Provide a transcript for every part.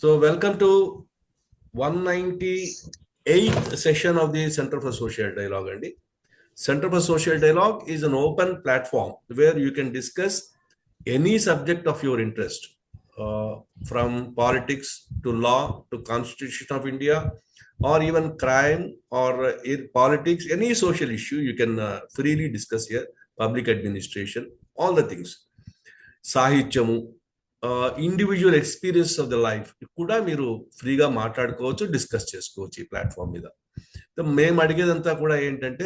So welcome to 198th session of the Center for Social Dialogue. Andy. Center for Social Dialogue is an open platform where you can discuss any subject of your interest, from politics to law to Constitution of India, or even crime or politics, any social issue you can freely discuss here. Public administration, all the things. సాహిత్యము, individual experience of the life కూడా మీరు ఫ్రీగా మాట్లాడుకోవచ్చు, discuss చేసుకోవచ్చు ఈ platform మీద. మేము అడిగేదంతా కూడా ఏంటంటే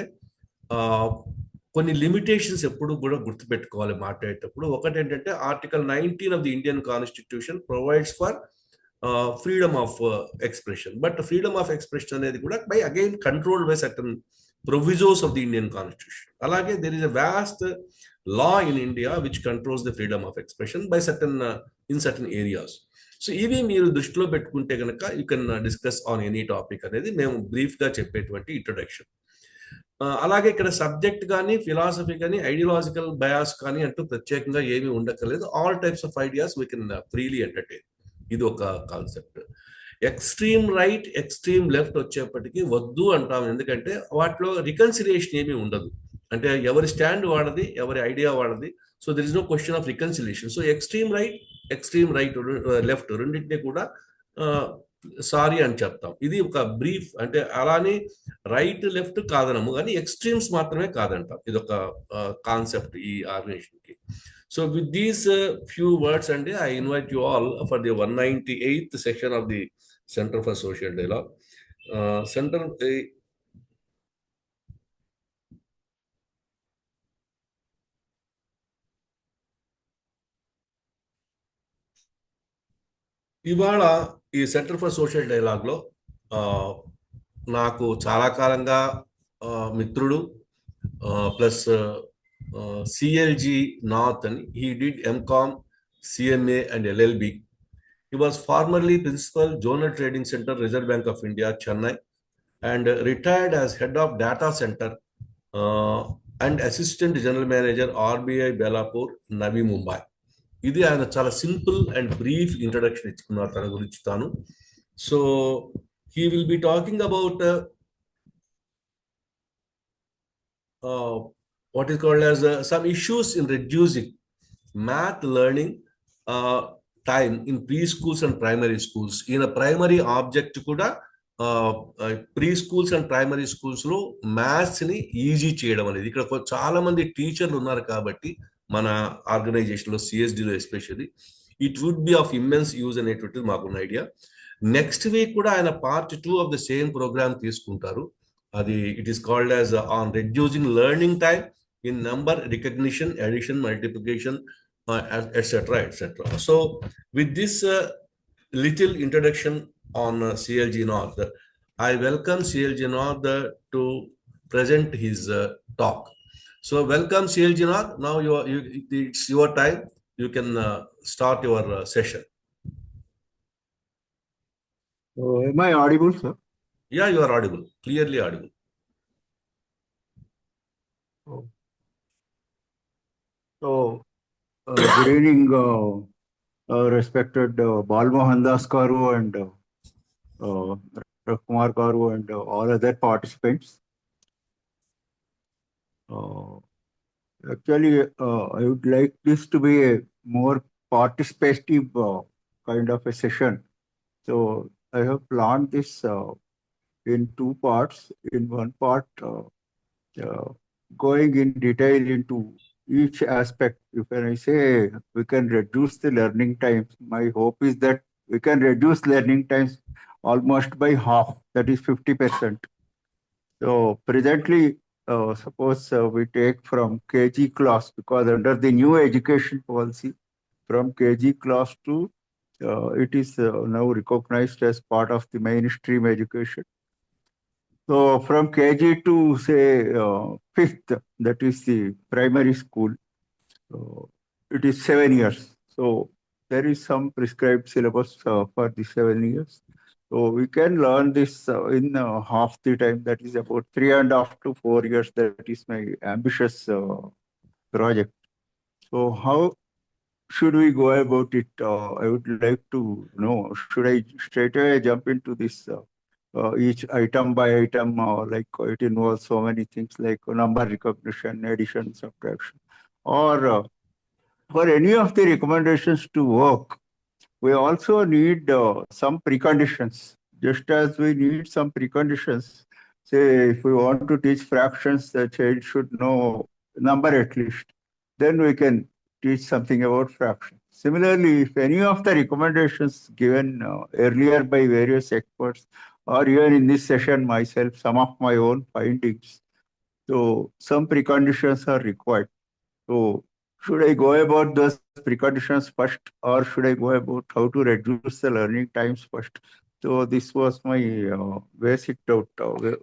కొన్ని లిమిటేషన్స్ ఎప్పుడు కూడా గుర్తుపెట్టుకోవాలి మాట్లాడేటప్పుడు. ఒకటి ఏంటంటే article 19 of the Indian constitution provides for freedom of expression. But freedom of expression అనేది కూడా by again control by certain provisos of the Indian constitution. అలాగే there is a vast law in India which controls the freedom of expression by certain in certain areas. So ఇవి మీరు దృష్టిలో పెట్టుకుంటే కనుక you can discuss on any topic అనేది మేము బ్రీఫ్గా చెప్పేటువంటి ఇంట్రొడక్షన్. అలాగే ఇక్కడ సబ్జెక్ట్ కానీ ఫిలాసఫీ కానీ ఐడియాలజికల్ బయాస్ కానీ అంటూ ప్రత్యేకంగా ఏమీ ఉండక్కర్లేదు. All types of ideas we can freely entertain. ఇది ఒక concept. Extreme right extreme left వచ్చేప్పటికీ వద్దు అంటాం, ఎందుకంటే వాటిలో రికన్సిలియేషన్ ఏమీ ఉండదు. అంటే ఎవరి స్టాండ్ వాడది, ఎవరి ఐడియా వాడది. So there is no question of reconciliation. So extreme right left రెండింటినీ కూడా సారీ అని చెప్తాం. ఇది ఒక బ్రీఫ్. అంటే అలానే రైట్ లెఫ్ట్ కాదనము, కానీ ఎక్స్ట్రీమ్స్ మాత్రమే కాదంటాం. ఇది ఒక కాన్సెప్ట్ ఈ ఆర్గనైజేషన్కి. So with these few words అండి, I invite you all for the 198th session of the centre for social dialogue. ఇవాళ ఈ సెంటర్ ఫర్ సోషల్ డైలాగ్లో నాకు చాలా కాలంగా మిత్రుడు, ప్లస్ సిఎల్జి నార్త్ అని, he did MCom, CMA and LLB. He was formerly principal, zonal trading centre, Reserve Bank of India, Chennai, and retired as head of data centre and assistant general manager RBI Belapur, Navi Mumbai. ఇది ఆయన చాలా simple and brief introduction ఇచ్చుకున్నారు తన గురించి తాను. So he will be talking about what is called as some issues in reducing math learning time in preschools and primary schools. In a primary object kuda preschools and primary schools lo maths ni easy cheyadam anedi ikkada chaala mandi టీచర్లు ఉన్నారు కాబట్టి మన ఆర్గనైజేషన్లో, సిఎస్డిలో especially, it would be of immense use అనేటువంటిది మాకున్న ఐడియా. Next week కూడా ఆయన part 2 of the same programme తీసుకుంటారు. అది it is called as on reducing learning time in number recognition, addition, multiplication, etcetera etcetera. So with this little introduction on CLG North, I welcome CLG North to present his talk. So welcome CLG North. Now it's your time. You can start your session. Am I audible, sir? Yeah, you are audible. Clearly audible. So, good evening, respected Bal Mohan Das Garu and Kumar Garu and all other participants. Actually, I would like this to be a more participative kind of a session. So I have planned this in two parts. In one part, going in detail into each aspect. When I say we can reduce the learning times, my hope is that we can reduce learning times almost by half, that is 50%. So presently, suppose we take from KG class, because under the new education policy, from KG class to it is now recognized as part of the mainstream education. So from KG to say 5th, that is the primary school, it is 7 years. So there is some prescribed syllabus for the 7 years. So we can learn this in half the time, that is about 3.5 to 4 years. That is my ambitious project. So how should we go about it? I would like to know, should I straight away jump into this each item by item, like it involves so many things like number recognition, addition, subtraction, or for any of the recommendations to work, we also need some preconditions. Just as we need some preconditions, say if we want to teach fractions, the child should know number at least. Then we can teach something about fractions. Similarly, if any of the recommendations given earlier by various experts, or even in this session myself, some of my own findings, so some preconditions are required. So should I go about those preconditions first, or should I go about how to reduce the learning times first? So this was my basic doubt.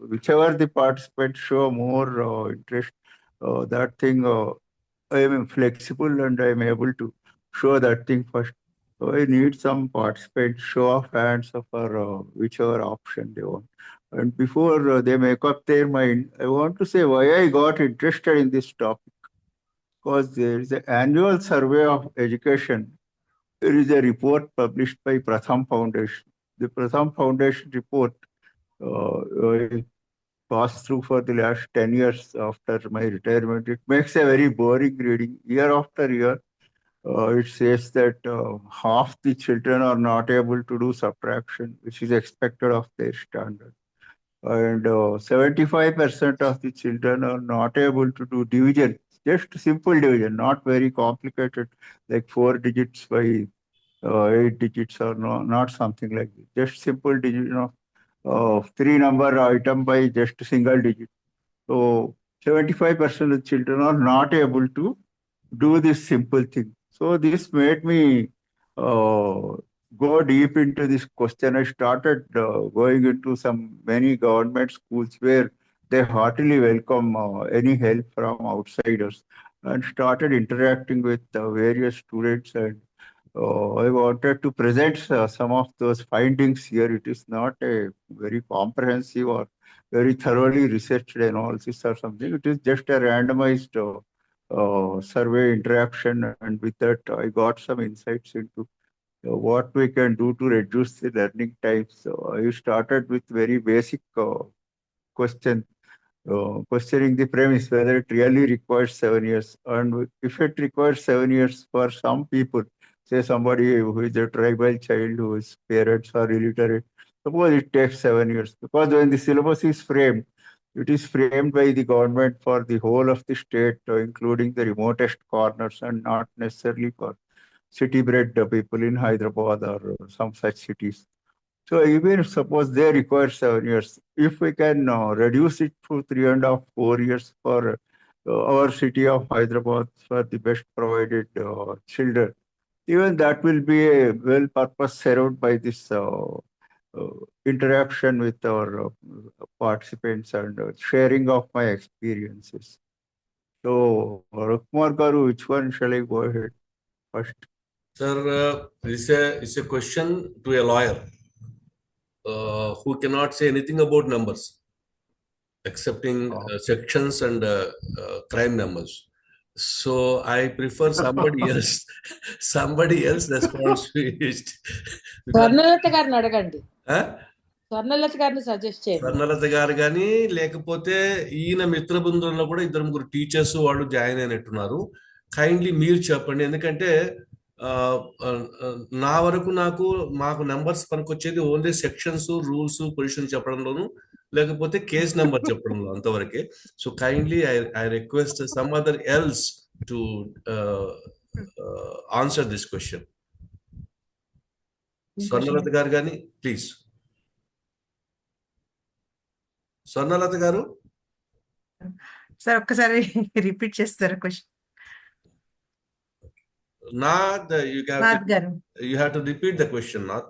Whichever the participants show more interest, that thing I am flexible and I am able to show that thing first. So I need some participants show of hands for whichever option they want. And before they make up their mind, I want to say why I got interested in this topic, because there is an annual survey of education. There is a report published by Pratham Foundation. The Pratham Foundation report I passed through for the last 10 years after my retirement. It makes a very boring reading. Year after year, it says that half the children are not able to do subtraction, which is expected of their standard. And 75% of the children are not able to do division, just simple division, not very complicated, like 4 digits by 8 digits, or not something like this. Just simple division of three number item by just a single digit. So 75% of the children are not able to do this simple thing. So this made me go deep into this question. I started going into some many government schools where they heartily welcome any help from outsiders, and started interacting with various students. And I wanted to present some of those findings here. It is not a very comprehensive or very thoroughly researched analysis or something. It is just a randomized survey interaction, and with that, I got some insights into what we can do to reduce the learning time. So I started with very basic question, questioning the premise whether it really requires 7 years. And if it requires 7 years for some people, say somebody who is a tribal child whose parents are illiterate, suppose it takes 7 years. Because when the syllabus is framed, it is framed by the government for the whole of the state, including the remotest corners, and not necessarily for city-bred people in Hyderabad or some such cities. So even if suppose they require 7 years, if we can reduce it to 3.5, 4 years for our city of Hyderabad for the best provided children, even that will be a well purpose served by this interaction with our participants, and sharing of my experiences. So, Rukmar Garu, which one shall I go ahead first? Sir, it's a question to a lawyer who cannot say anything about numbers, excepting sections and crime numbers. So I prefer somebody else, somebody else response to it. Because Swarnalatha గారిని అడగండి. huh? Swarnalatha గారిని suggest చేయండి. స్వర్ణలత గారు కానీ, లేకపోతే ఈయన మిత్ర బృందంలో కూడా ఇద్దరు ముగ్గురు టీచర్స్ వాళ్ళు జాయిన్ అయినట్టున్నారు. కైండ్లీ మీరు చెప్పండి, ఎందుకంటే నా వరకు మాకు నెంబర్స్ పనికొచ్చేది ఓన్లీ సెక్షన్స్, రూల్స్, పొజిషన్ చెప్పడంలోను, లేకపోతే కేస్ నెంబర్ చెప్పడంలో అంతవరకే. So kindly I request some other else to answer this question. Swarnalatha garu కానీ ప్లీజ్. స్వర్ణలత గారు సార్ ఒక్కసారి రిపీట్ చేస్తారా question? Nath, you have to repeat the question, Nath.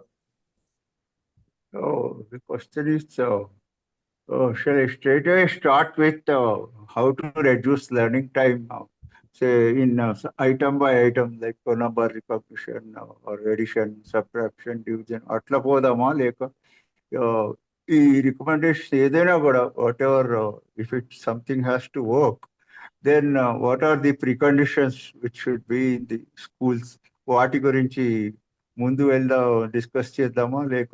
Oh, the question is, shall I straight away start with how to reduce learning time now? Say in item by item, like number recognition or addition, subtraction, division. Atla podama leka ఈ recommendation ఏదైనా కూడా what ever, if it something has to work, then what are the preconditions which should be in the schools? వాటి గురించి ముందు వెళ్దాం, discuss చేద్దామా, లేక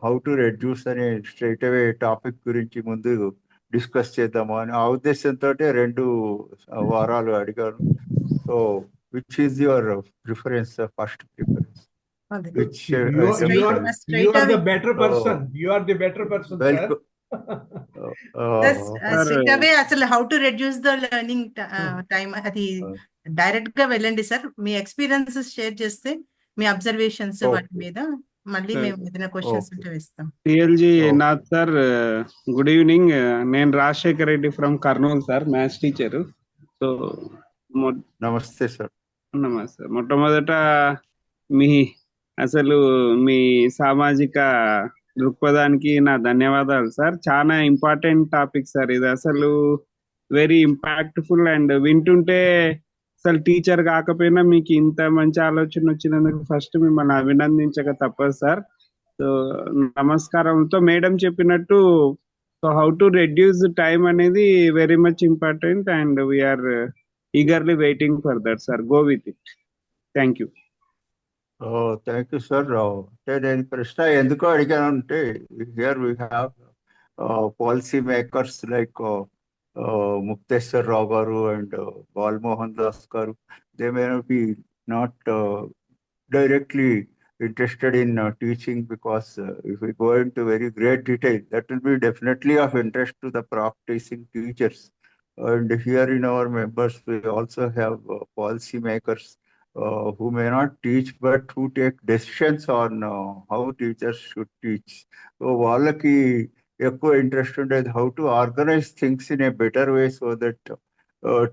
how to reduce అనే స్ట్రైట్ అవే టాపిక్ గురించి ముందు డిస్కస్ చేద్దామా అని ఆ ఉద్దేశంతో 2 వారాలు అడిగాను. So which is your preference, first preference? అదే. Which You are Straight the away. better person. You are the better person, sir. Welcome. Straight away అసలు how to reduce the learning time అది direct గా వెళ్ళండి sir. మీ experiences share చేస్తే మీ observations వాటి మీద మళ్ళీ మేము ఏదైనా క్వశ్చన్స్ ఉంటే వేస్తాం. TLG Nath sir, good evening. నేను Rajasekhar Reddy from Kurnool sir, maths teacher. So namaste sir. Namaste. మొట్టమొదట మీ సామాజిక దృక్పథానికి నా ధన్యవాదాలు సార్. చాలా ఇంపార్టెంట్ టాపిక్ సార్ ఇది. అసలు వెరీ ఇంపాక్ట్ఫుల్ అండ్ వింటుంటే అసలు టీచర్ కాకపోయినా మీకు ఇంత మంచి ఆలోచన వచ్చినందుకు ఫస్ట్ మిమ్మల్ని అభినందించక తప్పదు సార్. సో నమస్కారంతో మేడం చెప్పినట్టు so how to reduce time అనేది very much important and we are eagerly waiting for that sir. Go with it. Thank you. Thank you sir. నేను ప్రశ్న ఎందుకు అడిగానంటే here we have policy makers like Mukteswar Rao garu and Balmohan Das garu. They may not be directly interested in teaching, because if we go into very great detail, that will be definitely of interest to the practicing teachers. And here in our members, we also have policy makers who may not teach, but who take decisions on how teachers should teach. So, వాళ్ళకి ఎక్కువ interest ఉండేది how to organise things in a better way so that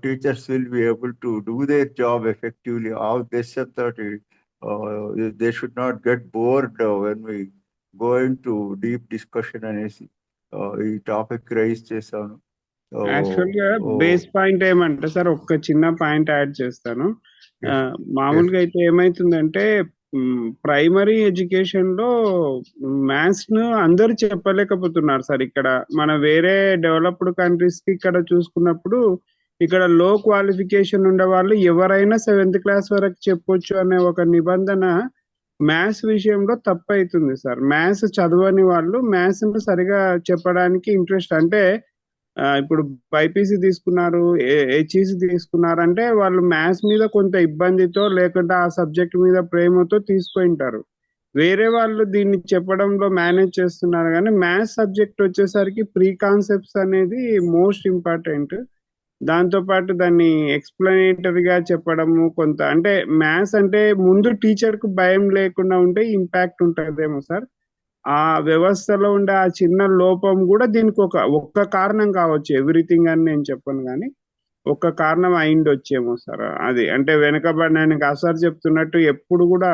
teachers will be able to do their job effectively. ఆ ఉద్దేశంతో they should not get bored when we go into deep discussion అనేసి ఈ topic rise చేశాను. యాక్చువల్గా base point ఏమంటే sir, ఒక్క చిన్న point add చేస్తాను. మామూలుగా అయితే ఏమైతుందంటే ప్రైమరీ ఎడ్యుకేషన్ లో మ్యాథ్స్ ను అందరు చెప్పలేకపోతున్నారు సార్. ఇక్కడ మన వేరే డెవలప్డ్ కంట్రీస్ కి ఇక్కడ చూసుకున్నప్పుడు ఇక్కడ లో క్వాలిఫికేషన్ ఉండే వాళ్ళు ఎవరైనా 7th క్లాస్ వరకు చెప్పొచ్చు అనే ఒక నిబంధన మ్యాథ్స్ విషయంలో తప్పు అవుతుంది సార్. మ్యాథ్స్ చదవని వాళ్ళు మ్యాథ్స్ ను సరిగా చెప్పడానికి ఇంట్రెస్ట్, అంటే ఇప్పుడు బైపీసీ తీసుకున్నారు, హెచ్ఈసీ తీసుకున్నారు అంటే వాళ్ళు మ్యాథ్స్ మీద కొంత ఇబ్బందితో లేకుంటే ఆ సబ్జెక్ట్ మీద ప్రేమతో తీసుకుంటారు. వేరే వాళ్ళు దీన్ని చెప్పడంలో మేనేజ్ చేస్తున్నారు. కానీ మ్యాథ్స్ సబ్జెక్ట్ వచ్చేసరికి ప్రీ కాన్సెప్ట్స్ అనేది మోస్ట్ ఇంపార్టెంట్. దాంతోపాటు దాన్ని ఎక్స్ప్లెనేటరీగా చెప్పడము కొంత, అంటే మ్యాథ్స్ అంటే ముందు టీచర్ కు భయం లేకుండా ఉంటే ఇంపాక్ట్ ఉంటుందేమో సార్. ఆ వ్యవస్థలో ఉండే ఆ చిన్న లోపం కూడా దీనికి ఒక్క కారణం కావచ్చు. ఎవ్రీథింగ్ అని నేను చెప్పను, కానీ ఒక్క కారణం అయిండొచ్చేమో సార్. అది అంటే వెనుకబడినానికి సార్ చెప్తున్నట్టు ఎప్పుడు కూడా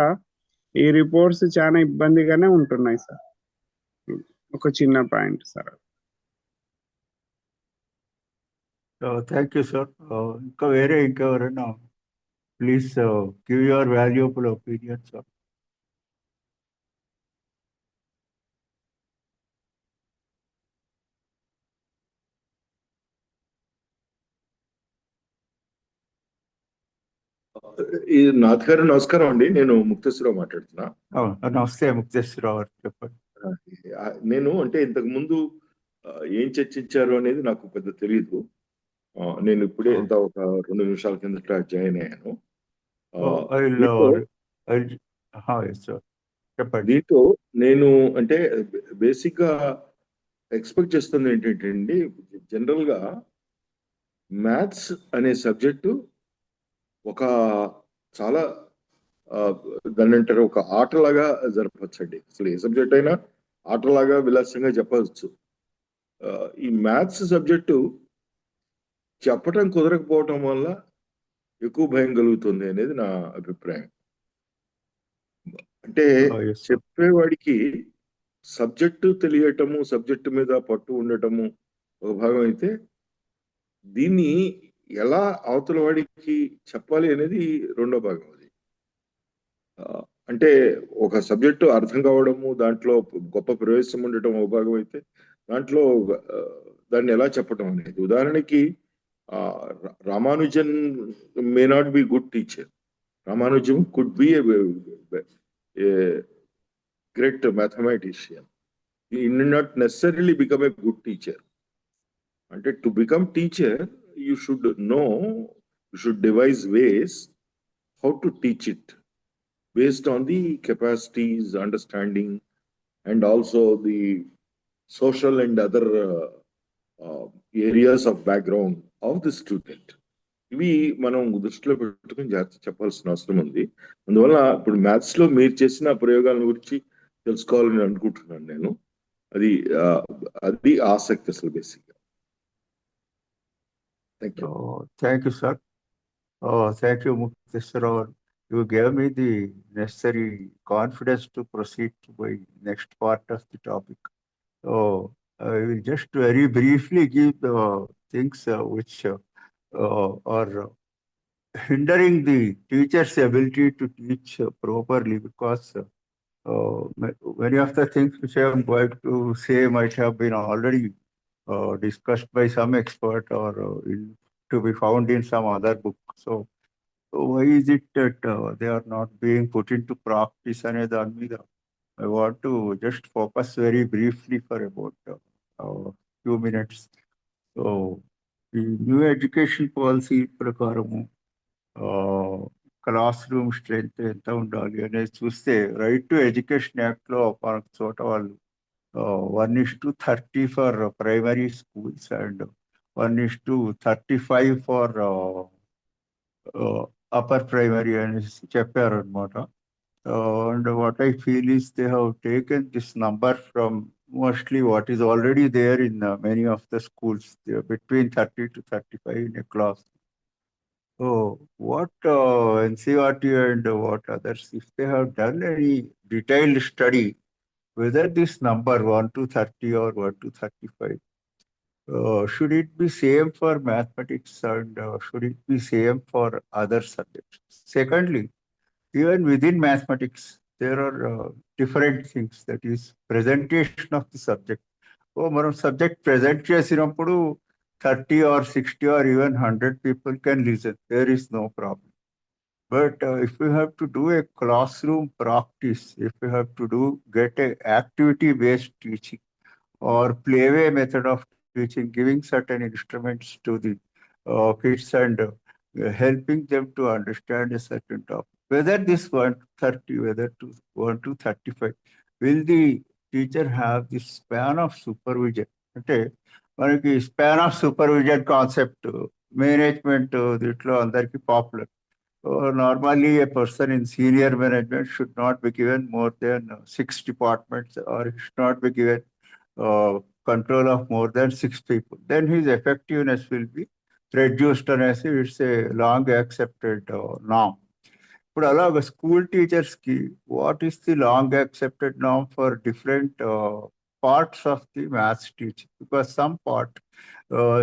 ఈ రిపోర్ట్స్ చాలా ఇబ్బందిగానే ఉంటున్నాయి సార్. ఒక చిన్న point sir. Thank you sir. ఇంకెవరైనా please give your valuable opinion sir. ఈ నాథ్ గారు నమస్కారం అండి. నేను ముక్తేశ్వరరావు మాట్లాడుతున్నా. నమస్తే ముక్తేశ్వరరావు గారు, చెప్పండి. నేను అంటే ఇంతకు ముందు ఏం చర్చించారు అనేది నాకు పెద్ద తెలియదు. నేను ఇప్పుడే ఒక 2 నిమిషాల కిందట జాయిన్ అయ్యాను. చెప్పండి. దీంతో నేను అంటే బేసిక్ గా ఎక్స్పెక్ట్ చేస్తుంది ఏంటంటే అండి, జనరల్ గా మ్యాథ్స్ అనే సబ్జెక్టు ఒక చాలా దాన్ని అంటారు ఒక ఆటలాగా జరపచ్చండి. అసలు ఏ సబ్జెక్ట్ అయినా ఆటలాగా విలాసంగా చెప్పవచ్చు. ఈ మ్యాథ్స్ సబ్జెక్టు చెప్పటం కుదరకపోవటం వల్ల ఎక్కువ భయం కలుగుతుంది అనేది నా అభిప్రాయం. అంటే చెప్పేవాడికి సబ్జెక్టు తెలియటము, సబ్జెక్టు మీద పట్టు ఉండటము ఒక భాగం అయితే, దీన్ని ఎలా అవతల వాడికి చెప్పాలి అనేది రెండో భాగం. అది అంటే ఒక సబ్జెక్టు అర్థం కావడము, దాంట్లో గొప్ప ప్రవేశం ఉండటం ఒక భాగం అయితే, దాంట్లో దాన్ని ఎలా చెప్పటం అనేది. ఉదాహరణకి Ramanujan may not be good teacher. Ramanujan could be a great mathematician. He need not necessarily become a good teacher. And to become teacher, you should know, you should devise ways how to teach it based on the capacities, understanding, and also the social and other areas of background of the student. ఇవి మనం దృష్టిలో పెట్టుకుని జాగ్రత్త చెప్పాల్సిన అవసరం ఉంది. అందువల్ల ఇప్పుడు మ్యాథ్స్ లో మీరు చేసిన ప్రయోగాల గురించి తెలుసుకోవాలని అనుకుంటున్నాను నేను. అది ఆసక్తి అసలు బేసిక్ గా. Thank you. Thank you, sir. Thank you, Mukteswar. You gave me the necessary confidence to proceed to my next part of the topic. So I will just very briefly give the things which are hindering the teacher's ability to teach properly, because many of the things which I am going to say might have been already discussed by some expert or to be found in some other book. So why is it that they are not being put into practice? I want to just focus very briefly for about few minutes. So the new education policy prakaramu classroom strength ఎంత ఉండాలి అనేది చూస్తే right to education act లో ఒక చోట వాళ్ళు 1:30 for primary schools and 1:35 for upper primary అనేసి చెప్పారు అనమాట. And what I feel is they have taken this number from mostly what is already there in many of the schools, between 30 to 35 in a class. So what NCERT and what others, if they have done any detailed study, whether this number 1 to 30 or 1 to 35, should it be same for mathematics and should it be same for other subjects? Secondly, even within mathematics, there are different things, that is presentation of the subject. మనం subject present చేసినప్పుడు 30 or 60 or even 100 people can listen. There is no problem. But if we have to do a classroom practice, if we have to get a activity-based teaching or playway method of teaching, giving certain instruments to the kids and helping them to understand a certain topic, whether this 1:30, whether to 1 to 35, will the teacher have this span of supervision? అంటే మనకి span of supervision concept management దీంట్లో అందరికీ popular. Normally a person in senior management should not be given more than 6 departments, or should not be given control of more than 6 people. Then his effectiveness will be reduced అనేసి it's a long accepted norm. ఇప్పుడు అలాగ school teachers కి what is the long accepted నామ్ for different parts of the maths teaching? Because some part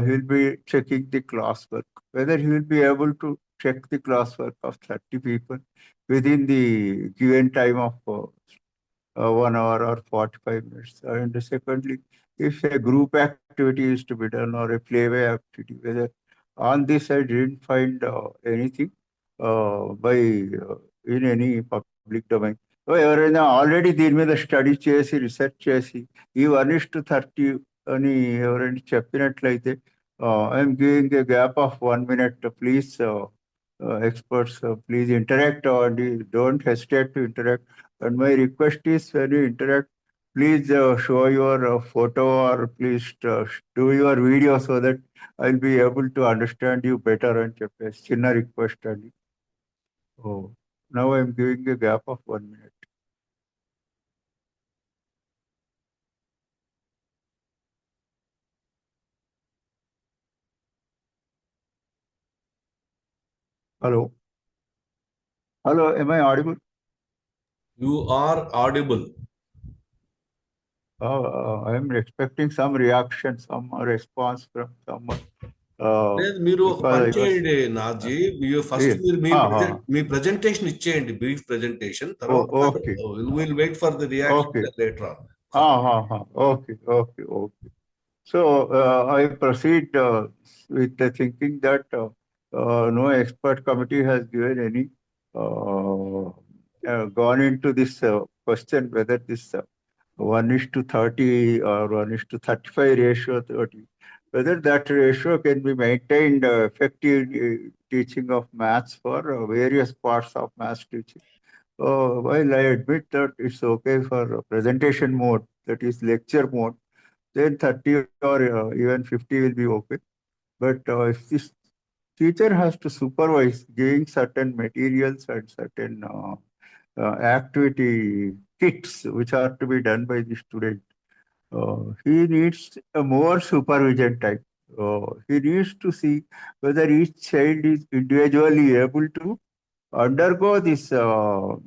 he'll be checking the class work, whether he will be able to check the class work of 30 people within the given time of 1 hour or 45 minutes. And secondly, if a group activity is to be done or a playway activity, whether on this I didn't find anything by in any public domain. So ఎవరైనా already దీని మీద study చేసి research చేసి ఈ 1:30 అని ఎవరైనా చెప్పినట్లయితే I'm giving a gap of 1 minute, please experts, please interact, or don't hesitate to interact. And my request is, when you interact, please show your photo, or please do your video so that I'll be able to understand you better and చెప్పేసి చిన్న request అండి. Now I'm giving a gap of 1 minute. Hello, am I audible? You are audible. I am expecting some reaction, some response from someone. లేదు, మీరు ఒక పని చేయండి Naji. First మీరు మీ ప్రెజెంటేషన్ ఇచ్చేయండి, బ్రీఫ్ ప్రెజెంటేషన్. తర్వాత will wait for the reaction later on. Okay. So I proceed with the thinking that no expert committee has given any gone into this question whether this 1:30 or 1:35 ratio 30, whether that ratio can be maintained effective teaching of maths for various parts of maths teaching. While I admit that it's okay for presentation mode, that is lecture mode, then 30 or even 50 will be okay. But if this teacher has to supervise giving certain materials and certain activity kits which are to be done by the student, he needs a more supervision type. He needs to see whether each child is individually able to undergo this so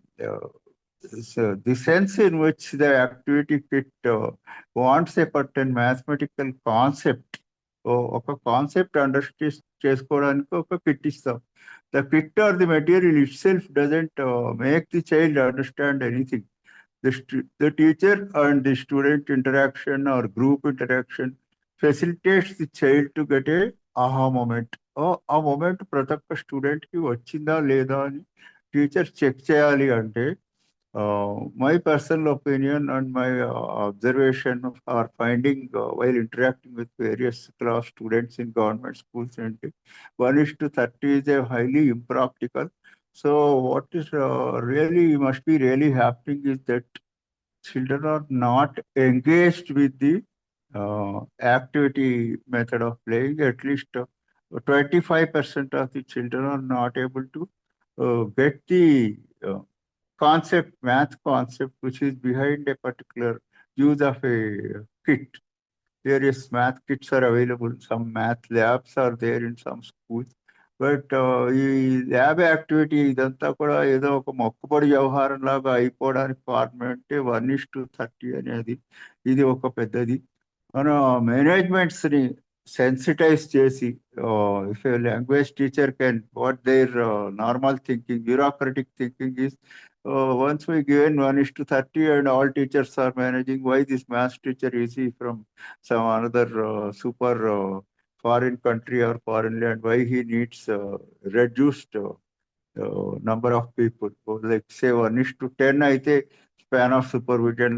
the sense in which the activity kit wants a certain mathematical concept, ఒక concept understand చేసుకోవడానికి ఒక kit ఇస్తాం. The kit are the material itself doesn't make the child understand anything. The teacher and the student interaction or group interaction facilitates the child to get a aha moment. ఆ moment ప్రతి ఒక్క స్టూడెంట్కి వచ్చిందా లేదా అని teacher check చేయాలి అంటే my personal opinion and my observation or finding while interacting with various class students in government schools and 1:30 is a highly impractical. So what is really must be really happening is that children are not engaged with the activity method of playing. At least 25% of the children are not able to get the concept, math concept, which is behind a particular use of a kit. Various math kits are available. Some math labs are there in some schools. But ఈ lab activity ఇదంతా కూడా ఏదో ఒక మొక్కుబడి వ్యవహారం లాగా అయిపోవడానికి కారణం అంటే 1:30 అనేది ఇది ఒక పెద్దది. మన మేనేజ్మెంట్స్ని సెన్సిటైజ్ చేసి if A language teacher can what there normal thinking bureaucratic thinking is once we given 1:30 and all teachers are managing, why this math teacher is he from some another super foreign country or foreign land, why he needs reduced number of people. Like say 1:10 అయితే span of supervision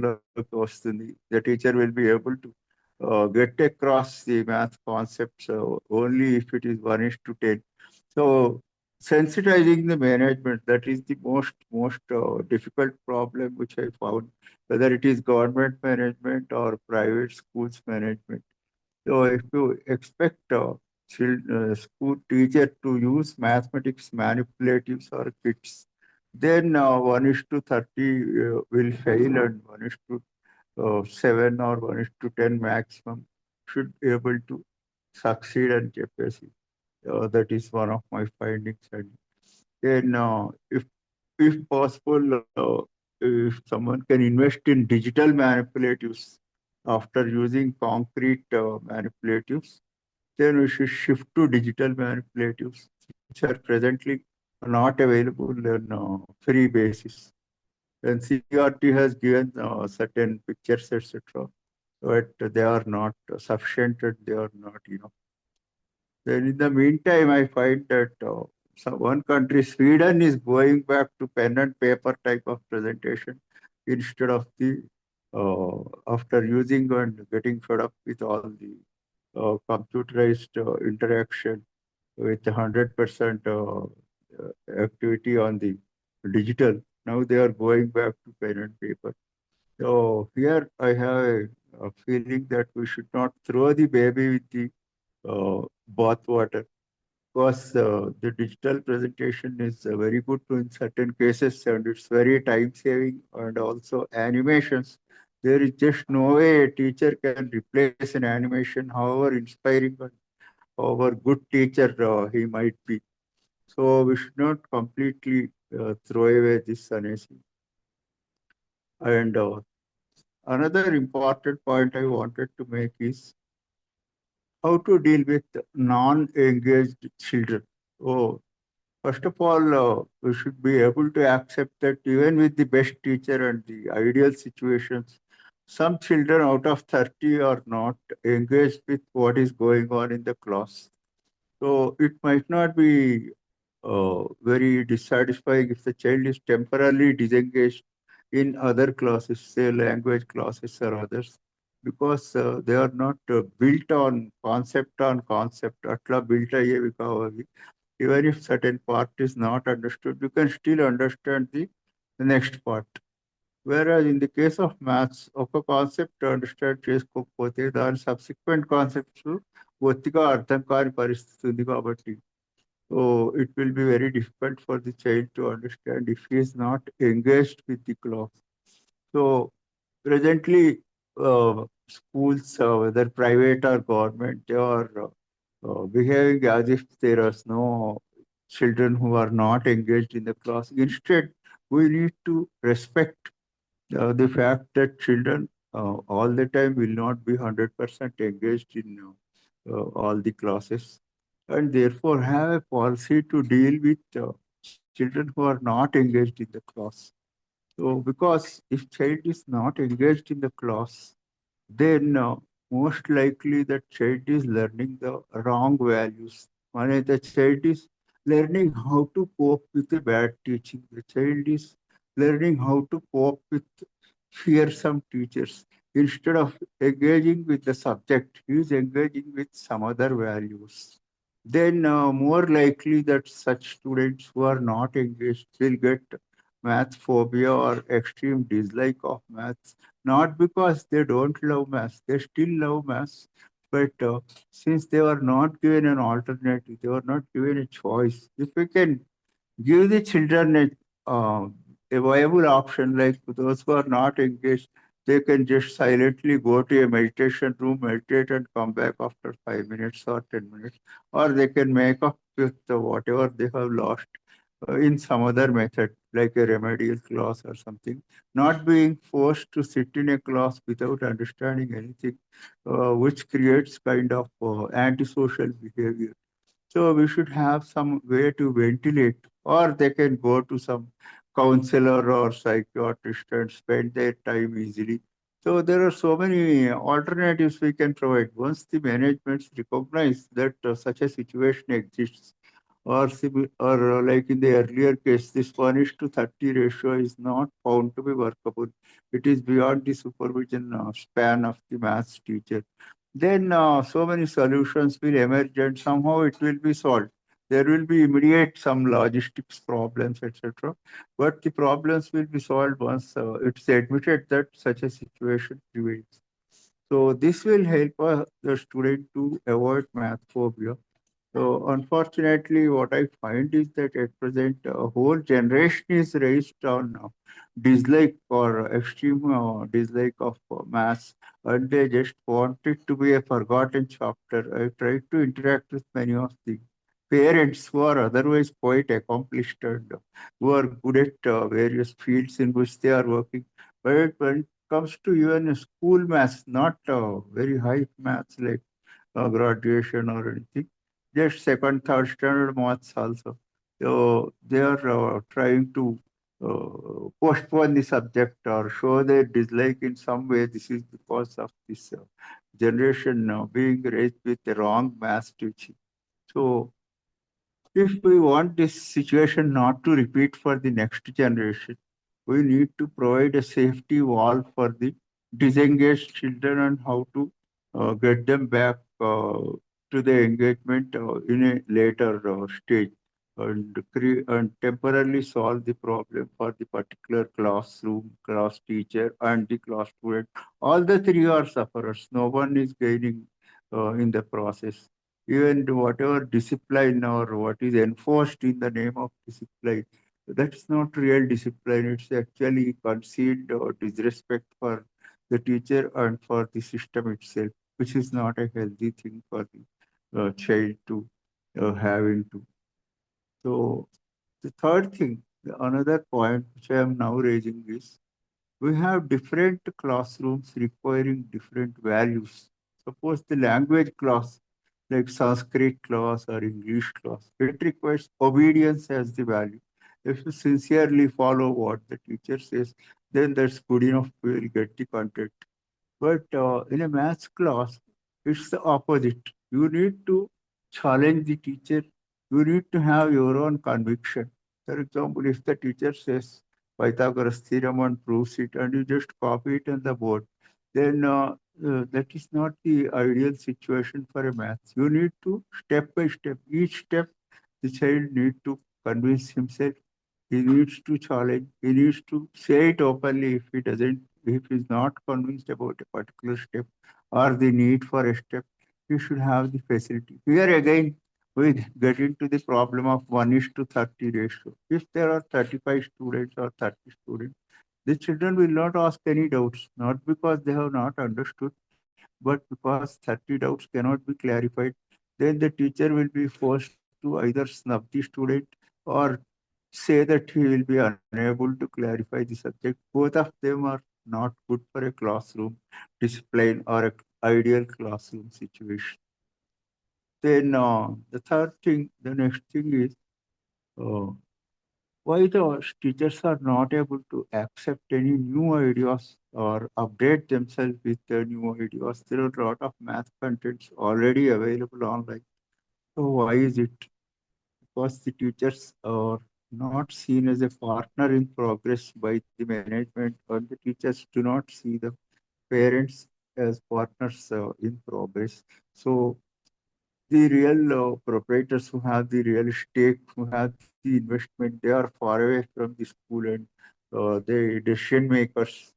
వస్తుంది. The teacher will be able to get across the math concepts only if it is 1:10. So sensitizing the management, that is the most difficult problem which I found, whether it is government management or private schools management. So if you expect school teacher to use mathematics manipulatives or kits, then 1:30 will fail and 1:7 or 1:10 maximum should be able to succeed and చెప్పేసి. That is one of my findings. And then if possible, if someone can invest in digital manipulatives after using concrete manipulatives, then we should shift to digital manipulatives, which are presently not available on free basis. And CRT has given certain pictures, etc., but they are not sufficient and they are not enough. Then in the meantime, I find that one country, Sweden, is going back to pen and paper type of presentation instead of the after using and getting fed up with all the computerized interaction with 100% activity on the digital. Now they are going back to pen and paper. So here I have a feeling that we should not throw the baby with the bath water, because the digital presentation is very good in certain cases and it's very time saving, and also animations. There is just no way a teacher can replace an animation, however inspiring and however good teacher he might be. So we should not completely throw away this Anesi. And another important point I wanted to make is how to deal with non-engaged children. Oh, first of all, we should be able to accept that even with the best teacher and the ideal situations, some children out of 30 are not engaged with what is going on in the class. So it might not be very dissatisfying if the child is temporarily disengaged in other classes, say language classes or others, because they are not built on concept. Atla built అయ్యేవి కావు అవి. Even if certain part is not understood, you can still understand the next part. Whereas in the case of maths, ఒక concept understand చేసుకోకపోతే దాని subsequent concepts ఒత్తిగా అర్థం కాని పరిస్థితి ఉంది కాబట్టి so it will be very difficult for the child to understand if he is not engaged with the class. So presently, schools, whether private or government, they are behaving as if there is no children who are not engaged in the class. Instead, we need to respect the fact that children all the time will not be 100% engaged in all the classes, and therefore have a policy to deal with children who are not engaged in the class. So, because if child is not engaged in the class, then most likely that child is learning the wrong values. When the child is learning how to cope with the bad teaching, the child is learning how to cope with fearsome teachers. Instead of engaging with the subject, he is engaging with some other values. Then more likely that such students who are not engaged will get math phobia or extreme dislike of maths, not because they don't love maths, they still love maths, but since they were not given an alternative, they were not given a choice. If we can give the children a viable option, like those who are not engaged, they can just silently go to a meditation room, meditate, and come back after 5 minutes or 10 minutes, or they can make up with whatever they have lost in some other method, like a remedial class or something, not being forced to sit in a class without understanding anything, which creates kind of antisocial behavior. So we should have some way to ventilate, or they can go to some counselor or psychiatrist and spend their time easily. So there are so many alternatives we can provide. Once the managements recognize that such a situation exists, or like in the earlier case, this 1:30 ratio is not found to be workable. It is beyond the supervision span of the maths teacher. Then so many solutions will emerge and somehow it will be solved. There will be immediate some logistics problems, etc. But the problems will be solved once it's admitted that such a situation prevails. So this will help the student to avoid math phobia. So unfortunately, what I find is that at present, a whole generation is raised on dislike or extreme dislike of maths, and they just want it to be a forgotten chapter. I tried to interact with many of the parents who are otherwise quite accomplished and who are good at various fields in which they are working. But when it comes to even school maths, not very high maths like graduation or anything, just second, third standard maths also. So they are trying to postpone the subject or show their dislike in some way. This is because of this generation being raised with the wrong math teaching. So if we want this situation not to repeat for the next generation, we need to provide a safety wall for the disengaged children and how to get them back to the engagement in a later stage and temporarily solve the problem for the particular classroom, class teacher, and the class student. All the three are sufferers. No one is gaining in the process. Even whatever discipline or what is enforced in the name of discipline, that's not real discipline. It's actually concealed disrespect for the teacher and for the system itself, which is not a healthy thing for the child to have into. So the third thing, another point which I am now raising is we have different classrooms requiring different values. Suppose the language class, like Sanskrit class or English class, it requires obedience as the value. If you sincerely follow what the teacher says, then that's good enough, we will get the content. But in a maths class, it's the opposite. You need to challenge the teacher. You need to have your own conviction. For example, if the teacher says Pythagoras theorem and proves it, and you just copy it on the board, then that is not the ideal situation for a maths. You need to step by step. Each step, the child need to convince himself. He needs to challenge. He needs to say it openly if he's not convinced about a particular step or the need for a step, he should have the facility. Here again, we get into the problem of 1:30 ratio. If there are 35 students or 30 students, the children will not ask any doubts, not because they have not understood, but because 30 doubts cannot be clarified. Then the teacher will be forced to either snub the student or say that he will be unable to clarify the subject. Both of them are not good for a classroom discipline or an ideal classroom situation. Then the next thing is uh, why the teachers are not able to accept any new ideas or update themselves with the new ideas. There are a lot of math contents already available online. So why is it? Because the teachers are not seen as a partner in progress by the management, or the teachers do not see the parents as partners in progress. So the real proprietors who have the real stake, who have the investment, they are far away from the school, and the decision makers,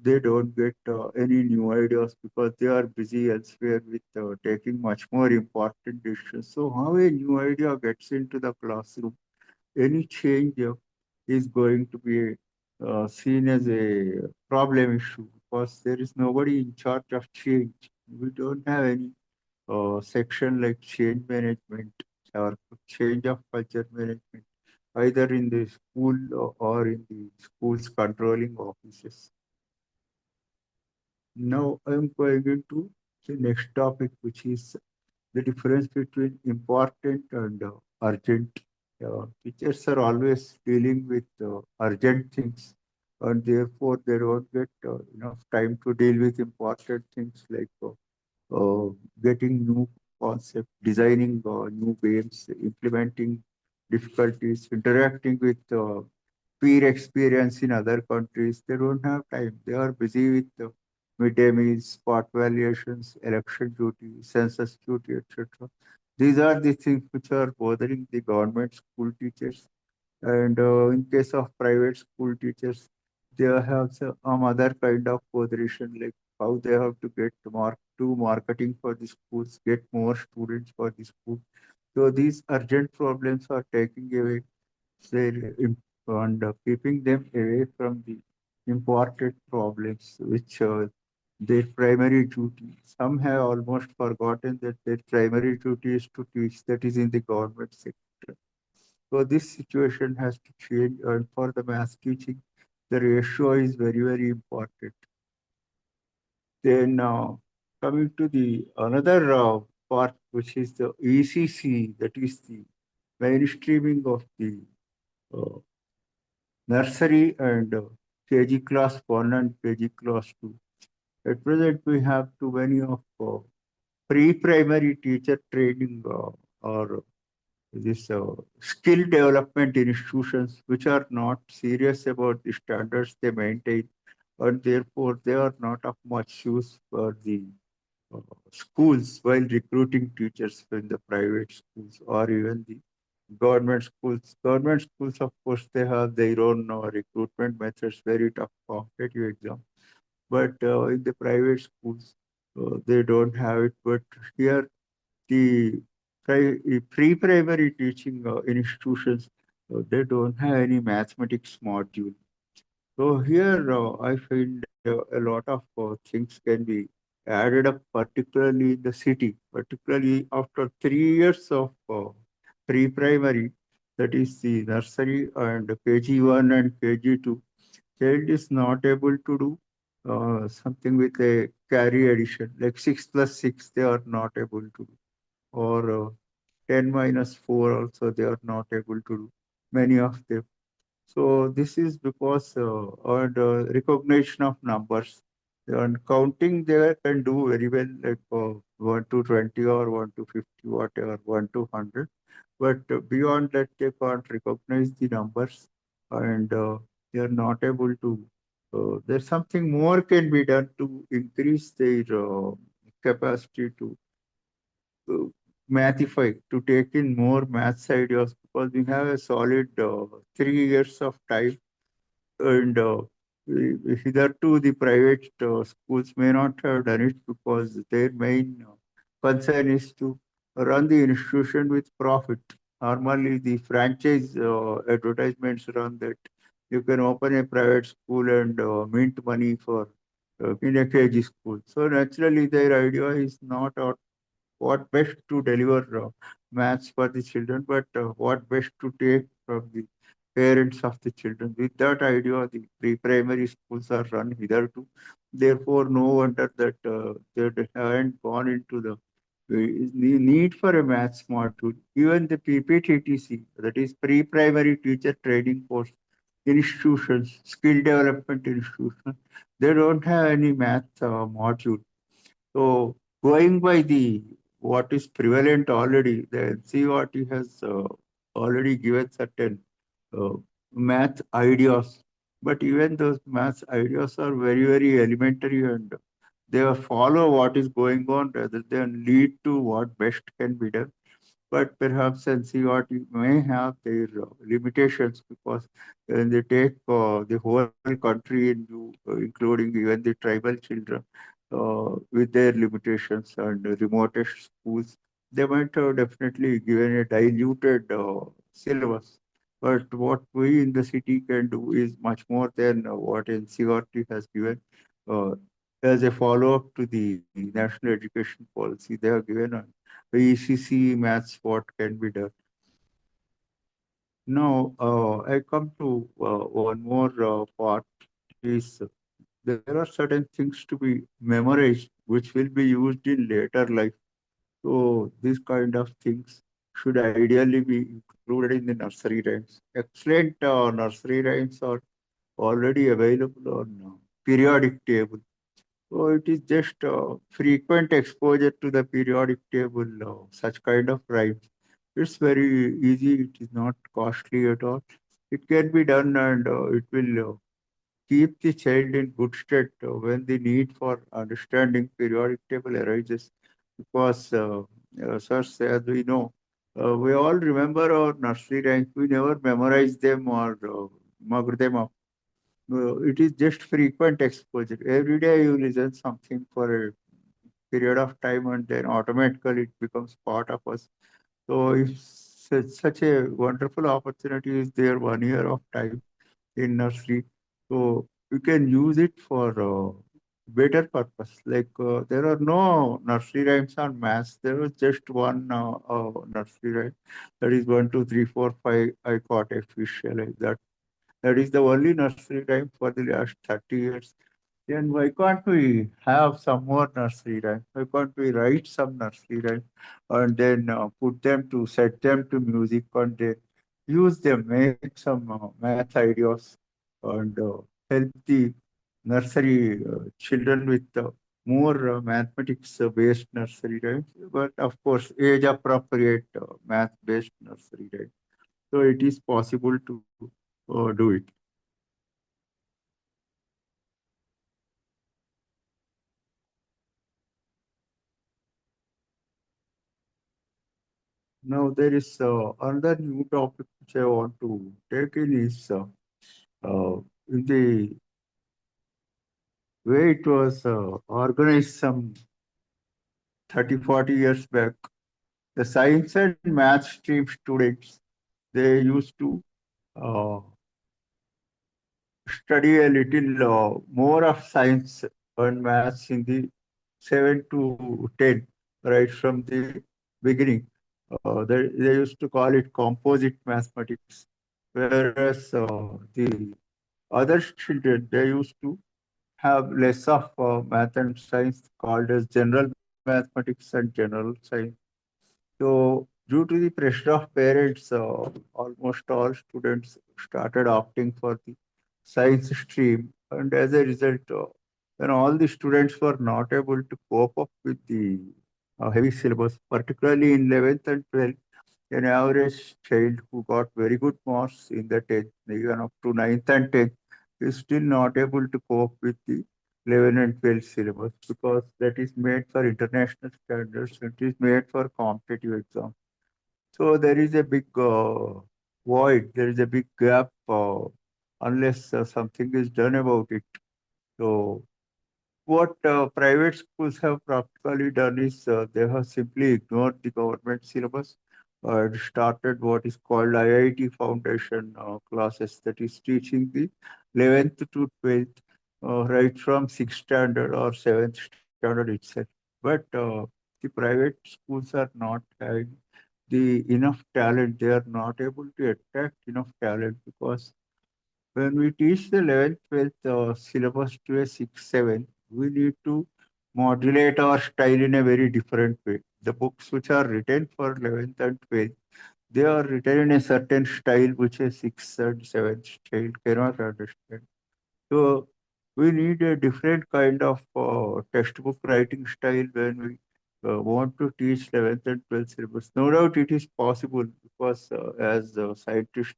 they don't get any new ideas because they are busy elsewhere with taking much more important decisions. So how a new idea gets into the classroom, any change is going to be seen as a problem issue because there is nobody in charge of change. We don't have any section like change management or change of culture management, either in the school or in the school's controlling offices. Now I'm going into the next topic, which is the difference between important and urgent. Teachers are always dealing with urgent things, and therefore they don't get enough time to deal with important things like getting new concept, designing new games, implementing difficulties, interacting with peer experience in other countries. They don't have time. They are busy with midday meals, spot valuations, election duty, census duty, etc. These are the things which are bothering the government school teachers. And in case of private school teachers, they have some other kind of botheration, like how they have to do marketing for the schools, get more students for the school. So these urgent problems are taking away their and keeping them away from the important problems, which their primary duty. Some have almost forgotten that their primary duty is to teach, that is in the government sector. So this situation has to change, and for the math teaching, the ratio is very, very important. Then coming to the another part, which is the ECC, that is the mainstreaming of the uh, nursery and KG class 1 and KG class 2. At present, we have too many of pre-primary teacher training or this skill development institutions which are not serious about the standards they maintain, and therefore they are not of much use for the uh, schools while recruiting teachers in the private schools or even the government schools. Government schools, of course, they have their own recruitment methods, very tough competitive exam. But in the private schools, they don't have it. But here, the pre-primary teaching institutions, they don't have any mathematics module. So here I find a lot of things can be added up, particularly in the city, particularly after 3 years of pre-primary, that is the nursery and KG1 and KG2, child is not able to do something with a carry addition, like 6 plus 6, they are not able to do, or 10 minus 4 also they are not able to do, many of them. So this is because and recognition of numbers. On counting, they can do very well, like 1 to 20 or 1 to 50, whatever, 1 to 100. But beyond that, they can't recognize the numbers, and they are not able to. There's something more can be done to increase their capacity to uh, mathify, to take in more maths ideas, because we have a solid 3 years of time, and hitherto the private schools may not have done it because their main concern is to run the institution with profit. Normally, the franchise advertisements run that you can open a private school and mint money for in a KG school. So naturally, their idea is not what best to deliver maths for the children, but what best to take from the parents of the children. With that idea, the pre-primary schools are run hitherto. Therefore, no wonder that they haven't gone into the need for a maths module. Even the PPTTC, that is pre-primary teacher training course institutions, skill development institutions, they don't have any math module. So going by the what is prevalent already, the NCERT has already given certain uh, math ideas, but even those math ideas are very, very elementary, and they follow what is going on rather than lead to what best can be done. But perhaps NCERT may have their limitations, because when they take the whole country in view, including even the tribal children, with their limitations and remotest schools, they might have definitely given a diluted syllabus. But what we in the city can do is much more than what NCERT has given. Uh, as a follow-up to the national education policy, they have given ECC maths what can be done. Now, I come to one more part is there are certain things to be memorized which will be used in later life. So these kind of things should ideally be included in the nursery rhymes. Excellent nursery rhymes are already available on periodic table. So it is just frequent exposure to the periodic table, such kind of rhymes. It's very easy. It is not costly at all. It can be done, and it will keep the child in good state when the need for understanding periodic table arises. Because, sir, as we know, we all remember our nursery rhymes. We never memorize them or mug them up. It is just frequent exposure. Every day you listen something for a period of time, and then automatically it becomes part of us. So if such a wonderful opportunity is there 1 year of time in nursery, so you can use it for better purpose. Like there are no nursery rhymes on maths. There was just one nursery rhyme, that is 1, 2, 3, 4, 5. I caught a fish. Like that is the only nursery rhyme for the last 30 years. Then why can't we have some more nursery rhymes? Why can't we write some nursery rhymes and then put them to set them to music, and then use them, make some math ideas, and help the nursery children with more mathematics based nursery rhymes, but of course age appropriate math based nursery rhymes. So it is possible to do it. Now there is another new topic which I want to take in is in the way it was organized some 30, 40 years back. The science and math stream students, they used to uh, study a little more of science and maths in the 7 to 10, right from the beginning. They used to call it composite mathematics, whereas the other children, they used to have less of math and science called as general mathematics and general science. So due to the pressure of parents, almost all students started opting for the science stream, and as a result, when all the students were not able to cope up with the heavy syllabus, particularly in 11th and 12th. An average child who got very good marks in the 10th, even up to 9th and 10th, is still not able to cope with the 11 and 12 syllabus because that is made for international standards, it is made for competitive exams. So there is a big void, there is a big gap unless something is done about it. So what private schools have practically done is they have simply ignored the government syllabus and started what is called IIT Foundation classes, that is teaching the 11th to 12th, right from 6th standard or 7th standard itself. But the private schools are not having the enough talent. They are not able to attract enough talent because when we teach the 11th, 12th syllabus to a 6, 7, we need to modulate our style in a very different way. The books which are written for 11th and 12th, they are written in a certain style which a 6th and 7th child cannot understand. So we need a different kind of textbook writing style when we want to teach 11th and 12th syllabus. No doubt it is possible because as scientist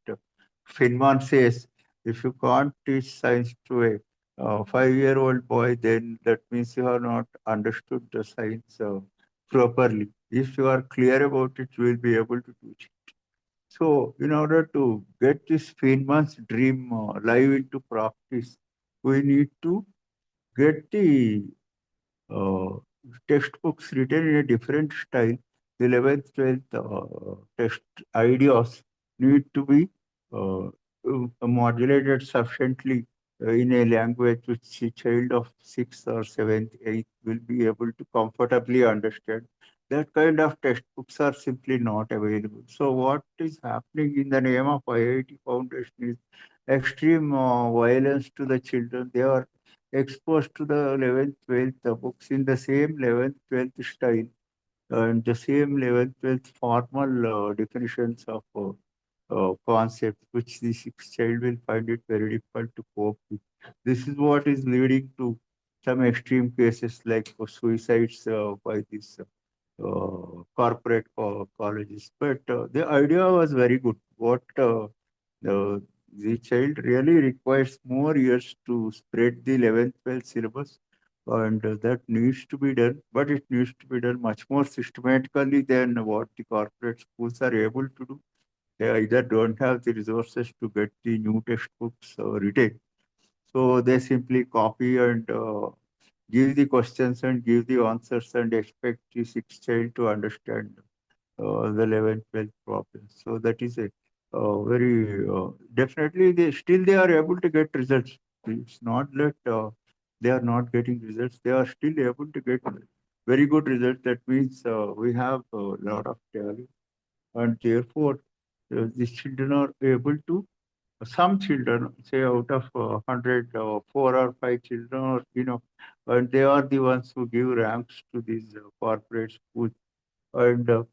Feynman says, if you can't teach science to a 5-year-old boy, then that means you have not understood the science properly. If you are clear about it, you will be able to teach it. So, in order to get this Feynman's dream live into practice, we need to get the uh, textbooks written in a different style. The 11th, 12th text ideas need to be modulated sufficiently in a language which a child of 6th or 7th, 8th will be able to comfortably understand. That kind of textbooks are simply not available. So what is happening in the name of IIT Foundation is extreme violence to the children. They are exposed to the 11th, 12th books in the same 11th, 12th style and the same 11th, 12th formal definitions of concepts, which the sixth child will find it very difficult to cope with. This is what is leading to some extreme cases like suicides by these corporate colleges. But the idea was very good. What the child really requires more years to spread the 11th, 12th syllabus, and that needs to be done, but it needs to be done much more systematically than what the corporate schools are able to do. They either don't have the resources to get the new textbooks written, so they simply copy and give the questions and give the answers and expect the sixth child to understand the 11th, 12th problems. So that is a very definitely they are able to get results. It's not that they are not getting results. They are still able to get very good results. That means we have a lot of talent, and therefore these children are able to. Some children, say out of 100, 4 or 5 children, are, and they are the ones who give ranks to these corporate schools, and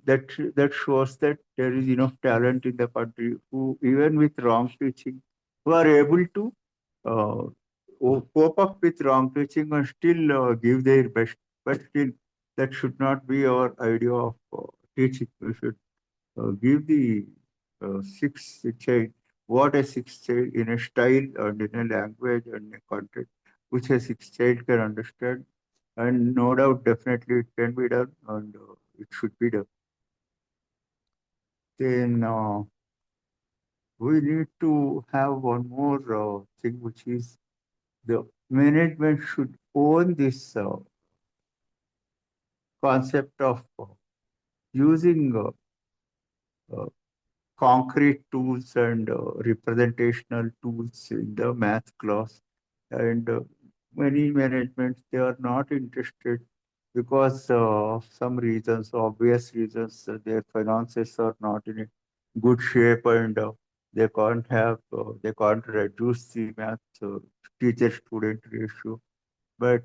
that shows that there is enough talent in the country who, even with wrong teaching, who are able to uh, cope up with wrong teaching and still give their best. But still, that should not be our idea of teaching. We should give the sixth child what a sixth child in a style and in a language and a content which a sixth child can understand. And no doubt, definitely it can be done and it should be done. Then we need to have one more thing, which is the management should own this concept of using uh, concrete tools and representational tools in the math class. And many managements, they are not interested because of some reasons, obvious reasons, their finances are not in a good shape and they can't reduce the math teacher-student ratio. But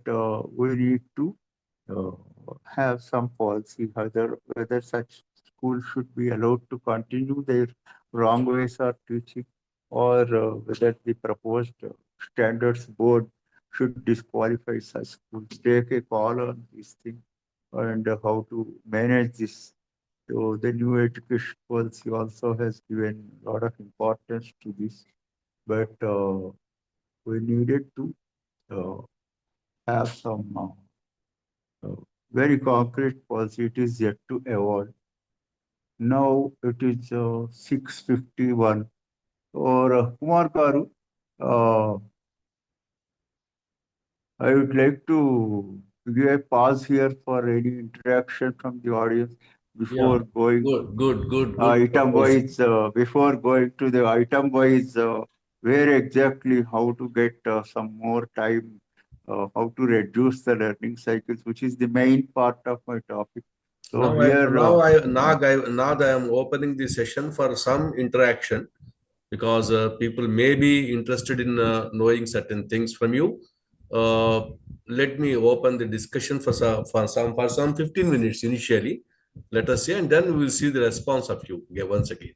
we need to uh, have some policy whether such schools should be allowed to continue their wrong ways of teaching or whether the proposed standards board should disqualify such schools. Take a call on this thing and how to manage this. So the new education policy also has given a lot of importance to this, but we needed to have some very concrete policy. It is yet to evolve. Now it is 6:51. Or Kumar Karu, I would like to give a pause here for any interaction from the audience before going. Good. Item wise, before going to the item wise, where exactly how to get some more time, how to reduce the learning cycles, which is the main part of my topic. So Now I am opening the session for some interaction, because people may be interested in knowing certain things from you. Let me open the discussion for some 15 minutes initially. Let us see, and then we will see the response of you once again.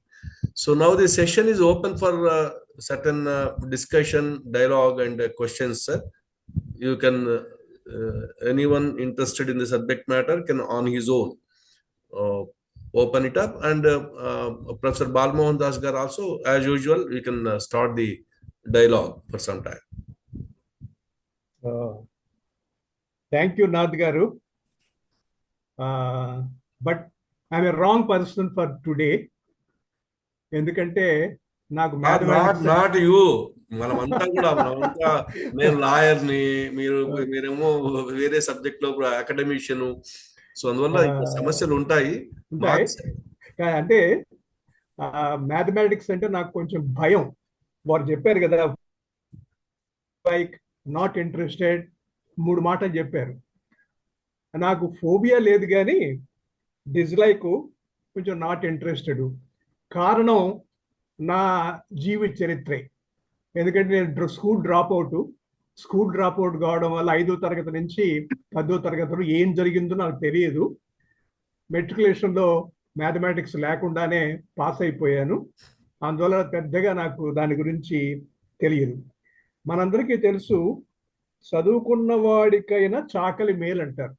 So now the session is open for certain discussion, dialogue, and questions, sir. You can anyone interested in the subject matter can on his own open it up, and Professor Balmohan Das Gar also, as usual, we can start the dialogue for some time. Thank you, Nath Garu. But I'm a wrong person for today. ఎందుకంటే నాకు not you మనమంతా నేను లాయర్ని, మీరేమో వేరే subject లో academician. So అందువల్ల సమస్యలు ఉంటాయి. అంటే మ్యాథమెటిక్స్ అంటే నాకు కొంచెం భయం. వారు చెప్పారు కదా, లైక్ నాట్ ఇంట్రెస్టెడ్, 3 మాటలు చెప్పారు. నాకు ఫోబియా లేదు, కానీ డిస్లైక్, కొంచెం నాట్ ఇంట్రెస్టెడ్. కారణం నా జీవిత చరిత్రే. ఎందుకంటే నేను స్కూల్ డ్రాప్ అవుట్ కావడం వల్ల 5వ తరగతి నుంచి 10వ తరగతిలో ఏం జరిగిందో నాకు తెలియదు. మెట్రికులేషన్లో మ్యాథమెటిక్స్ లేకుండానే పాస్ అయిపోయాను. అందువల్ల పెద్దగా నాకు దాని గురించి తెలియదు. మనందరికీ తెలుసు, చదువుకున్న వాడికైనా చాకలి మేలు అంటారు.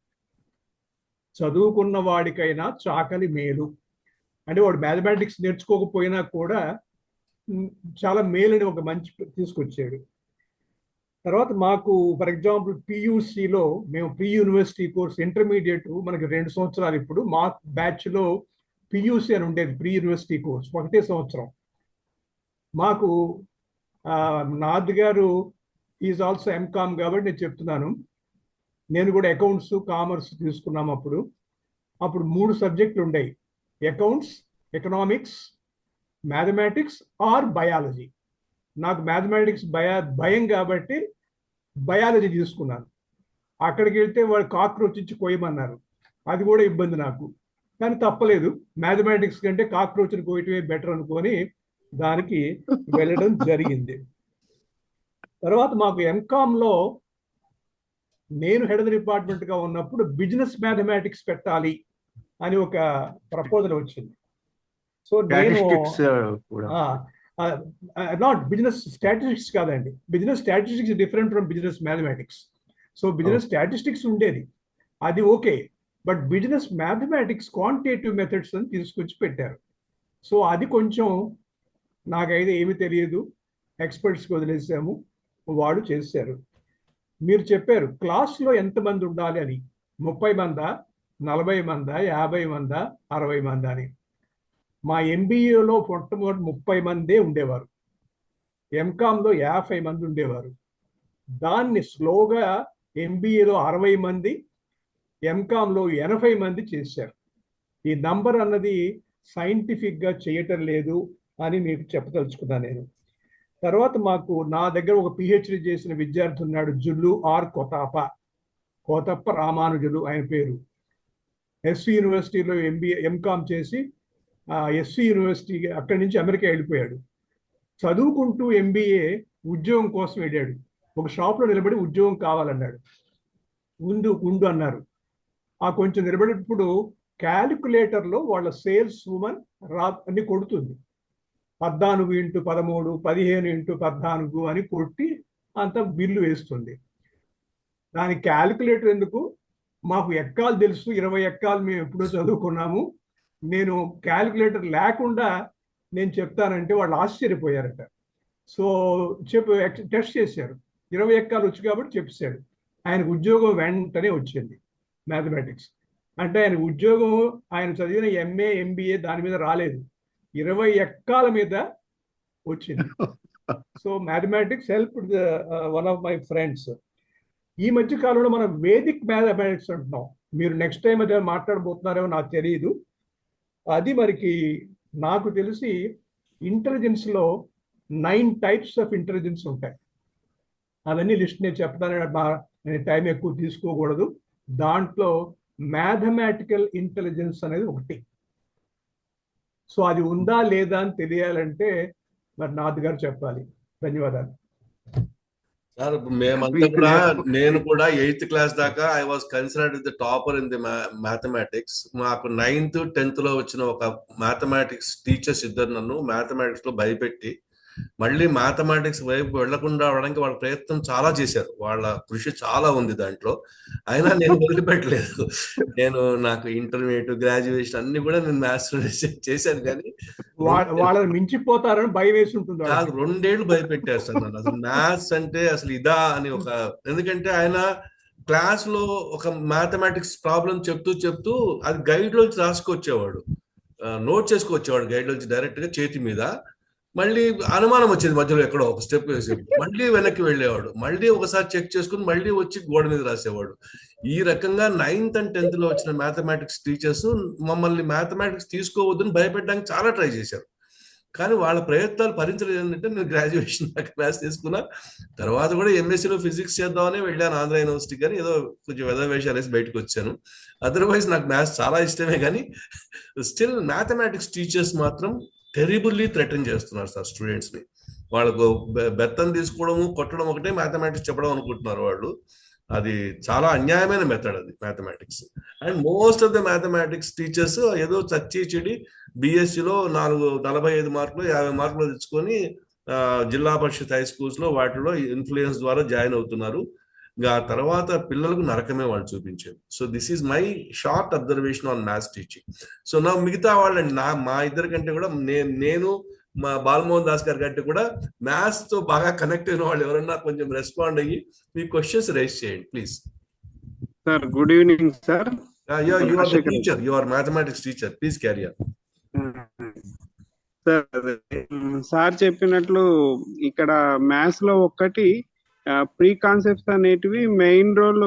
చదువుకున్న వాడికైనా చాకలి మేలు అంటే వాడు మ్యాథమెటిక్స్ నేర్చుకోకపోయినా కూడా చాలా మేలని ఒక మంచి తీసుకొచ్చాడు. తర్వాత మాకు ఫర్ ఎగ్జాంపుల్ పియూసిలో మేము ప్రీ యూనివర్సిటీ కోర్స్ ఇంటర్మీడియట్ మనకి 2 సంవత్సరాలు. ఇప్పుడు మా బ్యాచ్లో పియూసి అని ఉండేది, ప్రీ యూనివర్సిటీ కోర్స్ 1 సంవత్సరం. మాకు నాథ్ గారు ఈజ్ ఆల్సో ఎంకామ్ కాబట్టి నేను చెప్తున్నాను. నేను కూడా అకౌంట్స్, కామర్స్ తీసుకున్నాం. అప్పుడు 3 సబ్జెక్టులు ఉండేవి: accounts, economics, mathematics are biology. నాకు మ్యాథమెటిక్స్ భయం కాబట్టి బయాలజీ తీసుకున్నాను. అక్కడికి వెళ్తే వాడు కాక్రోచ్ ఇచ్చి కోయమన్నారు. అది కూడా ఇబ్బంది నాకు, కానీ తప్పలేదు. మ్యాథమెటిక్స్ కంటే కాక్రోచ్ని కోయటమే బెటర్ అనుకొని దానికి వెళ్ళడం జరిగింది. తర్వాత మాకు ఎంకామ్లో నేను హెడ్ ఆఫ్ ది డిపార్ట్మెంట్గా ఉన్నప్పుడు బిజినెస్ మ్యాథమెటిక్స్ పెట్టాలి అని ఒక ప్రపోజల్ వచ్చింది. సో నేను నాట్ బిజినెస్ స్టాటిస్టిక్స్ కాదండి, business statistics different from business mathematics. So business statistics ఉండేది, అది okay. But business mathematics quantitative methods అని తీసుకొచ్చి పెట్టారు. సో అది కొంచెం నాకైతే ఏమీ తెలియదు, ఎక్స్పర్ట్స్కి వదిలేసాము, వాడు చేశారు. మీరు చెప్పారు క్లాస్లో ఎంతమంది ఉండాలి అని, 30 మందా, 40 మందా, 50 మందా, 60 మందా అని. మా ఎంబీఏలో మొట్టమొదటి 30 మందే ఉండేవారు, ఎంకామ్లో 50 మంది ఉండేవారు. దాన్ని స్లోగా ఎంబీఏలో 60 మంది, ఎంకామ్లో 80 మంది చేశారు. ఈ నంబర్ అన్నది సైంటిఫిక్గా చేయటం లేదు అని మీకు చెప్పదలుచుకున్నాను నేను. తర్వాత మాకు నా దగ్గర ఒక పిహెచ్డి చేసిన విద్యార్థి ఉన్నాడు, జుల్లు ఆర్ కోతప్ప రామానుజులు ఆయన పేరు. ఎస్వి యూనివర్సిటీలో ఎంకామ్ చేసి ఎస్వి యూనివర్సిటీ అక్కడి నుంచి అమెరికా వెళ్ళిపోయాడు. చదువుకుంటూ ఎంబీఏ ఉద్యోగం కోసం వెళ్ళాడు. ఒక షాప్లో నిలబడి ఉద్యోగం కావాలన్నాడు. ఉండు అన్నారు. కొంచెం నిలబడేటప్పుడు క్యాలిక్యులేటర్లో వాళ్ళ సేల్స్ ఉమెన్ అన్ని కొడుతుంది. 14 × 13, 15 × 14 అని కొట్టి అంత బిల్లు వేస్తుంది. దాని క్యాలిక్యులేటర్ ఎందుకు, మాకు ఎక్కాలు తెలుసు, 20 ఎక్కాలు మేము ఎప్పుడో చదువుకున్నాము, నేను క్యాలిక్యులేటర్ లేకుండా నేను చెప్తానంటే వాళ్ళు ఆశ్చర్యపోయారట. సో టెస్ట్ చేశారు, 20 ఎక్కాలు వచ్చు కాబట్టి చెప్పేశాడు. ఆయనకు ఉద్యోగం వెంటనే వచ్చింది మ్యాథమెటిక్స్. అంటే ఆయన ఉద్యోగం ఆయన చదివిన ఎంఏ ఎంబీఏ దాని మీద రాలేదు, 20 ఎక్కాల మీద వచ్చింది. So mathematics help one of my friends. ఈ మధ్య కాలంలో మనం వేదిక్ మ్యాథమెటిక్స్ అంటున్నాం. మీరు నెక్స్ట్ టైం అదే మాట్లాడబోతున్నారేమో నాకు తెలియదు. అది మరికి నాకు తెలిసి ఇంటెలిజెన్స్లో 9 టైప్స్ ఆఫ్ ఇంటెలిజెన్స్ ఉంటాయి. అవన్నీ లిస్ట్ నేను చెప్తాను, నేను టైం ఎక్కువ తీసుకోకూడదు. దాంట్లో మ్యాథమెటికల్ ఇంటెలిజెన్స్ అనేది ఒకటి. సో అది ఉందా లేదా అని తెలియాలంటే మరి నాథ్ గారు చెప్పాలి. ధన్యవాదాలు సార్. మేమంతా కూడా, నేను కూడా 8th క్లాస్ దాకా I was considered the topper in the mathematics. మాకు 9th 10th లో వచ్చిన ఒక మ్యాథమెటిక్స్ టీచర్స్ ఇద్దరు నన్ను మ్యాథమెటిక్స్ లో భయపెట్టి మళ్ళీ మ్యాథమెటిక్స్ వైపు వెళ్లకుండా అవడానికి వాళ్ళ ప్రయత్నం చాలా చేశారు. వాళ్ళ కృషి చాలా ఉంది దాంట్లో. అయినా నేను వదిలిపెట్టలేదు. నాకు ఇంటర్మీడియట్, గ్రాడ్యుయేషన్ అన్ని కూడా నేను మ్యాథ్స్ చేశాను. కానీ వాళ్ళని మించిపోతారని భయం వేసి ఉంటుంది. నాకు 2 ఏళ్ళు భయపెట్టారు సార్ నన్ను. అసలు మ్యాథ్స్ అంటే అసలు ఇదా అని ఎందుకంటే ఆయన క్లాస్ లో ఒక మ్యాథమెటిక్స్ ప్రాబ్లం చెప్తూ అది గైడ్ లోంచి రాసుకొచ్చేవాడు, నోట్ చేసుకొచ్చేవాడు గైడ్ లోంచి డైరెక్ట్ గా చేతి మీద. మళ్ళీ అనుమానం వచ్చేది మధ్యలో ఎక్కడో ఒక స్టెప్ వేసి మళ్ళీ వెనక్కి వెళ్ళేవాడు, మళ్ళీ ఒకసారి చెక్ చేసుకుని మళ్ళీ వచ్చి గోడ మీద రాసేవాడు. ఈ రకంగా 9th and 10th లో వచ్చిన మ్యాథమెటిక్స్ టీచర్స్ మమ్మల్ని మ్యాథమెటిక్స్ తీసుకోవద్దని భయపెట్టడానికి చాలా ట్రై చేశారు. కానీ వాళ్ళ ప్రయత్నాలు భరించలేదు. ఏంటంటే నేను గ్రాడ్యుయేషన్ దాకా మ్యాథ్స్ తీసుకున్నా. తర్వాత కూడా ఎంఎస్సీలో ఫిజిక్స్ చేద్దామని వెళ్ళాను ఆంధ్ర యూనివర్సిటీ, కానీ ఏదో కొంచెం వేషాలు వేసి బయటకు వచ్చాను. అదర్వైజ్ నాకు మ్యాథ్స్ చాలా ఇష్టమే. కానీ స్టిల్ మ్యాథమెటిక్స్ టీచర్స్ మాత్రం టెరిబుల్లీ థ్రెటన్ చేస్తున్నారు సార్ స్టూడెంట్స్ ని. వాళ్ళకు బెత్తం తీసుకోవడము, కొట్టడం ఒకటే మ్యాథమెటిక్స్ చెప్పడం అనుకుంటున్నారు వాళ్ళు. అది చాలా అన్యాయమైన మెథడ్ అది mathematics. And most of the mathematics teachers ఏదో చచ్చి చెడి బిఎస్సిలో 45 మార్కులు 50 మార్కులు తెచ్చుకొని జిల్లా పరిషత్ హై స్కూల్స్ లో వాటిలో ఇన్ఫ్లుయెన్స్ ద్వారా జాయిన్ అవుతున్నారు. ఆ తర్వాత పిల్లలకు నరకమే వాళ్ళు చూపించేది. So this is my short observation on maths teaching. So నా మిగతా వాళ్ళండి, మా ఇద్దరి కంటే కూడా నేను మా బాలమోహన్ దాస్ గారి కంటే కూడా మ్యాథ్స్ తో బాగా కనెక్ట్ అయిన వాళ్ళు ఎవరన్నా కొంచెం రెస్పాండ్ అయ్యి మీ క్వశ్చన్స్ రైజ్ చేయండి please. Sir good evening sir. You are the teacher, you are mathematics teacher, please carry on. Sir చెప్పినట్లు ఇక్కడ మ్యాథ్స్ లో ఒక్కటి ప్రీ కాన్సెప్ట్స్ అనేటివి మెయిన్ రోల్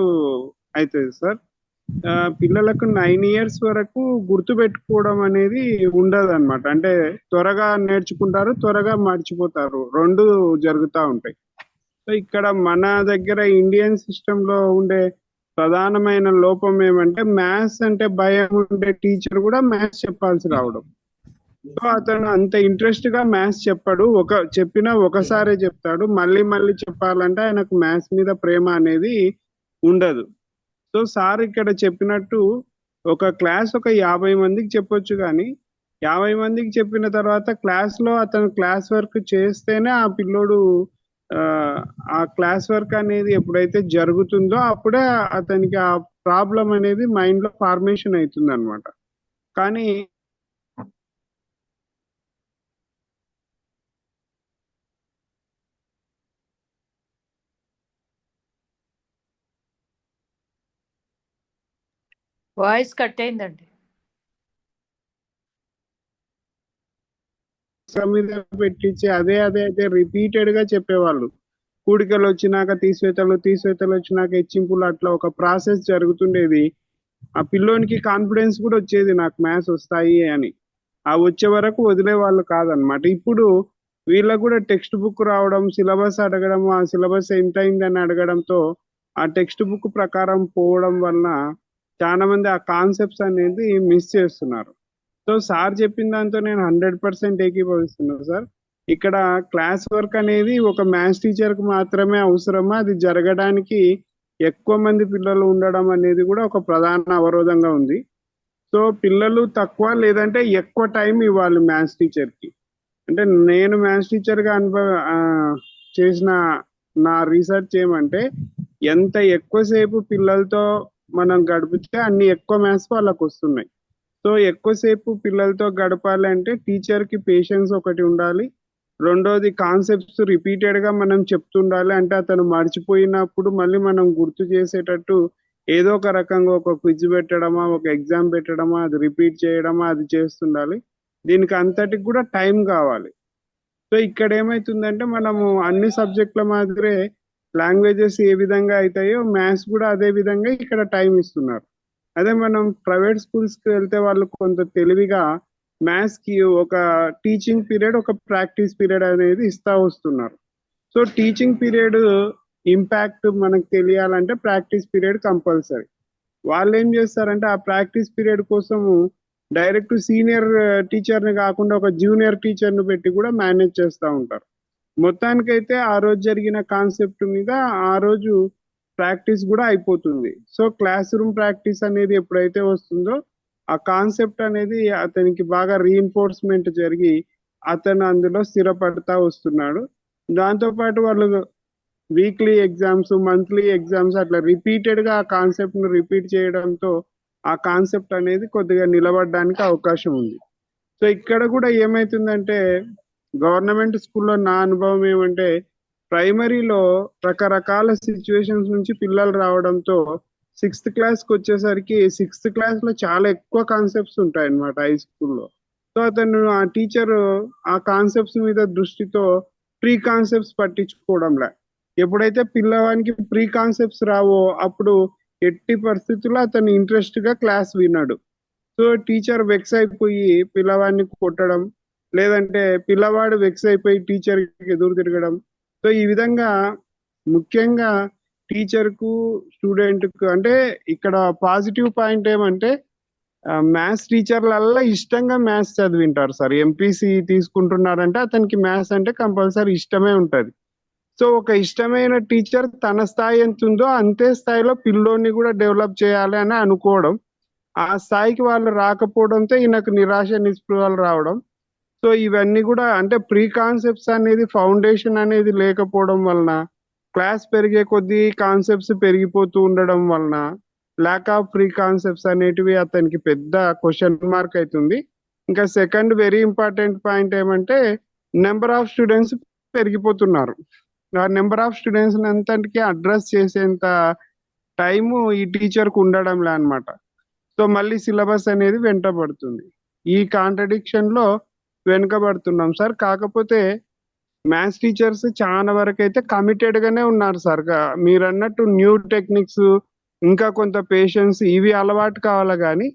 అవుతుంది సార్. పిల్లలకు 9 years వరకు గుర్తు పెట్టుకోవడం అనేది ఉండదు అనమాట. అంటే త్వరగా నేర్చుకుంటారు, త్వరగా మర్చిపోతారు, 2 జరుగుతూ ఉంటాయి. సో ఇక్కడ మన దగ్గర ఇండియన్ సిస్టమ్ లో ఉండే ప్రధానమైన లోపం ఏమంటే మ్యాథ్స్ అంటే భయం ఉండే టీచర్ కూడా మ్యాథ్స్ చెప్పాల్సి రావడం. సో అతను అంత ఇంట్రెస్ట్ గా మ్యాథ్స్ చెప్పాడు, చెప్పినా ఒకసారే చెప్తాడు, మళ్ళీ మళ్ళీ చెప్పాలంటే ఆయనకు మ్యాథ్స్ మీద ప్రేమ అనేది ఉండదు. సో సార్ ఇక్కడ చెప్పినట్టు ఒక క్లాస్ ఒక 50 మందికి చెప్పొచ్చు, కానీ 50 మందికి చెప్పిన తర్వాత క్లాస్ లో అతను క్లాస్ వర్క్ చేస్తేనే ఆ పిల్లోడు ఆ క్లాస్ వర్క్ అనేది ఎప్పుడైతే జరుగుతుందో అప్పుడే అతనికి ఆ ప్రాబ్లం అనేది మైండ్ లో ఫార్మేషన్ అవుతుంది అనమాట. కానీ వాయిస్ కట్ అయిందండి. మీద పెట్టించి అదే రిపీటెడ్ గా చెప్పేవాళ్ళు. కూడికలు వచ్చినాక తీసివేతలు వచ్చినాక హెచ్చింపులు, అట్లా ఒక ప్రాసెస్ జరుగుతుండేది. ఆ పిల్లోనికి కాన్ఫిడెన్స్ కూడా వచ్చేది నాకు మ్యాథ్స్ వస్తాయి అని. ఆ వచ్చే వరకు వదిలే వాళ్ళు కాదనమాట. ఇప్పుడు వీళ్ళకు కూడా టెక్స్ట్ బుక్ రావడం, సిలబస్ అడగడం, ఆ సిలబస్ ఎంత అయిందని అడగడంతో ఆ టెక్స్ట్ బుక్ ప్రకారం పోవడం వలన చాలా మంది ఆ కాన్సెప్ట్స్ అనేది మిస్ చేస్తున్నారు. సో సార్ చెప్పిన దాంతో నేను 100% ఏకీభవిస్తున్నాను సార్. ఇక్కడ క్లాస్ వర్క్ అనేది ఒక మ్యాథ్స్ టీచర్ కు మాత్రమే అవసరమా, అది జరగడానికి ఎక్కువ మంది పిల్లలు ఉండడం అనేది కూడా ఒక ప్రధాన అవరోధంగా ఉంది. సో పిల్లలు తక్కువ లేదంటే ఎక్కువ టైం ఇవ్వాలి మ్యాథ్స్ టీచర్ కి. అంటే నేను మ్యాథ్స్ టీచర్ గా చేసిన నా రీసెర్చ్ ఏమంటే ఎంత ఎక్కువసేపు పిల్లలతో మనం గడిపితే అన్ని ఎక్కువ మ్యాథ్స్ వాళ్ళకు వస్తున్నాయి. సో ఎక్కువసేపు పిల్లలతో గడపాలంటే టీచర్కి పేషెన్స్ ఒకటి ఉండాలి. రెండోది కాన్సెప్ట్స్ రిపీటెడ్గా మనం చెప్తుండాలి. అంటే అతను మర్చిపోయినప్పుడు మళ్ళీ మనం గుర్తు చేసేటట్టు ఏదో ఒక రకంగా ఒక క్విజ్ పెట్టడమా, ఒక ఎగ్జామ్ పెట్టడమా, అది రిపీట్ చేయడమా, అది చేస్తుండాలి. దీనికి అంతటికి కూడా టైం కావాలి. సో ఇక్కడ ఏమవుతుందంటే మనము అన్ని సబ్జెక్టుల మాదిరే లాంగ్వేజెస్ ఏ విధంగా అవుతాయో మ్యాథ్స్ కూడా అదే విధంగా ఇక్కడ టైం ఇస్తున్నారు. అదే మనం ప్రైవేట్ స్కూల్స్కి వెళ్తే వాళ్ళు కొంత తెలివిగా మ్యాథ్స్కి ఒక టీచింగ్ పీరియడ్, ఒక ప్రాక్టీస్ పీరియడ్ అనేది ఇస్తా వస్తున్నారు. సో టీచింగ్ పీరియడ్ ఇంపాక్ట్ మనకు తెలియాలంటే ప్రాక్టీస్ పీరియడ్ కంపల్సరీ. వాళ్ళు ఏం చేస్తారంటే ఆ ప్రాక్టీస్ పీరియడ్ కోసము డైరెక్ట్ సీనియర్ టీచర్ని కాకుండా ఒక జూనియర్ టీచర్ని పెట్టి కూడా మేనేజ్ చేస్తూ ఉంటారు. మొత్తానికైతే ఆ రోజు జరిగిన కాన్సెప్ట్ మీద ఆ రోజు ప్రాక్టీస్ కూడా అయిపోతుంది. సో క్లాస్ రూమ్ ప్రాక్టీస్ అనేది ఎప్పుడైతే వస్తుందో ఆ కాన్సెప్ట్ అనేది అతనికి బాగా రీఎన్ఫోర్స్మెంట్ జరిగి అతను అందులో స్థిరపడతా వస్తున్నాడు. దాంతోపాటు వాళ్ళు వీక్లీ ఎగ్జామ్స్, మంత్లీ ఎగ్జామ్స్ అట్లా రిపీటెడ్గా ఆ కాన్సెప్ట్ను రిపీట్ చేయడంతో ఆ కాన్సెప్ట్ అనేది కొద్దిగా నిలబడడానికి అవకాశం ఉంది. సో ఇక్కడ కూడా ఏమవుతుందంటే గవర్నమెంట్ స్కూల్లో నా అనుభవం ఏమంటే ప్రైమరీలో రకరకాల సిచ్యువేషన్స్ నుంచి పిల్లలు రావడంతో 6th క్లాస్కి వచ్చేసరికి 6th క్లాస్లో చాలా ఎక్కువ కాన్సెప్ట్స్ ఉంటాయి అన్నమాట హై స్కూల్లో. సో అతను ఆ టీచర్ ఆ కాన్సెప్ట్స్ మీద దృష్టితో ప్రీ కాన్సెప్ట్స్ పట్టించుకోవడంలే. ఎప్పుడైతే పిల్లవానికి ప్రీ కాన్సెప్ట్స్ రావో అప్పుడు ఎట్టి పరిస్థితుల్లో అతను ఇంట్రెస్ట్గా క్లాస్ విన్నాడు. సో టీచర్ వెక్స్ అయిపోయి పిల్లవాడిని కొట్టడం, లేదంటే పిల్లవాడు వెక్స్ అయిపోయి టీచర్కి ఎదురు తిరగడం. సో ఈ విధంగా ముఖ్యంగా టీచర్కు స్టూడెంట్కు అంటే ఇక్కడ పాజిటివ్ పాయింట్ ఏమంటే మ్యాథ్స్ టీచర్లల్లా ఇష్టంగా మ్యాథ్స్ చదివింటారు సార్. ఎంపీసీ తీసుకుంటున్నారంటే అతనికి మ్యాథ్స్ అంటే కంపల్సరీ ఇష్టమే ఉంటుంది. సో ఒక ఇష్టమైన టీచర్ తన స్థాయి ఎంత ఉందో అంతే స్థాయిలో పిల్లోని కూడా డెవలప్ చేయాలి అని అనుకోవడం, ఆ స్థాయికి వాళ్ళు రాకపోవడంతో ఈయనకు నిరాశ నిస్పృహలు రావడం. సో ఇవన్నీ కూడా అంటే ప్రీ కాన్సెప్ట్స్ అనేది ఫౌండేషన్ అనేది లేకపోవడం వలన, క్లాస్ పెరిగే కొద్దీ కాన్సెప్ట్స్ పెరిగిపోతూ ఉండడం వలన ల్యాక్ ఆఫ్ ప్రీ కాన్సెప్ట్స్ అనేటివి అతనికి పెద్ద క్వశ్చన్ మార్క్ అవుతుంది. ఇంకా సెకండ్ వెరీ ఇంపార్టెంట్ పాయింట్ ఏమంటే నెంబర్ ఆఫ్ స్టూడెంట్స్ పెరిగిపోతున్నారు. ఆ నెంబర్ ఆఫ్ స్టూడెంట్స్ అంతటికీ అడ్రస్ చేసేంత టైము ఈ టీచర్కు ఉండడంలే అనమాట. సో మళ్ళీ సిలబస్ అనేది వెంటబడుతుంది. ఈ కాంట్రడిక్షన్లో వెనుకబడుతున్నాం సార్. కాకపోతే మ్యాథ్స్ టీచర్స్ చాలా వరకు అయితే కమిటెడ్గానే ఉన్నారు సార్. మీరు అన్నట్టు న్యూ టెక్నిక్స్, ఇంకా కొంత పేషెన్స్, ఇవి అలవాటు కావాలి. కానీ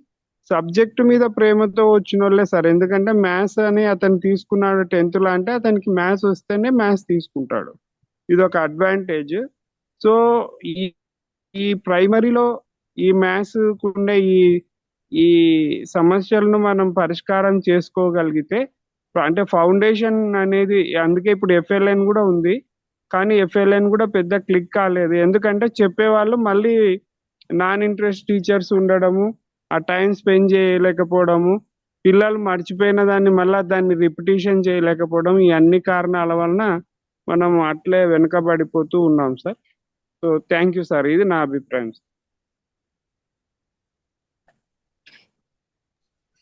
సబ్జెక్టు మీద ప్రేమతో వచ్చిన వాళ్ళే సార్. ఎందుకంటే మ్యాథ్స్ అని అతను తీసుకున్నాడు 10th అంటే అతనికి మ్యాథ్స్ వస్తేనే మ్యాథ్స్ తీసుకుంటాడు. ఇది ఒక అడ్వాంటేజ్. సో ఈ ప్రైమరీలో ఈ మ్యాథ్స్ ఉండే ఈ సమస్యలను మనం పరిష్కారం చేసుకోగలిగితే, అంటే ఫౌండేషన్ అనేది, అందుకే ఇప్పుడు FLN కూడా ఉంది. కానీ FLN కూడా పెద్ద క్లిక్ కాలేదు. ఎందుకంటే చెప్పేవాళ్ళు మళ్ళీ నాన్ ఇంట్రెస్ట్ టీచర్స్ ఉండడము, ఆ టైం స్పెండ్ చేయలేకపోవడము, పిల్లలు మర్చిపోయిన దాన్ని మళ్ళీ దాన్ని రిపిటేషన్ చేయలేకపోవడం, ఈ అన్ని కారణాల వలన మనం అట్లే వెనుకబడిపోతూ ఉన్నాం sir. So thank you sir. ఇది నా అభిప్రాయం.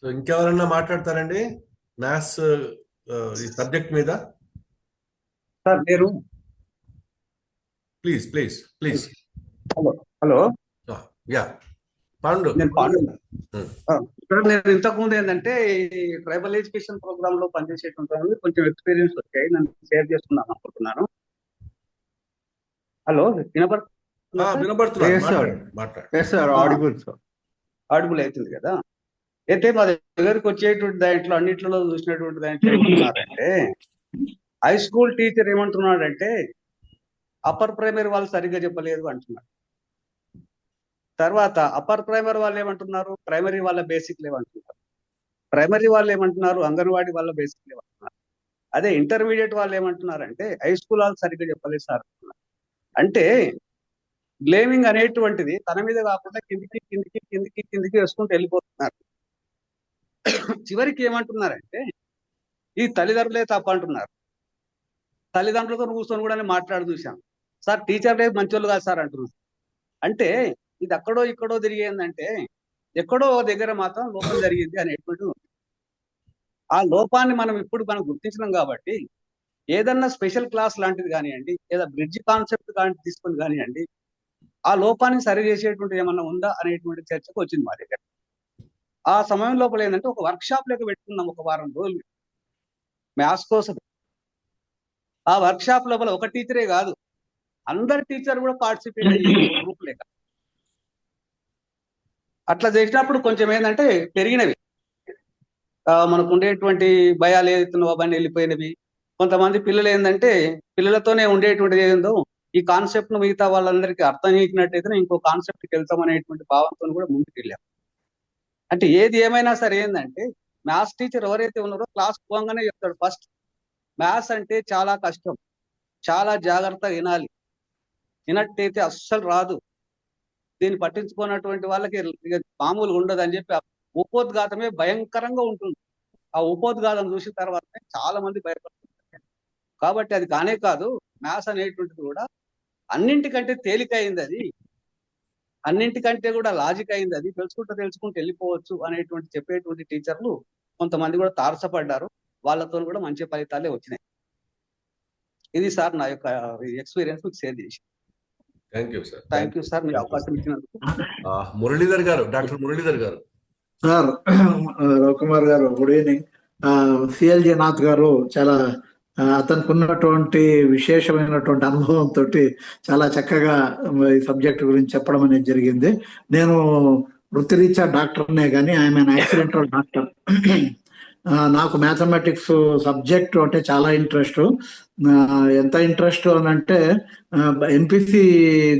సో ఇంకెవరన్నా మాట్లాడతారండి మ్యాథ్స్ ఈ సబ్జెక్ట్ మీద? సార్ నేను please please please. Hello yeah Pandu. నేను పాండు సార్. నేను ఇంతకుముందు ఏంటంటే ఈ ట్రైబల్ ఎడ్యుకేషన్ ప్రోగ్రామ్ లో పనిచేసేటువంటి కొంచెం ఎక్స్పీరియన్స్ వచ్చాయి, నన్ను షేర్ చేసుకుందాం అనుకుంటున్నాను. హలో ఆడిబుల్ అవుతుంది కదా? అయితే మా దగ్గరికి వచ్చేటువంటి దాంట్లో అన్నింటిలో చూసినటువంటి దాంట్లో ఏమంటున్నారంటే హై స్కూల్ టీచర్ ఏమంటున్నాడంటే అప్పర్ ప్రైమరీ వాళ్ళు సరిగ్గా చెప్పలేదు అంటున్నాడు. తర్వాత అప్పర్ ప్రైమరీ వాళ్ళు ఏమంటున్నారు, ప్రైమరీ వాళ్ళ బేసిక్ లేవంటున్నారు. ప్రైమరీ వాళ్ళు ఏమంటున్నారు, అంగన్వాడీ వాళ్ళ బేసిక్ లేవంటున్నారు. అదే ఇంటర్మీడియట్ వాళ్ళు ఏమంటున్నారంటే హై స్కూల్ వాళ్ళు సరిగ్గా చెప్పలేదు సార్ అంటున్నారు. అంటే బ్లేమింగ్ అనేటువంటిది తన మీద కాకుండా కిందికి కిందికి కిందికి కిందికి వేసుకుంటూ వెళ్ళిపోతున్నారు. చివరికి ఏమంటున్నారంటే ఈ తల్లిదండ్రులే తప్ప అంటున్నారు. తల్లిదండ్రులతో కూర్చొని కూడా మాట్లాడి చూశాం. సార్ టీచర్లే మంచోళ్ళు కాదు సార్ అంటున్నారు. అంటే ఇది అక్కడో ఇక్కడో తిరిగేందంటే ఎక్కడో ఒక దగ్గర మాత్రం లోపం జరిగింది అనేటువంటి ఉంది. ఆ లోపాన్ని మనం గుర్తించినాం కాబట్టి ఏదన్నా స్పెషల్ క్లాస్ లాంటిది కానివ్వండి, లేదా బ్రిడ్జ్ కాన్సెప్ట్ లాంటిది తీసుకొని కానివ్వండి, ఆ లోపాన్ని సరి చేసేటువంటి ఏమన్నా ఉందా అనేటువంటి చర్చకు వచ్చింది మా దగ్గర. ఆ సమయం లోపల ఏంటంటే ఒక వర్క్ షాప్ లెక్క పెట్టుకున్నాం ఒక వారం రోజులు మ్యాథ్స్ కోసం. ఆ వర్క్ షాప్ లోపల ఒక టీచరే కాదు, అందరు టీచర్ కూడా పార్టిసిపేట్ అయ్యారు గ్రూప్ లేక. అట్లా చేసినప్పుడు కొంచెం ఏంటంటే పెరిగినవి మనకు ఉండేటువంటి భయాలు ఏదైతున్నావో అవన్నీ వెళ్ళిపోయినవి. కొంతమంది పిల్లలు ఏంటంటే పిల్లలతోనే ఉండేటువంటిది ఏందో ఈ కాన్సెప్ట్ ను మిగతా వాళ్ళందరికీ అర్థం చేసినట్టయితే ఇంకో కాన్సెప్ట్కి వెళ్తాం అనేటువంటి భావంతో కూడా ముందుకు వెళ్ళాం. అంటే ఏది ఏమైనా సరే ఏంటంటే మ్యాథ్స్ టీచర్ ఎవరైతే ఉన్నారో క్లాస్ పోగానే చెప్తాడు, ఫస్ట్ మ్యాథ్స్ అంటే చాలా కష్టం, చాలా జాగ్రత్తగా వినాలి, వినట్టయితే అస్సలు రాదు, దీన్ని పట్టించుకున్నటువంటి వాళ్ళకి మామూలుగా ఉండదు అని చెప్పి ఉపోద్ఘాతమే భయంకరంగా ఉంటుంది. ఆ ఉపోద్ఘాతం చూసిన తర్వాతనే చాలా మంది భయపడుతుంటారు. కాబట్టి అది కానే కాదు, మ్యాథ్స్ అనేటువంటిది కూడా అన్నింటికంటే తేలిక అయింది, అది అన్నింటికంటే కూడా లాజిక్ అయింది, అది తెలుసుకుంటూ వెళ్ళిపోవచ్చు అనేటువంటి చెప్పేటువంటి టీచర్లు కొంతమంది కూడా తారసపడ్డారు. వాళ్ళతో కూడా మంచి ఫలితాలే వచ్చినాయి. ఇది సార్ నా యొక్క ఎక్స్పీరియన్స్ షేర్ చేసి. థ్యాంక్ యూ సార్ మీరు అవకాశం ఇచ్చినందుకు. మురళీధర్ గారు, డాక్టర్ మురళీధర్ గారు. సార్ రవికుమార్ గారు గుడ్ ఈవినింగ్. సిఎల్జి నాథ్ గారు చాలా అతనికి ఉన్నటువంటి విశేషమైనటువంటి అనుభవంతో చాలా చక్కగా ఈ సబ్జెక్ట్ గురించి చెప్పడం అనేది జరిగింది. నేను వృత్తిరీత్యా డాక్టర్నే కానీ ఐఎమ్ యాక్సిడెంటల్ డాక్టర్. నాకు మ్యాథమెటిక్స్ సబ్జెక్ట్ అంటే చాలా ఇంట్రెస్ట్. ఎంత ఇంట్రెస్ట్ అని అంటే ఎంపీసీ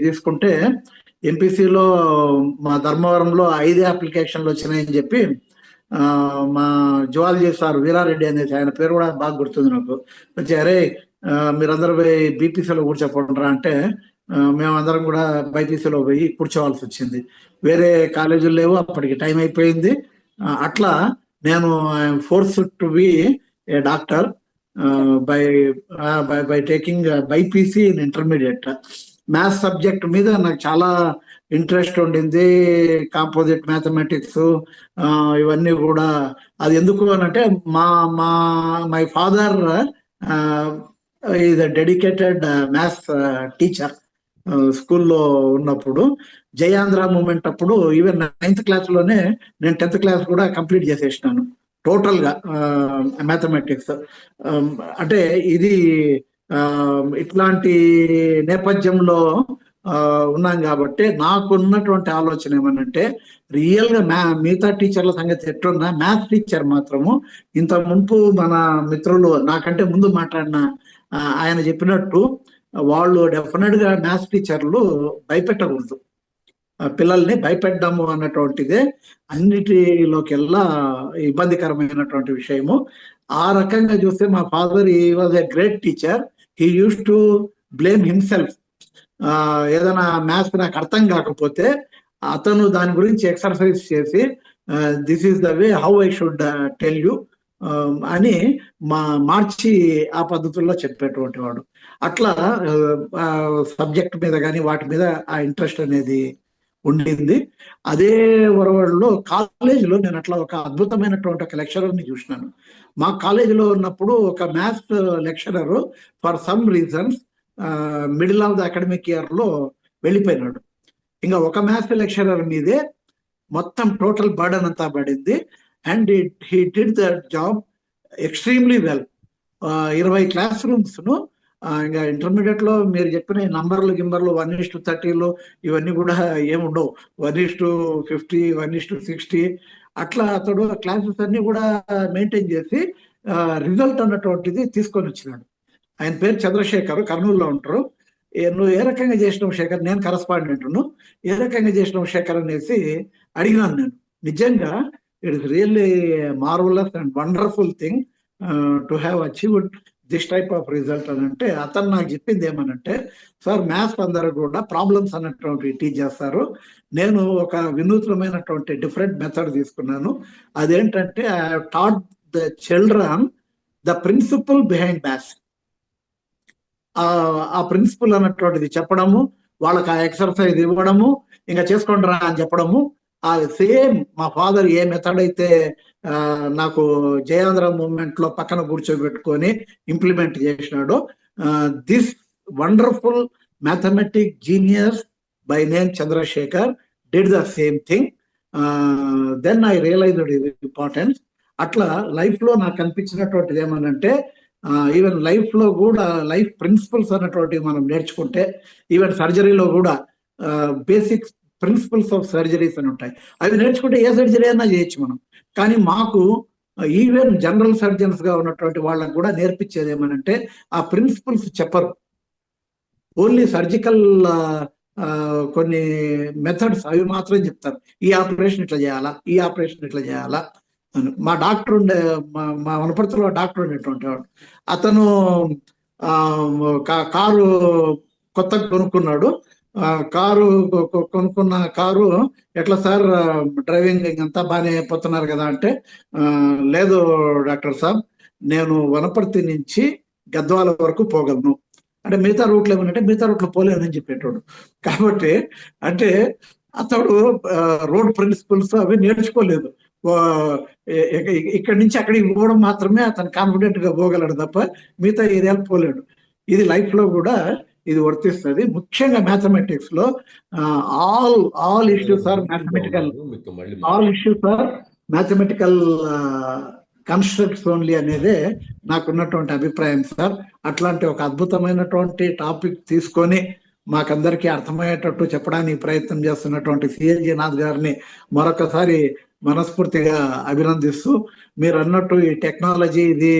తీసుకుంటే ఎంపీసీలో మా ధర్మవరంలో 5 అప్లికేషన్లు వచ్చినాయని చెప్పి మా జువాలజీ సార్ వీరారెడ్డి అనేసి, ఆయన పేరు కూడా బాగా గుర్తుంది నాకు, వచ్చి అరే మీరందరూ పోయి బీపీసీలో కూర్చోపోండిరా అంటే మేమందరం కూడా బైపీసీలో పోయి కూర్చోవాల్సి వచ్చింది. వేరే కాలేజీలు లేవు, అప్పటికి టైం అయిపోయింది. అట్లా నేను force to be A doctor by taking BiPC in intermediate. Maths subject మీద నాకు చాలా ఇంట్రెస్ట్ ఉండింది. కాంపోజిట్ మ్యాథమెటిక్స్ ఇవన్నీ కూడా. అది ఎందుకు అని అంటే my father is a dedicated maths teacher. స్కూల్లో ఉన్నప్పుడు జయాంధ్ర మూమెంట్ అప్పుడు ఈవెన్ 9th క్లాస్లోనే నేను 10th క్లాస్ కూడా కంప్లీట్ చేసేసినాను టోటల్గా మ్యాథమెటిక్స్. అంటే ఇది ఇట్లాంటి నేపథ్యంలో ఉన్నాం కాబట్టి నాకున్నటువంటి ఆలోచన ఏమనంటే రియల్గా మిగతా టీచర్ల సంగతి ఎట్టున్నా మ్యాథ్స్ టీచర్ మాత్రము ఇంత మునుపు మన మిత్రులు నాకంటే ముందు మాట్లాడిన ఆయన చెప్పినట్టు వాళ్ళు డెఫినెట్గా మ్యాథ్స్ టీచర్లు భయపెట్టకూడదు, పిల్లల్ని భయపెట్టడము అన్నటువంటిదే అన్నిటిలోకెల్లా ఇబ్బందికరమైనటువంటి విషయము. ఆ రకంగా చూస్తే మా father he was a great teacher. He use to blame himself. ఏదైనా మ్యాథ్స్ నాకు అర్థం కాకపోతే అతను దాని గురించి ఎక్సర్సైజ్ చేసి this is the way how I should tell you అని మార్చి ఆ పద్ధతుల్లో చెప్పేటువంటి వాడు. అట్లా సబ్జెక్ట్ మీద కానీ వాటి మీద ఆ ఇంట్రెస్ట్ అనేది ఉండింది. అదే వరవడిలో కాలేజీలో నేను అట్లా ఒక అద్భుతమైనటువంటి ఒక లెక్చరర్ని చూసినాను. మా కాలేజీలో ఉన్నప్పుడు ఒక maths lecturer for some reasons middle of the academic ఇయర్లో వెళ్ళిపోయినాడు. ఇంకా ఒక మ్యాథ్స్ లెక్చరర్ మీదే మొత్తం టోటల్ బర్డన్ అంతా పడింది. And he did the job extremely well. 20 class రూమ్స్ను ఇంకా ఇంటర్మీడియట్లో మీరు చెప్పిన నంబర్లు గింబర్లు 1:30 ఇవన్నీ కూడా ఏముండవు. 1:50 1:60 అట్లా అతడు క్లాసెస్ అన్ని కూడా మెయింటైన్ చేసి రిజల్ట్ అన్నటువంటిది తీసుకొని వచ్చినాడు. ఆయన పేరు చంద్రశేఖర్, కర్నూలులో ఉంటారు. నువ్వు ఏ రకంగా చేసినావు శేఖర్, నేను కరస్పాండెంట్ను, ఏ రకంగా చేసినావు శేఖర్ అనేసి అడిగినాను నేను. నిజంగా it is really marvellous and wonderful thing to have achieved this type of result అని అంటే అతను నాకు చెప్పింది ఏమనంటే, సార్ మ్యాథ్స్ అందరూ కూడా ప్రాబ్లమ్స్ అన్నటువంటి టీచ్ చేస్తారు, నేను ఒక వినూత్నమైనటువంటి డిఫరెంట్ మెథడ్ తీసుకున్నాను. అదేంటంటే I have taught the children the principle behind maths. ఆ ప్రిన్సిపల్ అన్నటువంటిది చెప్పడము, వాళ్ళకి ఆ ఎక్సర్సైజ్ ఇవ్వడము, ఇంకా చేసుకోండి రా అని చెప్పడము. ఆ సేమ్ మా ఫాదర్ ఏ మెథడ్ అయితే నాకు జయాంధ్ర మూవ్మెంట్ లో పక్కన కూర్చోబెట్టుకొని ఇంప్లిమెంట్ చేసినాడో, this wonderful mathematic genius by name Chandrasekhar did the same thing. Then I realised ఇది ఇంపార్టెన్స్. అట్లా లైఫ్ లో నాకు అనిపించినటువంటిది ఏమనంటే, ఈవెన్ లైఫ్ లో కూడా లైఫ్ ప్రిన్సిపల్స్ అన్నటువంటివి మనం నేర్చుకుంటే, ఈవెన్ సర్జరీలో కూడా బేసిక్ ప్రిన్సిపల్స్ ఆఫ్ సర్జరీస్ అని ఉంటాయి. అవి నేర్చుకుంటే ఏ సర్జరీ అయినా చేయొచ్చు మనం. కానీ మాకు ఈవెన్ జనరల్ సర్జన్స్ గా ఉన్నటువంటి వాళ్ళకు కూడా నేర్పించేది ఏమనంటే ఆ ప్రిన్సిపల్స్ చెప్పరు. ఓన్లీ సర్జికల్ కొన్ని మెథడ్స్ అవి మాత్రం చెప్తారు. ఈ ఆపరేషన్ ఇట్లా చేయాలా, ఈ ఆపరేషన్ ఇట్లా చేయాలా అని. మా డాక్టర్ ఉండే, మా వనపర్తిలో డాక్టర్ ఉండేటువంటి వాడు. అతను కారు కొత్తగా కొనుక్కున్నాడు. కారు కొనుక్కున్న కారు ఎట్లా సార్ డ్రైవింగ్ అంతా బాగానే అయిపోతున్నారు కదా అంటే, లేదు డాక్టర్ సాబ్, నేను వనపర్తి నుంచి గద్వాల వరకు పోగలను అంటే, మిగతా రూట్లు ఏమనంటే మిగతా రూట్లో పోలేనని చెప్పేటోడు. కాబట్టి అంటే అతడు రోడ్ ప్రిన్సిపల్స్ అవి నేర్చుకోలేదు. ఇక్కడి నుంచి అక్కడికి పోవడం మాత్రమే అతను కాన్ఫిడెంట్ గా పోగలడు తప్ప మిగతా ఏరియాలు పోలేడు. ఇది లైఫ్ లో కూడా ఇది వర్తిస్తుంది. ముఖ్యంగా మ్యాథమెటిక్స్ లో all issues are mathematical, all issues are mathematical constructs only అనేదే నాకున్నటువంటి అభిప్రాయం సార్. అట్లాంటి ఒక అద్భుతమైనటువంటి టాపిక్ తీసుకొని మాకందరికీ అర్థమయ్యేటట్టు చెప్పడానికి ప్రయత్నం చేస్తున్నటువంటి సిఎల్జీ నాథ్ గారిని మరొకసారి మనస్ఫూర్తిగా అభినందిస్తూ, మీరు అన్నట్టు ఈ టెక్నాలజీ ఇది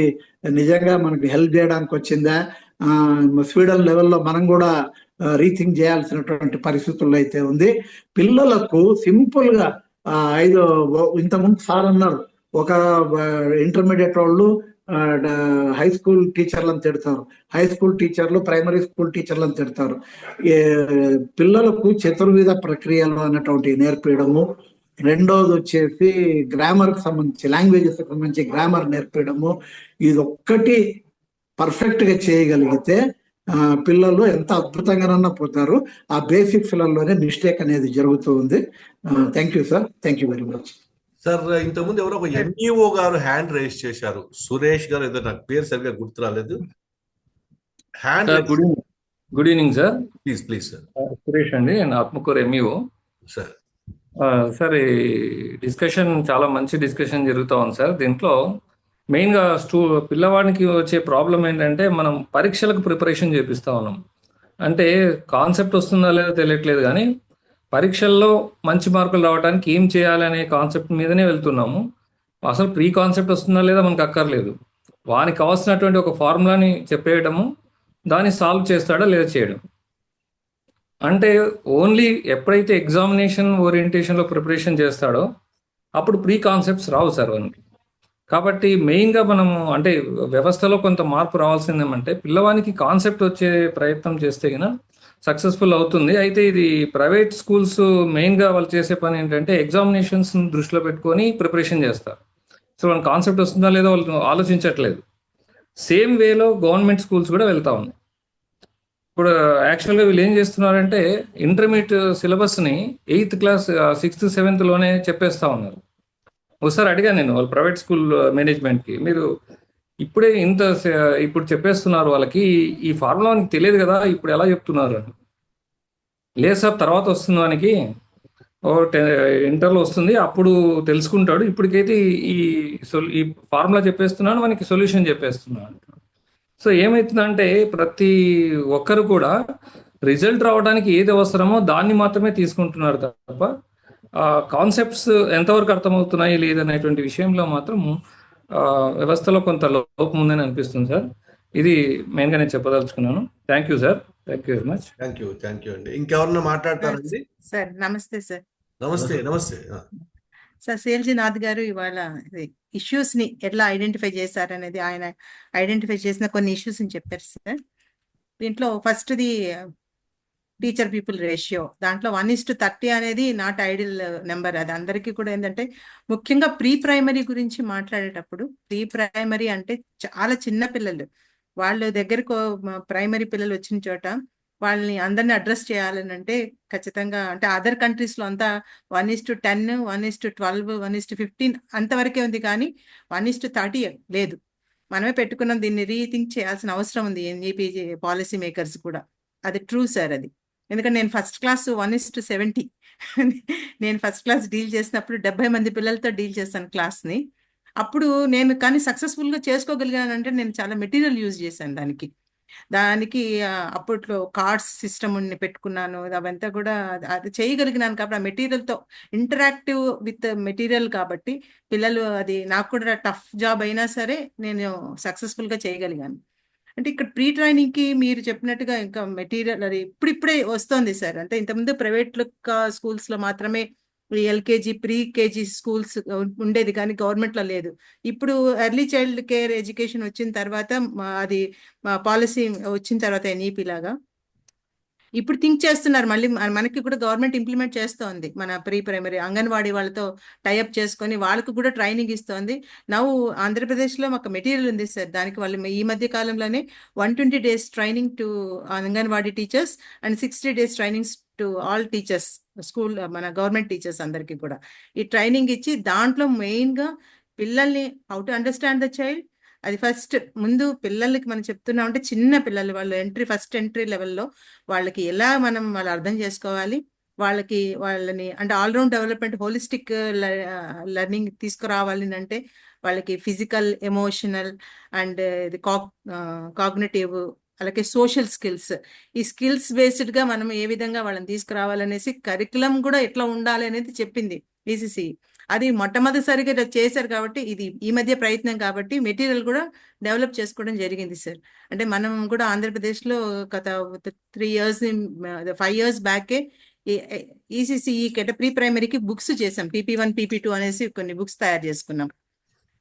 నిజంగా మనకి హెల్ప్ చేయడానికి వచ్చిందా, స్వీడన్ లెవెల్లో మనం కూడా రీథింక్ చేయాల్సినటువంటి పరిస్థితుల్లో అయితే ఉంది. పిల్లలకు సింపుల్ గా ఇంతకుముందు సార్ అన్నారు, ఒక ఇంటర్మీడియట్ వాళ్ళు హై స్కూల్ టీచర్లను తిడతారు, హై స్కూల్ టీచర్లు ప్రైమరీ స్కూల్ టీచర్లను తిడతారు. పిల్లలకు చతుర్విధ ప్రక్రియలు అన్నటువంటి నేర్పించడము, రెండోది వచ్చేసి గ్రామర్ కి సంబంధించి, లాంగ్వేజెస్ కి సంబంధించి గ్రామర్ నేర్పించడము, ఇది ఒక్కటి పర్ఫెక్ట్ గా చేయగలిగితే పిల్లలు ఎంత అద్భుతంగానన్నా పోతారు. ఆ బేసిక్స్ లలోనే మిస్టేక్ అనేది జరుగుతూ ఉంది. Thank you sir, thank you very much sir. ఇంతకుముందు ఎవరో ఒక ఎంఈఓ గారు హ్యాండ్ రైజ్ చేశారు, సురేష్ గారు, ఏదో నాకు పేరు సరిగ్గా గుర్తు రాలేదు. Hand good evening sir. Please please sir. Suresh అండి, నేను ఆత్మకూరు ఎంఈఓ సార్. సార్, ఈ డిస్కషన్ చాలా మంచి డిస్కషన్ జరుగుతూ ఉంది సార్. దీంట్లో మెయిన్గా పిల్లవాడికి వచ్చే ప్రాబ్లం ఏంటంటే, మనం పరీక్షలకు ప్రిపరేషన్ చేపిస్తా ఉన్నాం. అంటే కాన్సెప్ట్ వస్తుందా లేదో తెలియట్లేదు, కానీ పరీక్షల్లో మంచి మార్కులు రావడానికి ఏం చేయాలనే కాన్సెప్ట్ మీదనే వెళ్తున్నాము. అసలు ప్రీ కాన్సెప్ట్ వస్తుందా లేదా మనకు అక్కర్లేదు. వానికి కావాల్సినటువంటి ఒక ఫార్ములాని చెప్పేయడము, దాన్ని సాల్వ్ చేస్తాడా లేదా చేయడం. అంటే ఓన్లీ ఎప్పుడైతే ఎగ్జామినేషన్ ఓరియంటేషన్లో ప్రిపరేషన్ చేస్తాడో అప్పుడు ప్రీ కాన్సెప్ట్స్ రావు సార్ వానికి. కాబట్టి మెయిన్గా మనము అంటే వ్యవస్థలో కొంత మార్పు రావాల్సిందేమంటే, పిల్లవానికి కాన్సెప్ట్ వచ్చే ప్రయత్నం చేస్తే కనుక సక్సెస్ఫుల్ అవుతుంది. అయితే ఇది ప్రైవేట్ స్కూల్స్ మెయిన్గా వాళ్ళు చేసే పని ఏంటంటే, ఎగ్జామినేషన్స్ దృష్టిలో పెట్టుకొని ప్రిపరేషన్ చేస్తారు. సో వాళ్ళ కాన్సెప్ట్ వస్తుందా లేదో వాళ్ళు ఆలోచించట్లేదు. సేమ్ వేలో గవర్నమెంట్ స్కూల్స్ కూడా వెళ్తా ఉన్నాయి. ఇప్పుడు యాక్చువల్గా వీళ్ళు ఏం చేస్తున్నారంటే, ఇంటర్మీడియట్ సిలబస్ని 8th క్లాస్ 6th 7th లోనే చెప్పేస్తా ఉన్నారు. ఒకసారి అడిగాను నేను వాళ్ళ ప్రైవేట్ స్కూల్ మేనేజ్మెంట్కి, మీరు ఇప్పుడే ఇప్పుడు చెప్పేస్తున్నారు వాళ్ళకి, ఈ ఫార్ములా మనకి తెలియదు కదా, ఇప్పుడు ఎలా చెప్తున్నారు అని. లేదు సార్, తర్వాత వస్తుంది వానికి, ఇంటర్లో వస్తుంది, అప్పుడు తెలుసుకుంటాడు, ఇప్పటికైతే ఈ ఫార్ములా చెప్పేస్తున్నాను, మనకి సొల్యూషన్ చెప్పేస్తున్నాను. సో ఏమవుతుందంటే, ప్రతి ఒక్కరు కూడా రిజల్ట్ రావడానికి ఏది అవసరమో దాన్ని మాత్రమే తీసుకుంటున్నారు తప్ప కాన్సెప్ట్స్ ఎంతవరకు అర్థమవుతున్నాయి లేదనేటువంటి విషయంలో మాత్రం వ్యవస్థలో కొంత లోపం ఉందని అనిపిస్తుంది సార్. ఇది మెయిన్గా నేను చెప్పదలుచుకున్నాను. Thank you sir, thank you very much. Thank you అండి. ఇంకెవరన్నా మాట్లాడతారండి? సార్ నమస్తే సార్. నమస్తే సార్, సిఎల్జీ నాథ్ గారు ఇవాళ ఇష్యూస్ ని ఎట్లా ఐడెంటిఫై చేశారనేది, ఆయన ఐడెంటిఫై చేసిన కొన్ని ఇష్యూస్ ని చెప్పారు సార్. దీంట్లో ఫస్ట్ది టీచర్ పీపుల్ రేషియో. దాంట్లో 1:30 అనేది నాట్ ఐడియల్ నెంబర్. అది అందరికీ కూడా ఏంటంటే, ముఖ్యంగా ప్రీ ప్రైమరీ గురించి మాట్లాడేటప్పుడు, ప్రీ ప్రైమరీ అంటే చాలా చిన్న పిల్లలు, వాళ్ళ దగ్గరకు ప్రైమరీ పిల్లలు వచ్చిన చోట వాళ్ళని అందరిని అడ్రస్ చేయాలని అంటే ఖచ్చితంగా అంటే అదర్ కంట్రీస్లో అంతా 1:10, 1:12, 1:15 అంతవరకే ఉంది, కానీ 1:30 లేదు. మనమే పెట్టుకున్నాం. దీన్ని రీథింక్ చేయాల్సిన అవసరం ఉంది ఎన్ఈపీ పాలసీ మేకర్స్ కూడా. అది ట్రూ సార్. అది ఎందుకంటే నేను ఫస్ట్ క్లాస్ 1:70 నేను ఫస్ట్ క్లాస్ డీల్ చేసినప్పుడు 70 మంది పిల్లలతో డీల్ చేశాను క్లాస్ని. అప్పుడు నేను కానీ సక్సెస్ఫుల్గా చేసుకోగలిగానంటే నేను చాలా మెటీరియల్ యూజ్ చేశాను దానికి అప్పట్లో కార్డ్స్ సిస్టమ్ పెట్టుకున్నాను. అవంతా కూడా అది చేయగలిగినాను కాబట్టి ఆ మెటీరియల్తో ఇంటరాక్టివ్ విత్ మెటీరియల్ కాబట్టి పిల్లలు అది నాకు కూడా టఫ్ జాబ్ అయినా సరే నేను సక్సెస్ఫుల్గా చేయగలిగాను. అంటే ఇక్కడ ప్రీ ట్రైనింగ్కి మీరు చెప్పినట్టుగా ఇంకా మెటీరియల్ అది ఇప్పుడిప్పుడే వస్తుంది సార్. అంటే ఇంతకుముందు ప్రైవేట్ స్కూల్స్లో మాత్రమే ఎల్కేజీ ప్రీ కేజీ స్కూల్స్ ఉండేది, కానీ గవర్నమెంట్లో లేదు. ఇప్పుడు ఎర్లీ చైల్డ్ కేర్ ఎడ్యుకేషన్ వచ్చిన తర్వాత అది పాలసీ వచ్చిన తర్వాత ఎన్ఈపీ లాగా ఇప్పుడు థింక్ చేస్తున్నారు. మళ్ళీ మనకి కూడా గవర్నమెంట్ ఇంప్లిమెంట్ చేస్తోంది. మన ప్రీ ప్రైమరీ అంగన్వాడీ వాళ్ళతో టైఅప్ చేసుకొని వాళ్ళకు కూడా ట్రైనింగ్ ఇస్తోంది. నవ్వు ఆంధ్రప్రదేశ్లో మాకు మెటీరియల్ ఉంది సార్. దానికి వాళ్ళు ఈ మధ్య కాలంలోనే 120 days training to anganwadi teachers and 60 days trainings to all teachers, school మన గవర్నమెంట్ టీచర్స్ అందరికీ కూడా ఈ ట్రైనింగ్ ఇచ్చి దాంట్లో మెయిన్గా పిల్లల్ని how to understand the child. అది ఫస్ట్ ముందు పిల్లలకి మనం చెప్తున్నాం అంటే చిన్న పిల్లలు వాళ్ళు ఫస్ట్ ఎంట్రీ లెవెల్లో వాళ్ళకి ఎలా వాళ్ళు అర్థం చేసుకోవాలి, వాళ్ళని అంటే ఆల్రౌండ్ డెవలప్మెంట్ హోలిస్టిక్ లెర్నింగ్ తీసుకురావాలి అంటే వాళ్ళకి ఫిజికల్, ఎమోషనల్ అండ్ ఇది కాగ్నిటివ్ అలాగే సోషల్ స్కిల్స్, ఈ స్కిల్స్ బేస్డ్గా మనం ఏ విధంగా వాళ్ళని తీసుకురావాలనేసి కరికులం కూడా ఎట్లా ఉండాలి అనేది చెప్పింది ఈసీసీ. అది మొట్టమొదటిసారిగా చేశారు కాబట్టి ఇది ఈ మధ్య ప్రయత్నం కాబట్టి మెటీరియల్ కూడా డెవలప్ చేసుకోవడం జరిగింది సార్. అంటే మనం కూడా ఆంధ్రప్రదేశ్లో గత 3 years 5 years బ్యాకే ఈసీసీ ప్రీ ప్రైమరీకి బుక్స్ చేసాం. PP1 PP2 అనేసి కొన్ని బుక్స్ తయారు చేసుకున్నాం.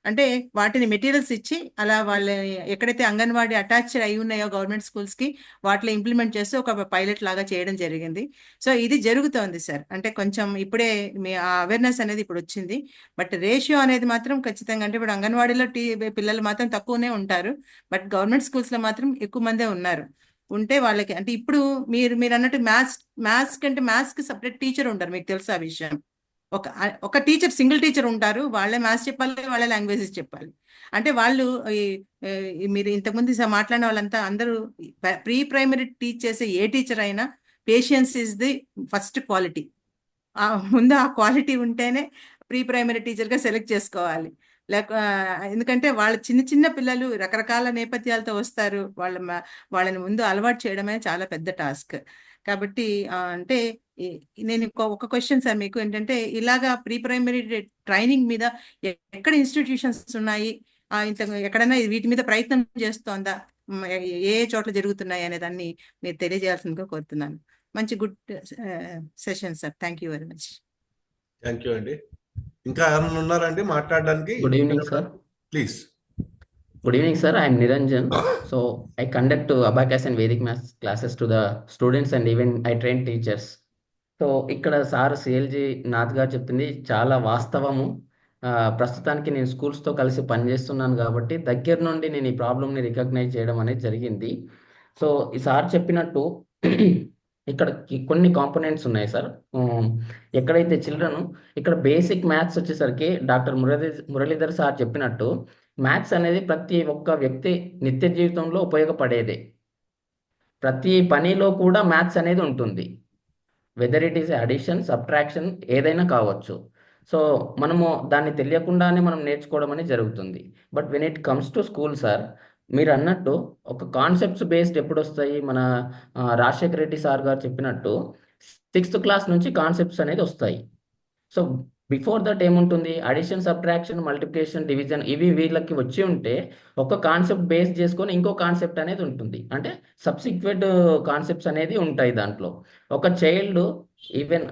అంటే వాటిని మెటీరియల్స్ ఇచ్చి అలా వాళ్ళు ఎక్కడైతే అంగన్వాడీ అటాచ్డ్ అయి ఉన్నాయో గవర్నమెంట్ స్కూల్స్కి వాటిలో ఇంప్లిమెంట్ చేస్తూ ఒక పైలట్ లాగా చేయడం జరిగింది. సో ఇది జరుగుతోంది సార్. అంటే కొంచెం ఇప్పుడే మీ అవేర్నెస్ అనేది ఇప్పుడు వచ్చింది. బట్ రేషియో అనేది మాత్రం ఖచ్చితంగా అంటే ఇప్పుడు అంగన్వాడీలో పిల్లలు మాత్రం తక్కువనే ఉంటారు, బట్ గవర్నమెంట్ స్కూల్స్లో మాత్రం ఎక్కువ మందే ఉన్నారు. ఉంటే వాళ్ళకి అంటే ఇప్పుడు మీరు అన్నట్టు మ్యాథ్స్ కంటే మ్యాథ్స్కి సపరేట్ టీచర్ ఉంటారు, మీకు తెలుసు ఆ విషయం. ఒక టీచర్ సింగిల్ టీచర్ ఉంటారు, వాళ్ళే మ్యాథ్స్ చెప్పాలి, వాళ్ళే లాంగ్వేజెస్ చెప్పాలి. అంటే వాళ్ళు మీరు ఇంతకుముందు మాట్లాడిన వాళ్ళంతా అందరూ ప్రీ ప్రైమరీ టీచ్ చేసే ఏ టీచర్ అయినా patience is the first quality. ముందు ఆ క్వాలిటీ ఉంటేనే ప్రీ ప్రైమరీ టీచర్గా సెలెక్ట్ చేసుకోవాలి. ఎందుకంటే వాళ్ళ చిన్న పిల్లలు రకరకాల నేపథ్యాలతో వస్తారు, వాళ్ళని ముందు అలవాటు చేయడమే చాలా పెద్ద టాస్క్. కాబట్టి అంటే నేను ఒక క్వశ్చన్ సార్ మీకు ఏంటంటే ఇలాగా ప్రీ ప్రైమరీ ట్రైనింగ్ మీద ఎక్కడ ఇన్స్టిట్యూషన్స్ ఉన్నాయి, ఎక్కడైనా వీటి మీద ప్రయత్నం చేస్తోందా, ఏ చోట్ల జరుగుతున్నాయి అనే దాన్ని మీరు తెలియజేయాల్సిందిగా కోరుతున్నాను. మంచి good session sir. Thank you very much. Thank you అండి. ఇంకా ఎవరైనా ఉన్నారండి మాట్లాడడానికి? Good evening sir. Please. Good evening, sir. I am Niranjan. So I conduct Abacus and Vedic Maths classes to the students and even I train teachers. So ఇక్కడ sir సిఎల్జీ Nath గారు చెప్పింది చాలా వాస్తవము. ప్రస్తుతానికి నేను స్కూల్స్తో కలిసి పనిచేస్తున్నాను కాబట్టి దగ్గర నుండి నేను ఈ ప్రాబ్లమ్ని రికగ్నైజ్ చేయడం అనేది జరిగింది. సో ఈ సార్ చెప్పినట్టు ఇక్కడ కొన్ని కాంపోనెంట్స్ ఉన్నాయి సార్. ఎక్కడైతే చిల్డ్రన్ ఇక్కడ బేసిక్ మ్యాథ్స్ వచ్చేసరికి డాక్టర్ మురళీధర్ సార్ చెప్పినట్టు మ్యాథ్స్ అనేది ప్రతి ఒక్క వ్యక్తి నిత్య జీవితంలో ఉపయోగపడేదే. ప్రతి పనిలో కూడా మ్యాథ్స్ అనేది ఉంటుంది, whether it is addition, subtraction ఏదైనా కావచ్చు. సో మనము దాన్ని తెలియకుండానే మనం నేర్చుకోవడం అనేది జరుగుతుంది. But when it comes to school sir, మీరు అన్నట్టు ఒక కాన్సెప్ట్స్ బేస్డ్ ఎప్పుడు వస్తాయి, మన రాజశేఖర రెడ్డి సార్ గారు చెప్పినట్టు 6th class నుంచి కాన్సెప్ట్స్ అనేది వస్తాయి. సో బిఫోర్ దట్ ఏముంటుంది, అడిషన్, సబ్ట్రాక్షన్, మల్టిప్లికేషన్, డివిజన్ ఇవి వీళ్ళకి వచ్చి ఉంటే ఒక కాన్సెప్ట్ బేస్ చేసుకొని ఇంకో కాన్సెప్ట్ అనేది ఉంటుంది, అంటే సబ్సిక్వెంట్ కాన్సెప్ట్స్ అనేది ఉంటాయి దాంట్లో. ఒక child even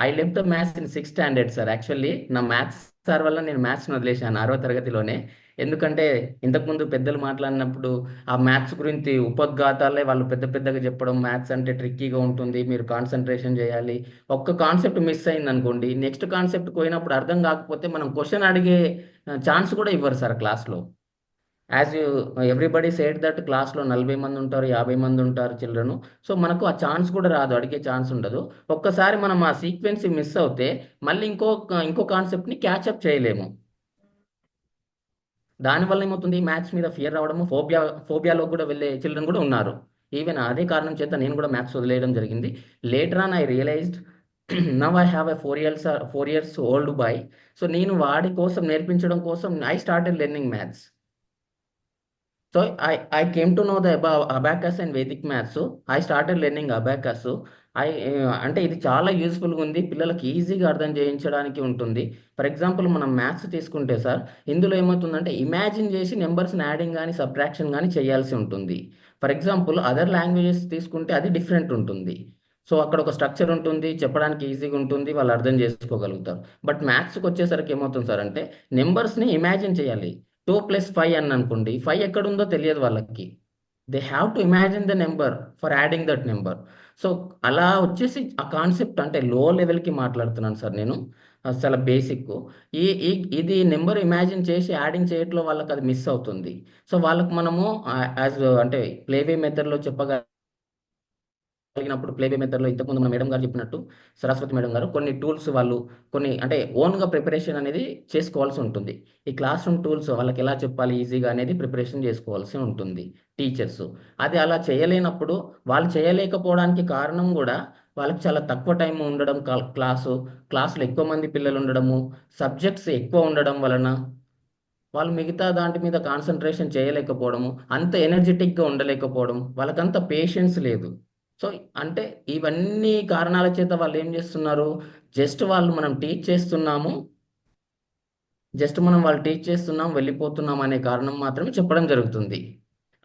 I left the maths in 6th standard sir. Actually నా మ్యాథ్స్ సార్ వల్ల నేను మ్యాథ్స్ని వదిలేశాను 6వ తరగతిలోనే. ఎందుకంటే ఇంతకుముందు పెద్దలు మాట్లాడినప్పుడు ఆ మ్యాథ్స్ గురించి ఉపద్ఘాతాలే వాళ్ళు పెద్దగా చెప్పడం, మ్యాథ్స్ అంటే ట్రిక్కీగా ఉంటుంది, మీరు కాన్సన్ట్రేషన్ చేయాలి. ఒక్క కాన్సెప్ట్ మిస్ అయింది అనుకోండి, నెక్స్ట్ కాన్సెప్ట్ పోయినప్పుడు అర్థం కాకపోతే మనం క్వశ్చన్ అడిగే ఛాన్స్ కూడా ఇవ్వరు సార్ క్లాస్లో. As you everybody said that క్లాస్లో 40 మంది ఉంటారు, 50 మంది ఉంటారు చిల్డ్రన్. సో మనకు ఆ ఛాన్స్ కూడా రాదు, అడిగే ఛాన్స్ ఉండదు. ఒక్కసారి మనం ఆ సీక్వెన్సీ మిస్ అవుతే మళ్ళీ ఇంకో కాన్సెప్ట్ని క్యాచప్ చేయలేము. దానివల్ల ఏమవుతుంది, మ్యాథ్స్ మీద ఫియర్ రావడము, ఫోబియాలో కూడా వెళ్ళే చిల్డ్రన్ కూడా ఉన్నారు. ఈవెన్ అదే కారణం చేత నేను కూడా మ్యాథ్స్ వదిలేయడం జరిగింది. Later on I realised now I have a 4 years old boy. So నేను వాడి కోసం నేర్పించడం కోసం I started learning maths. So I came to know the abacus and Vedic maths. So I started learning abacus. అంటే ఇది చాలా యూస్ఫుల్గా ఉంది, పిల్లలకి ఈజీగా అర్థం చేయించడానికి ఉంటుంది. ఫర్ ఎగ్జాంపుల్ మనం మ్యాథ్స్ తీసుకుంటే సార్, ఇందులో ఏమవుతుందంటే ఇమాజిన్ చేసి నెంబర్స్ని యాడింగ్ కానీ సబ్ట్రాక్షన్ కానీ చేయాల్సి ఉంటుంది. ఫర్ ఎగ్జాంపుల్ అదర్ లాంగ్వేజెస్ తీసుకుంటే అది డిఫరెంట్ ఉంటుంది. సో అక్కడ ఒక స్ట్రక్చర్ ఉంటుంది, చెప్పడానికి ఈజీగా ఉంటుంది, వాళ్ళు అర్థం చేసుకోగలుగుతారు. బట్ మ్యాథ్స్కి వచ్చేసరికి ఏమవుతుంది సార్ అంటే నెంబర్స్ని ఇమాజిన్ చేయాలి. 2 + 5 అని అనుకోండి, 5 ఎక్కడుందో తెలియదు వాళ్ళకి. They have to imagine the number for adding that number. So అలా వచ్చేసి ఆ కాన్సెప్ట్ అంటే లో లెవెల్కి మాట్లాడుతున్నాను సార్ నేను, చాలా బేసిక్. ఇది నెంబర్ ఇమాజిన్ చేసి యాడింగ్ చేయట్లో వాళ్ళకి అది మిస్ అవుతుంది. సో వాళ్ళకి మనము యాజ్ అంటే ప్లేవే మెథడ్లో చెప్పగలిగినప్పుడు, ప్లేవే మెథడ్లో ఇంతకుముందు మన మేడం గారు చెప్పినట్టు, సరస్వతి మేడం గారు కొన్ని టూల్స్ వాళ్ళు కొన్ని అంటే ఓన్గా ప్రిపరేషన్ అనేది చేసుకోవాల్సి ఉంటుంది. ఈ క్లాస్ రూమ్ టూల్స్ వాళ్ళకి ఎలా చెప్పాలి ఈజీగా అనేది ప్రిపరేషన్ చేసుకోవాల్సి ఉంటుంది టీచర్స్. అది అలా చేయలేనప్పుడు, వాళ్ళు చేయలేకపోవడానికి కారణం కూడా వాళ్ళకి చాలా తక్కువ టైం ఉండడం, క్లాసులో ఎక్కువ మంది పిల్లలు ఉండడము, సబ్జెక్ట్స్ ఎక్కువ ఉండడం వలన వాళ్ళు మిగతా దాంట్ మీద కాన్సన్ట్రేషన్ చేయలేకపోవడము, అంత ఎనర్జెటిక్గా ఉండలేకపోవడం, వాళ్ళకంత పేషెన్స్ లేదు. సో అంటే ఇవన్నీ కారణాల చేత వాళ్ళు ఏం చేస్తున్నారు, జస్ట్ మనం టీచ్ చేస్తున్నాం వెళ్ళిపోతున్నాం అనే కారణం మాత్రమే చెప్పడం జరుగుతుంది.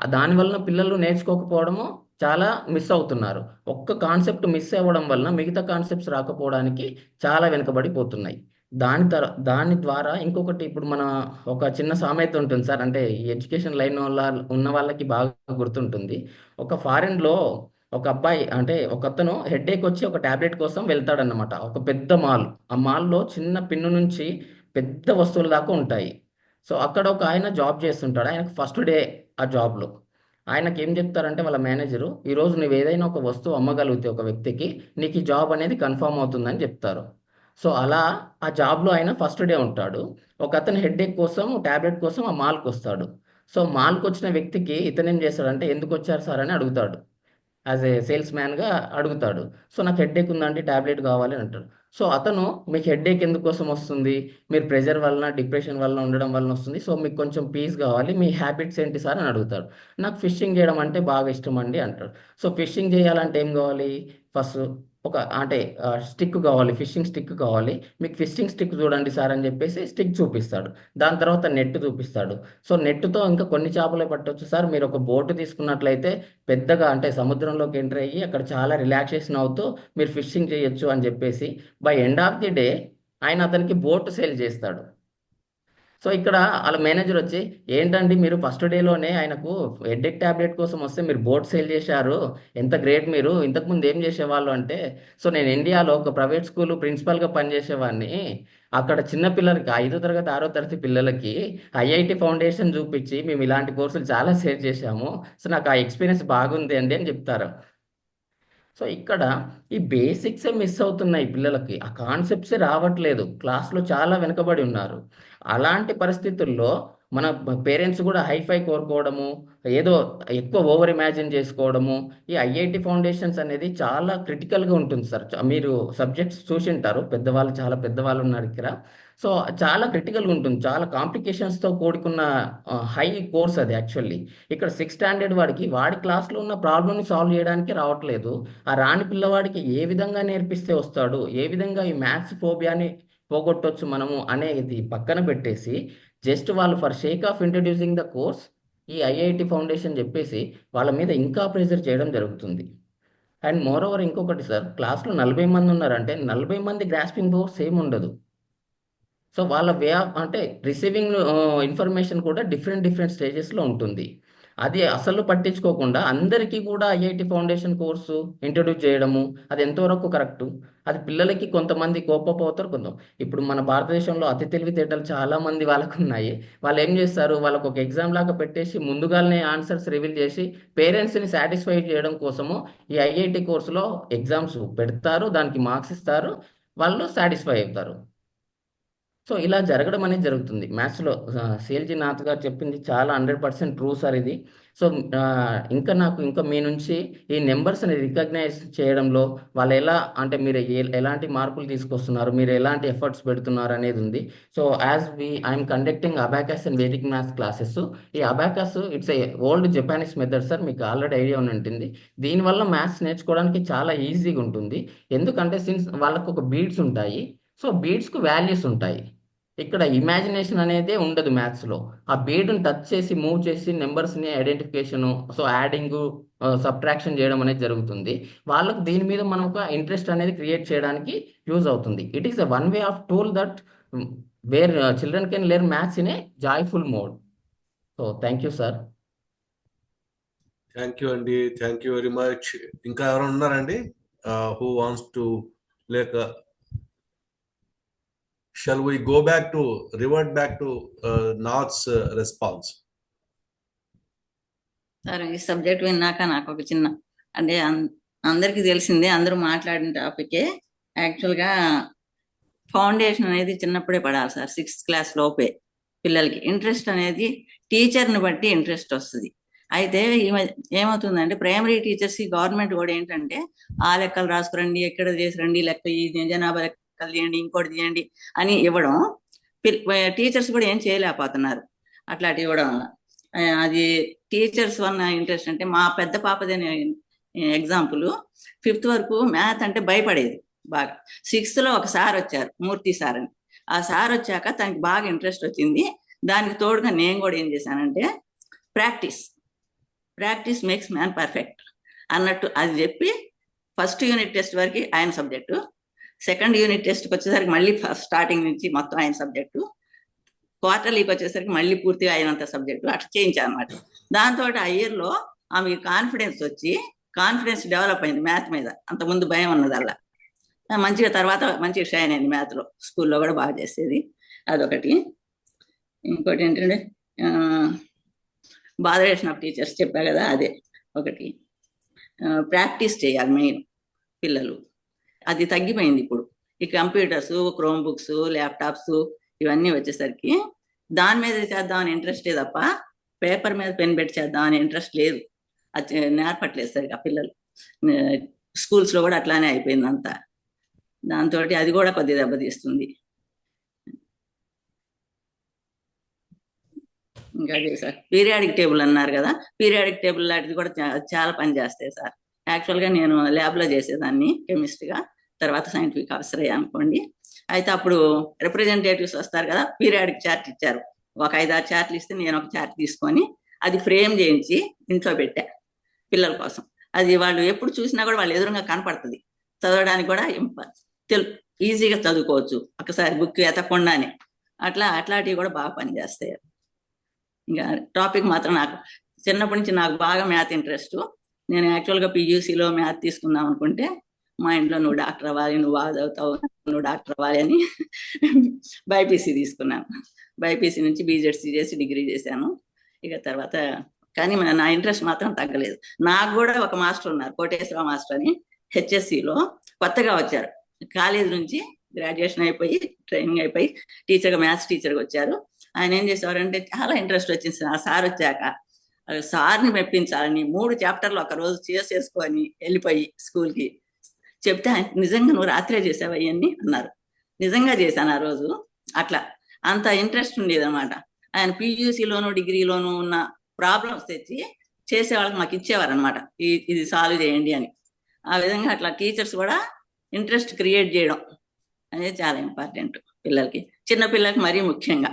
దానివల్ల పిల్లలు నేర్చుకోకపోవడము చాలా మిస్ అవుతున్నారు. ఒక్క కాన్సెప్ట్ మిస్ అవ్వడం వలన మిగతా కాన్సెప్ట్స్ రాకపోవడానికి చాలా వెనుకబడిపోతున్నాయి. దాని ద్వారా ఇంకొకటి, ఇప్పుడు మన ఒక చిన్న సామెత ఉంటుంది సార్, అంటే ఈ ఎడ్యుకేషన్ లైన్ ఉన్న వాళ్ళకి బాగా గుర్తుంటుంది. ఒక ఫారెన్లో ఒక అబ్బాయి అంటే ఒక అతను హెడేక్ వచ్చి ఒక టాబ్లెట్ కోసం వెళ్తాడన్నమాట. ఒక పెద్ద మాల్, ఆ మాల్లో చిన్న పిన్ను నుంచి పెద్ద వస్తువుల దాకా ఉంటాయి. సో అక్కడ ఒక ఆయన జాబ్ చేస్తుంటాడు, ఆయనకు ఫస్ట్ డే ఆ జాబ్లో. ఆయనకి ఏం చెప్తారంటే వాళ్ళ మేనేజరు, ఈరోజు నువ్వు ఏదైనా ఒక వస్తువు అమ్మగలిగితే ఒక వ్యక్తికి, నీకు ఈ జాబ్ అనేది కన్ఫర్మ్ అవుతుందని చెప్తారు. సో అలా ఆ జాబ్లో ఆయన ఫస్ట్ డే ఉంటాడు. ఒక అతను హెడేక్ కోసం టాబ్లెట్ కోసం ఆ మాల్కి వస్తాడు. సో మాల్కి వచ్చిన వ్యక్తికి ఇతను ఏం చేస్తాడంటే, ఎందుకు వచ్చారు సార్ అని అడుగుతాడు. యాజ్ ఏ సేల్స్ మ్యాన్గా అడుగుతాడు. సో నాకు హెడేక్ ఉందండి, టాబ్లెట్ కావాలి అని అంటాడు. సో అతను, మీకు హెడేక్ ఎందుకోసం వస్తుంది, మీరు ప్రెషర్ వలన డిప్రెషన్ వలన ఉండడం వలన వస్తుంది, సో మీకు కొంచెం పీస్ కావాలి, మీ హ్యాబిట్స్ ఏంటి సార్ అని అడుగుతాడు. నాకు ఫిషింగ్ చేయడం అంటే బాగా ఇష్టం అండి అంటాడు. సో ఫిషింగ్ చేయాలంటే ఏం కావాలి, ఫస్ట్ ఒక అంటే స్టిక్ కావాలి, ఫిషింగ్ స్టిక్ కావాలి, మీకు ఫిషింగ్ స్టిక్ చూడండి సార్ అని చెప్పేసి స్టిక్ చూపిస్తాడు. దాని తర్వాత నెట్ చూపిస్తాడు. సో నెట్తో ఇంకా కొన్ని చేపలే పట్టవచ్చు సార్, మీరు ఒక బోటు తీసుకున్నట్లయితే పెద్దగా అంటే సముద్రంలోకి ఎంటర్ అయ్యి అక్కడ చాలా రిలాక్సేషన్ అవుతూ మీరు ఫిషింగ్ చేయొచ్చు అని చెప్పేసి by end of the day ఆయన అతనికి బోట్ సేల్ చేస్తాడు. సో ఇక్కడ వాళ్ళ మేనేజర్ వచ్చి, ఏంటండి మీరు ఫస్ట్ డేలోనే ఆయనకు హెడేక్ టాబ్లెట్ కోసం వస్తే మీరు బోట్ సేల్ చేశారు, ఎంత గ్రేట్, మీరు ఇంతకుముందు ఏం చేసేవాళ్ళు అంటే, సో నేను ఇండియాలో ఒక ప్రైవేట్ స్కూల్ ప్రిన్సిపల్గా పనిచేసేవాడిని. అక్కడ చిన్న పిల్లలకి 5వ తరగతి 6వ తరగతి పిల్లలకి ఐఐటి ఫౌండేషన్ చూపించి మేము ఇలాంటి కోర్సులు చాలా షేర్ చేశాము, సో నాకు ఆ ఎక్స్పీరియన్స్ బాగుంది అండి అని చెప్తారు. సో ఇక్కడ ఈ బేసిక్సే మిస్ అవుతున్నాయి పిల్లలకి, ఆ కాన్సెప్ట్సే రావట్లేదు, క్లాస్లో చాలా వెనుకబడి ఉన్నారు. అలాంటి పరిస్థితుల్లో మన పేరెంట్స్ కూడా హైఫై కోరుకోవడము, ఏదో ఎక్కువ ఓవర్ ఇమాజిన్ చేసుకోవడము. ఈ ఐఐటి ఫౌండేషన్స్ అనేది చాలా క్రిటికల్గా ఉంటుంది సార్. మీరు సబ్జెక్ట్స్ చూసి ఉంటారు, పెద్దవాళ్ళు చాలా పెద్దవాళ్ళు ఉన్నారు ఇక్కడ. సో చాలా క్రిటికల్గా ఉంటుంది, చాలా కాంప్లికేషన్స్తో కూడుకున్న హై కోర్స్ అది యాక్చువల్లీ. ఇక్కడ 6th స్టాండర్డ్ వాడి క్లాస్లో ఉన్న ప్రాబ్లమ్ని సాల్వ్ చేయడానికి రావట్లేదు. ఆ రాని పిల్లవాడికి ఏ విధంగా నేర్పిస్తే వస్తాడు, ఏ విధంగా ఈ మ్యాథ్స్ ఫోబియాని పోగొట్టవచ్చు మనము అనేది పక్కన పెట్టేసి, జస్ట్ వాళ్ళు for sake of introducing the course ఈ ఐఐటి ఫౌండేషన్ చెప్పేసి వాళ్ళ మీద ఇంకా ప్రెజర్ చేయడం జరుగుతుంది. అండ్ మోర్ ఓవర్ ఇంకొకటి సార్, క్లాస్లో 40 మంది ఉన్నారంటే 40 మంది గ్రాస్పింగ్ పవర్ సేమ్ ఉండదు. సో వాళ్ళ వే ఆఫ్ అంటే రిసీవింగ్ ఇన్ఫర్మేషన్ కూడా డిఫరెంట్ స్టేజెస్లో ఉంటుంది. అది అసలు పట్టించుకోకుండా అందరికీ కూడా ఐఐటి ఫౌండేషన్ కోర్సు ఇంట్రొడ్యూస్ చేయడము అది ఎంతవరకు కరెక్ట్? అది పిల్లలకి కొంతమంది కోపపోతారు కొంత. ఇప్పుడు మన భారతదేశంలో అతి తెలివితేటలు చాలా మంది వాళ్ళకు ఉన్నాయి. వాళ్ళు ఏం చేస్తారు, వాళ్ళకు ఒక ఎగ్జామ్ లాగా పెట్టేసి ముందుగానే ఆన్సర్స్ రివీల్ చేసి పేరెంట్స్ని సాటిస్ఫై చేయడం కోసము ఈ ఐఐటి కోర్సులో ఎగ్జామ్స్ పెడతారు, దానికి మార్క్స్ ఇస్తారు, వాళ్ళు సాటిస్ఫై అవుతారు. సో ఇలా జరగడం అనేది జరుగుతుంది మ్యాథ్స్లో. సిఎల్జీ నాథ్ గారు చెప్పింది చాలా 100% ట్రూ సార్ ఇది. సో ఇంకా మీ నుంచి ఈ నెంబర్స్ని రికగ్నైజ్ చేయడంలో వాళ్ళు ఎలా అంటే మీరు ఎలాంటి మార్పులు తీసుకొస్తున్నారు, మీరు ఎలాంటి ఎఫర్ట్స్ పెడుతున్నారు అనేది ఉంది. So I'm conducting abacus and Vedic maths classes. ఈ abacus it's a old Japanese method sir, మీకు ఆల్రెడీ ఐడియా ఉంటుంది. దీనివల్ల మ్యాథ్స్ నేర్చుకోవడానికి చాలా ఈజీగా ఉంటుంది. ఎందుకంటే సిన్స్ వాళ్ళకు ఒక బీడ్స్ ఉంటాయి, సో బీడ్స్కు వాల్యూస్ ఉంటాయి. ఇక్కడ ఇమాజినేషన్ అనేది ఉండదు మ్యాథ్స్లో. ఆ బీడ్ని టచ్ చేసి మూవ్ చేసి నెంబర్స్ని ఐడెంటిఫికేషను, సో యాడింగ్ సబ్ట్రాక్షన్ చేయడం అనేది జరుగుతుంది. వాళ్ళకు దీని మీద మనం ఒక ఇంట్రెస్ట్ అనేది క్రియేట్ చేయడానికి యూజ్ అవుతుంది. It is one way of tool that where children can learn maths in a joyful mode. So thank you sir. Thank you అండి, థ్యాంక్ యూ వెరీ మచ్. ఇంకా ఎవరైనా ఉన్నారండి హూ వాంట్స్ టు లేక shall we revert back to Nath's response? Sir ఈ subject విన్నాక నాకు ఒక చిన్న అంటే అందరికీ తెలిసిందే, అందరూ మాట్లాడిన టాపికే. యాక్చువల్గా ఫౌండేషన్ అనేది చిన్నప్పుడే పడాలి సార్, 6th క్లాస్ లోపే పిల్లలకి. ఇంట్రెస్ట్ అనేది టీచర్ని బట్టి ఇంట్రెస్ట్ వస్తుంది. అయితే ఏమవుతుందంటే ప్రైమరీ టీచర్స్ గవర్నమెంట్ కూడా ఏంటంటే ఆ లెక్కలు రాసుకురండి, ఎక్కడ చేసి రండి, లెక్క ఈ జనాభా లెక్కలు తీయండి, ఇంకోటి తీయండి అని ఇవ్వడం, టీచర్స్ కూడా ఏం చేయలేకపోతున్నారు అట్లాంటి ఇవ్వడం వల్ల. అది టీచర్స్ వల్ల ఇంట్రెస్ట్ అంటే మా పెద్ద పాపదే ఎగ్జాంపుల్. 5th వరకు మ్యాథ్ అంటే భయపడేది బాగా. 6th లో ఒక సార్ వచ్చారు, మూర్తి సార్ అని. ఆ సార్ వచ్చాక తనకి బాగా ఇంట్రెస్ట్ వచ్చింది. దానికి తోడుగా నేను కూడా ఏం చేశానంటే ప్రాక్టీస్ మేక్స్ మ్యాన్ పర్ఫెక్ట్ అన్నట్టు అది చెప్పి ఫస్ట్ యూనిట్ టెస్ట్ వరకు ఆయన సబ్జెక్టు, సెకండ్ యూనిట్ టెస్ట్కి వచ్చేసరికి మళ్ళీ స్టార్టింగ్ నుంచి మొత్తం ఆయన సబ్జెక్టు, క్వార్టర్లీకి వచ్చేసరికి మళ్ళీ పూర్తిగా అయినంత సబ్జెక్టు అట్లా చేయించాను అనమాట. దాంతో ఆ ఇయర్లో ఆమె కాన్ఫిడెన్స్ డెవలప్ అయింది మ్యాథ్ మీద. అంతకుముందు భయం ఉన్నదల్లా మంచిగా, తర్వాత మంచిగా షైన్ అయింది మ్యాథ్లో. స్కూల్లో కూడా బాగా చేసేది, అదొకటి. ఇంకోటి ఏంటంటే బాదరేషన్ ఆఫ్ టీచర్స్ చెప్పా కదా, అదే ఒకటి. ప్రాక్టీస్ చేయాలి మెయిన్ పిల్లలు. అది తగ్గిపోయింది ఇప్పుడు. ఈ కంప్యూటర్స్, క్రోమ్ బుక్స్, ల్యాప్టాప్స్ ఇవన్నీ వచ్చేసరికి దాని మీద చేద్దామని ఇంట్రెస్టే తప్ప పేపర్ మీద పెన్ పెట్టి చేద్దామని ఇంట్రెస్ట్ లేదు. అది నేర్పట్లేదు సరిగా పిల్లలు. స్కూల్స్లో కూడా అట్లానే అయిపోయింది అంతా. దాంతో అది కూడా కొద్దిగా దెబ్బతీస్తుంది. ఇంకా అదే సార్, పీరియాడిక్ టేబుల్ అన్నారు కదా, పీరియాడిక్ టేబుల్ లాంటిది కూడా చాలా పని చేస్తాయి సార్. యాక్చువల్గా నేను ల్యాబ్లో చేసేదాన్ని కెమిస్ట్రీగా, తర్వాత సైంటిఫిక్ ఆఫీసర్ అయ్యా అనుకోండి. అయితే అప్పుడు రిప్రజెంటేటివ్స్ వస్తారు కదా, పీరియాడిక్ చార్ట్ ఇచ్చారు. ఒక 5-6 చార్ట్లు ఇస్తే నేను ఒక చార్ట్ తీసుకొని అది ఫ్రేమ్ చేయించి ఇంట్లో పెట్టా పిల్లల కోసం. అది వాళ్ళు ఎప్పుడు చూసినా కూడా వాళ్ళు ఎదురుగా కనపడుతుంది, చదవడానికి కూడా ఈజీగా చదువుకోవచ్చు ఒకసారి బుక్ ఎతకుండానే. అట్లాంటివి కూడా బాగా పనిచేస్తాయి. ఇంకా టాపిక్ మాత్రం నాకు చిన్నప్పటి నుంచి నాకు బాగా మ్యాథ్ ఇంట్రెస్ట్. నేను యాక్చువల్గా PUCలో మ్యాథ్ తీసుకుందాం అనుకుంటే మా ఇంట్లో నువ్వు డాక్టర్ అవ్వాలి, నువ్వు బాగా చదువుతావు, నువ్వు డాక్టర్ అవ్వాలి అని బైపీసీ తీసుకున్నాను. బైపీసీ నుంచి BZC చేసి డిగ్రీ చేశాను. ఇక తర్వాత కానీ నా ఇంట్రెస్ట్ మాత్రం తగ్గలేదు. నాకు కూడా ఒక మాస్టర్ ఉన్నారు, కోటేశ్వర మాస్టర్ అని, HSCలో కొత్తగా వచ్చారు. కాలేజ్ నుంచి గ్రాడ్యుయేషన్ అయిపోయి ట్రైనింగ్ అయిపోయి మ్యాథ్స్ టీచర్గా వచ్చారు. ఆయన ఏం చేసేవారంటే చాలా ఇంట్రెస్ట్ వచ్చింది. ఆ సార్ వచ్చాక సార్ని మెప్పించాలని 3 చాప్టర్లు ఒక రోజు చేసుకొని వెళ్ళిపోయి స్కూల్కి చెప్తే నిజంగా నువ్వు రాత్రే చేసావు అవన్నీ అన్నారు. నిజంగా చేశాను ఆ రోజు. అట్లా అంత ఇంట్రెస్ట్ ఉండేది అనమాట. ఆయన PUCలోను డిగ్రీలోను ఉన్న ప్రాబ్లమ్స్ తెచ్చి చేసేవాళ్ళకి మాకు ఇచ్చేవారు అనమాట, ఇది సాల్వ్ చేయండి అని. ఆ విధంగా అట్లా టీచర్స్ కూడా ఇంట్రెస్ట్ క్రియేట్ చేయడం అనేది చాలా ఇంపార్టెంట్ పిల్లలకి. చిన్న పిల్లలకి మరీ ముఖ్యంగా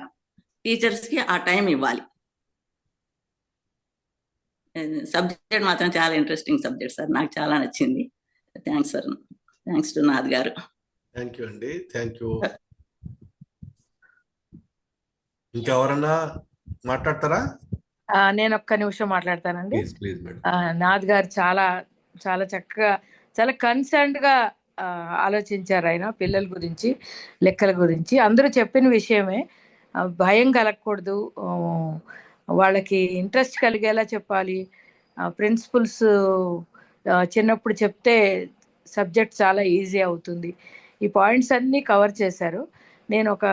టీచర్స్కి ఆ టైం ఇవ్వాలి. సబ్జెక్ట్ మాత్రం చాలా ఇంట్రెస్టింగ్ సబ్జెక్ట్ సార్, నాకు చాలా నచ్చింది. Thanks sir, thanks to Nath గారు. థ్యాంక్ యూ అండి, థ్యాంక్ యూ. ఇంకెవరన్నా మాట్లాడతారా? నేను ఒక్క నిమిషం మాట్లాడతానండి. Please madam. నాథ్ గారు చాలా చాలా చక్కగా చాలా కన్సర్న్డ్ గా ఆలోచించారు ఆయన పిల్లల గురించి, లెక్కల గురించి. అందరూ చెప్పిన విషయమే. భయం కలగకూడదు, వాళ్ళకి ఇంట్రెస్ట్ కలిగేలా చెప్పాలి. ప్రిన్సిపల్స్ చిన్నప్పుడు చెప్తే సబ్జెక్ట్ చాలా ఈజీ అవుతుంది. ఈ పాయింట్స్ అన్నీ కవర్ చేశారు. నేను ఒక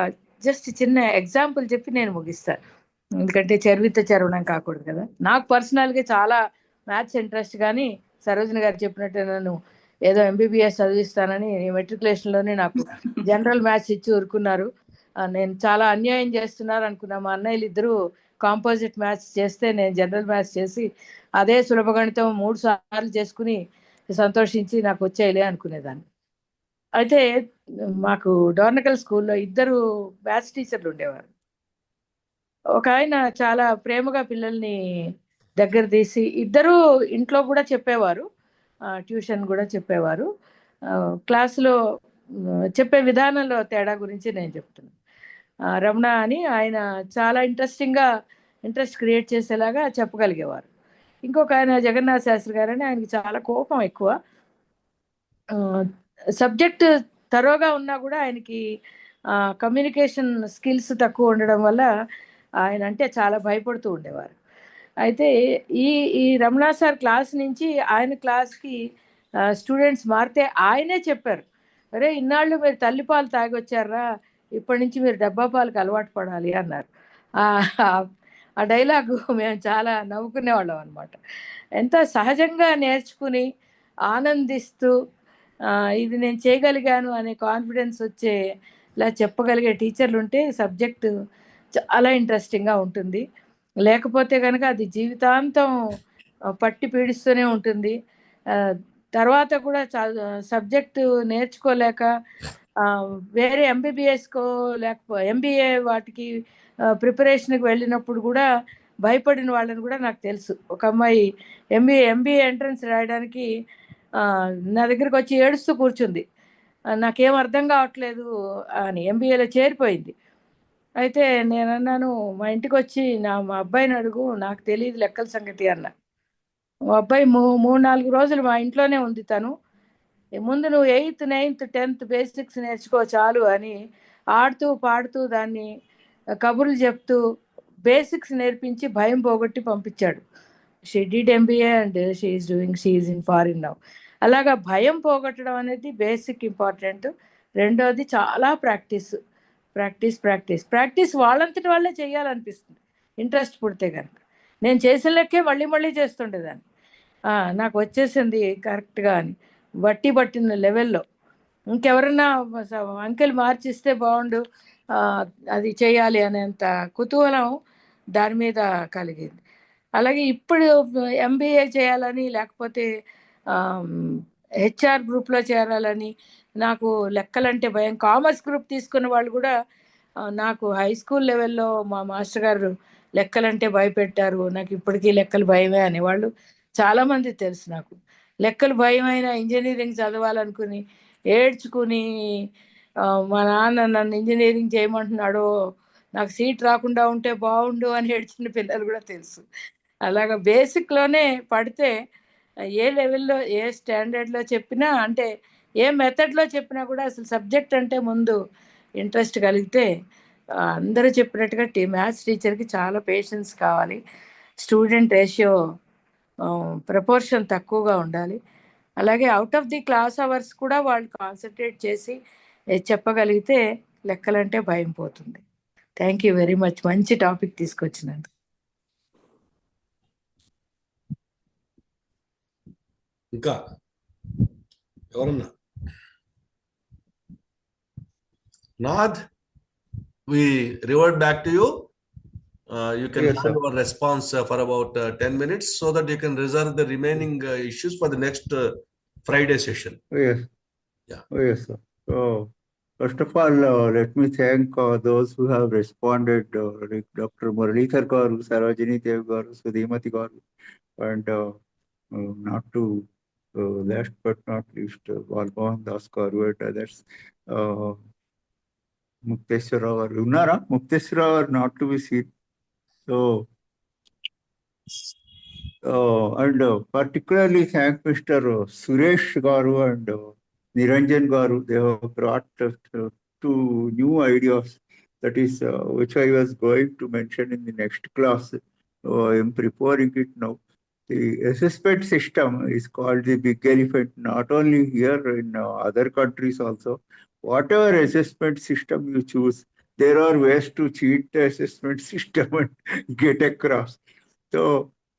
జస్ట్ చిన్న ఎగ్జాంపుల్ చెప్పి నేను ముగిస్తాను, ఎందుకంటే చరివిత చరవడం కాకూడదు కదా. నాకు పర్సనల్గా చాలా మ్యాథ్స్ ఇంట్రెస్ట్, కానీ సరోజిని గారు చెప్పినట్టు నన్ను ఏదో ఎంబీబీఎస్ చదివిస్తానని మెట్రికులేషన్లోనే నాకు జనరల్ మ్యాథ్స్ ఇచ్చి ఊరుకున్నారు. నేను చాలా అన్యాయం చేస్తున్నారు అనుకున్నా. మా అన్నయ్యలు ఇద్దరు కాంపోజిట్ మ్యాథ్స్ చేస్తే నేను జనరల్ మ్యాథ్స్ చేసి అదే సులభ గణితం 3 సార్లు చేసుకుని సంతోషించి నాకు వచ్చేయలే అనుకునేదాన్ని. అయితే మాకు డోర్నకల్ స్కూల్లో 2 మ్యాథ్స్ టీచర్లు ఉండేవారు. ఒక ఆయన చాలా ప్రేమగా పిల్లల్ని దగ్గర తీసి, 2 ఇంట్లో కూడా చెప్పేవారు, ట్యూషన్ కూడా చెప్పేవారు. క్లాసులో చెప్పే విధానంలో తేడా గురించి నేను చెప్తున్నాను. రమణ అని ఆయన చాలా ఇంట్రెస్ట్ క్రియేట్ చేసేలాగా చెప్పగలిగేవారు. ఇంకొక ఆయన జగన్నాథ్ శాస్త్రి గారని, ఆయనకి చాలా కోపం ఎక్కువ. సబ్జెక్ట్ తరోగా ఉన్నా కూడా ఆయనకి కమ్యూనికేషన్ స్కిల్స్ తక్కువ ఉండడం వల్ల ఆయన అంటే చాలా భయపడుతూ ఉండేవారు. అయితే ఈ రమణ సార్ క్లాస్ నుంచి ఆయన క్లాస్కి స్టూడెంట్స్ మారితే ఆయనే చెప్పారు, అరే ఇన్నాళ్ళు మీరు తల్లిపాలు తాగి వచ్చారా, ఇప్పటి నుంచి మీరు డబ్బా పాలకు అలవాటు పడాలి అన్నారు. ఆ డైలాగు మేము చాలా నవ్వుకునేవాళ్ళం అనమాట. ఎంత సహజంగా నేర్చుకుని ఆనందిస్తూ ఇది నేను చేయగలిగాను అనే కాన్ఫిడెన్స్ వచ్చేలా చెప్పగలిగే టీచర్లు ఉంటే సబ్జెక్టు చాలా ఇంట్రెస్టింగ్గా ఉంటుంది. లేకపోతే కనుక అది జీవితాంతం పట్టి పీడిస్తూనే ఉంటుంది. తర్వాత కూడా సబ్జెక్టు నేర్చుకోలేక వేరే ఎంబీబీఎస్కో లేకపోతే ఎంబీఏ వాటికి ప్రిపరేషన్కి వెళ్ళినప్పుడు కూడా భయపడిన వాళ్ళని కూడా నాకు తెలుసు. ఒక అమ్మాయి ఎంబీఏ ఎంట్రన్స్ రాయడానికి నా దగ్గరికి వచ్చి ఏడుస్తూ కూర్చుంది, నాకేం అర్థం కావట్లేదు అని. ఎంబీఏలో చేరిపోయింది. అయితే నేను అన్నాను, మా ఇంటికి వచ్చి మా అబ్బాయిని అడుగు, నాకు తెలియదు లెక్కల సంగతి అన్న. మా అబ్బాయి 3-4 రోజులు మా ఇంట్లోనే ఉంది. తను ముందు నువ్వు 8th, 9th, 10th బేసిక్స్ నేర్చుకో చాలు అని ఆడుతూ పాడుతూ దాన్ని కబుర్లు చెప్తూ బేసిక్స్ నేర్పించి భయం పోగొట్టి పంపించాడు. She did MBA and she is in foreign now. అలాగా భయం పోగొట్టడం అనేది బేసిక్ ఇంపార్టెంట్. రెండోది చాలా ప్రాక్టీస్ వాళ్ళంతటి వాళ్ళే చేయాలనిపిస్తుంది ఇంట్రెస్ట్ పుడితే కనుక. నేను చేసిన లెక్కే మళ్ళీ చేస్తుండేదాన్ని, నాకు వచ్చేసింది కరెక్ట్గా అని బట్టిన లెవెల్లో. ఇంకెవరన్నా అంకెలు మార్చిస్తే బాగుండు, అది చేయాలి అనేంత కుతూహలం దాని మీద కలిగింది. అలాగే ఇప్పుడు ఎంబీఏ చేయాలని లేకపోతే హెచ్ఆర్ గ్రూప్లో చేరాలని, నాకు లెక్కలంటే భయం. కామర్స్ గ్రూప్ తీసుకున్న వాళ్ళు కూడా నాకు హై స్కూల్ లెవెల్లో మా మాస్టర్ గారు లెక్కలంటే భయపెట్టారు, నాకు ఇప్పటికీ లెక్కలు భయమే అనేవాళ్ళు చాలామంది తెలుసు. నాకు లెక్కలు భయమైన ఇంజనీరింగ్ చదవాలనుకుని ఏడ్చుకుని మా నాన్న నన్ను ఇంజనీరింగ్ చేయమంటున్నాడు, నాకు సీట్ రాకుండా ఉంటే బాగుండు అని ఏడ్చిన పిల్లలు కూడా తెలుసు. అలాగా బేసిక్లోనే పడితే ఏ లెవెల్లో ఏ స్టాండర్డ్లో చెప్పినా, అంటే ఏ మెథడ్లో చెప్పినా కూడా అసలు సబ్జెక్ట్ అంటే ముందు ఇంట్రెస్ట్ కలిగితే, అందరూ చెప్పినట్టుగా మ్యాథ్స్ టీచర్కి చాలా పేషెన్స్ కావాలి, స్టూడెంట్ రేషియో ప్రపోర్షన్ తక్కువగా ఉండాలి. అలాగే out of the class hours కూడా వాళ్ళు కాన్సన్ట్రేట్ చేసి చెప్పగలిగితే లెక్కలంటే భయం పోతుంది. థ్యాంక్ యూ వెరీ మచ్, మంచి టాపిక్ తీసుకొచ్చినందుకు. ఇంకా ఎవరన్నా? Nath, we revert back to you. You can Yes, have sir. your response for about 10 minutes so that you can reserve the remaining issues for the next Friday session. Yes. Yeah. Yes, sir. So, first of all, let me thank those who have responded, like Dr. Muralidhar Garu, Sarojini Dev Garu, Sudhimati Garu, and not to last but not least, Balmohan Das Garu and others. Mukteswara Garu, Unnara? Mukteswara Garu not to be seen. So, And particularly thank Mr. Suresh Garu and Niranjan Garu. They have brought two new ideas. That is, which I was going to mention in the next class. I am preparing it now. The assessment system is called the big elephant, not only here in other countries also. Whatever assessment system you choose, there are ways to cheat the assessment system and get across. So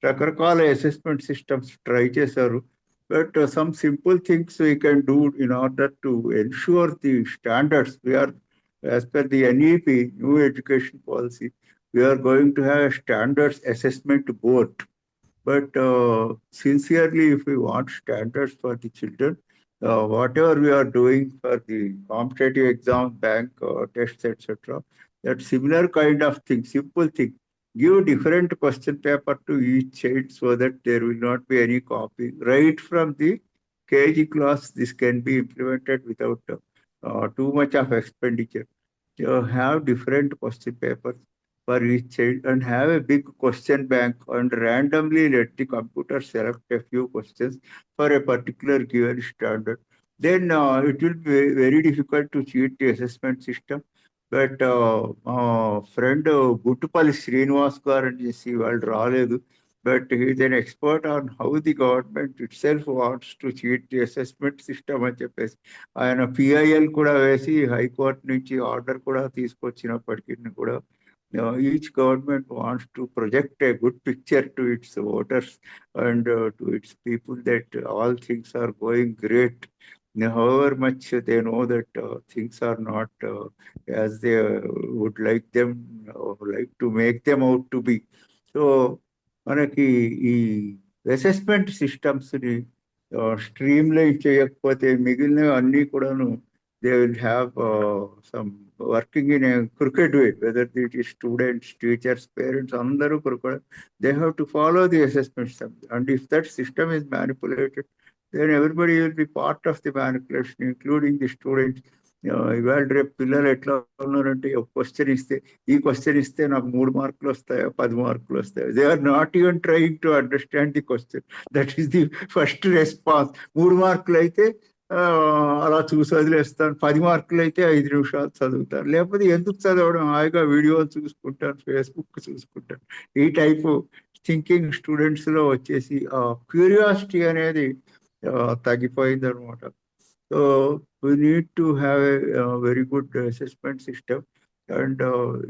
రకరకాల assessment systems try చేశారు. But some simple things we can do in order to ensure the standards. We are as per the NEP new education policy we are going to have standards assessment board. But sincerely, if we want standards for the children, whatever we are doing for the competitive exam, bank tests, etc., that similar kind of thing, simple thing, give different question paper to each child so that there will not be any copy. Right from the KG class, this can be implemented without too much of expenditure. You have different question papers for each child and have a big question bank and randomly let the computer select a few questions for a particular given standard. Then it will be very difficult to cheat the assessment system. But friend Guttupalli Srinivas garu chesi vallu raaledu. But he is an expert on how the government itself wants to cheat the assessment system అని చెప్పేసి ఆయన PIL కూడా వేసి high court నుంచి order కూడా తీసుకొచ్చినప్పటికీ కూడా each government wants to project a good picture to its voters and to its people that all things are going great. However much they know that things are not as they would like them, like to make them out to be. So, మనకి ఈ assessment systems ని streamline చేయకపోతే మిగిలిన అన్ని కూడాను they will have some working in a crooked way, whether it is students, teachers, parents, andaru crooked. They have to follow the assessment system. And if that system is manipulated, then everybody will be part of the manipulation, including the students. ఇవాళ రేపు పిల్లలు ఎట్లా ఉన్నారంటే ఒక question ఇస్తే ఈ question ఇస్తే నాకు 3 మార్కులు వస్తాయో 10 మార్కులు వస్తాయో. They are not even trying to understand the question. That is the first response. 3 మార్కులు అయితే అలా చూసి వదిలేస్తాను, 10 మార్కులు అయితే 5 నిమిషాలు చదువుతాను, లేకపోతే ఎందుకు చదవడం, హాయిగా వీడియో చూసుకుంటాను, ఫేస్బుక్ చూసుకుంటాను. ఈ టైపు థింకింగ్ స్టూడెంట్స్ లో వచ్చేసి క్యూరియాసిటీ అనేది తగ్గిపోయింది అనమాట. So we need to have a very good assessment system and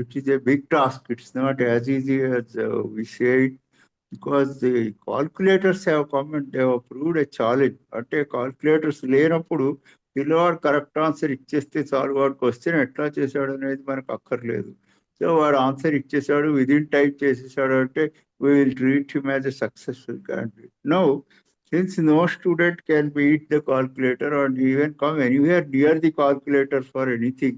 it is a big task. It's not as easy as we say it. Because the calculators have come and they have proved a challenge. అంటే కాల్కులేటర్స్ లేనప్పుడు పిల్లవాడు correct answer ఇచ్చేస్తే చాలు, వాడు question ఎట్లా చేశాడు అనేది మనకు అక్కర్లేదు. సో వాడు ఆన్సర్ ఇచ్చేసాడు, విదిన్ టైం చేసేసాడు అంటే we will treat him as a successful candidate. Now, since no student can beat the calculator or even come anywhere near the calculator for anything,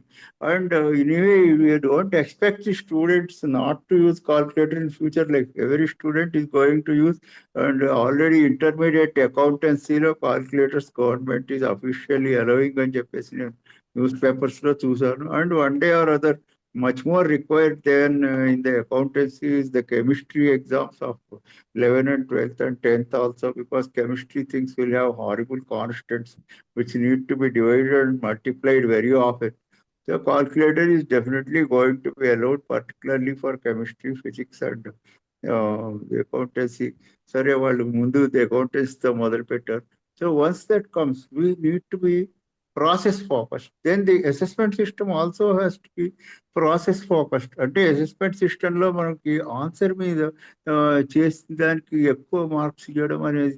and anyway we don't expect the students not to use calculator in future. Like every student is going to use, and already intermediate accountancy lo calculators government is officially allowing అని చెప్పేసి నేను news papers లో చూసాను. And one day or other much more required than in the accountancy is the chemistry exams of 11th and 12th and 10th also, because chemistry things will have horrible constants which need to be divided and multiplied very often. The calculator is definitely going to be allowed, particularly for chemistry, physics and the accountancy. Sorry, వాళ్ళు ముందు the accountancy తో మొదలు పెట్టారు. So once that comes, we need to be process focused. Then the assessment system also has to be process focused. అంటే assessment system లో మనకి answer మీద చేసిన దానికి ఎక్కువ మార్క్స్ ఇవ్వడం అనేది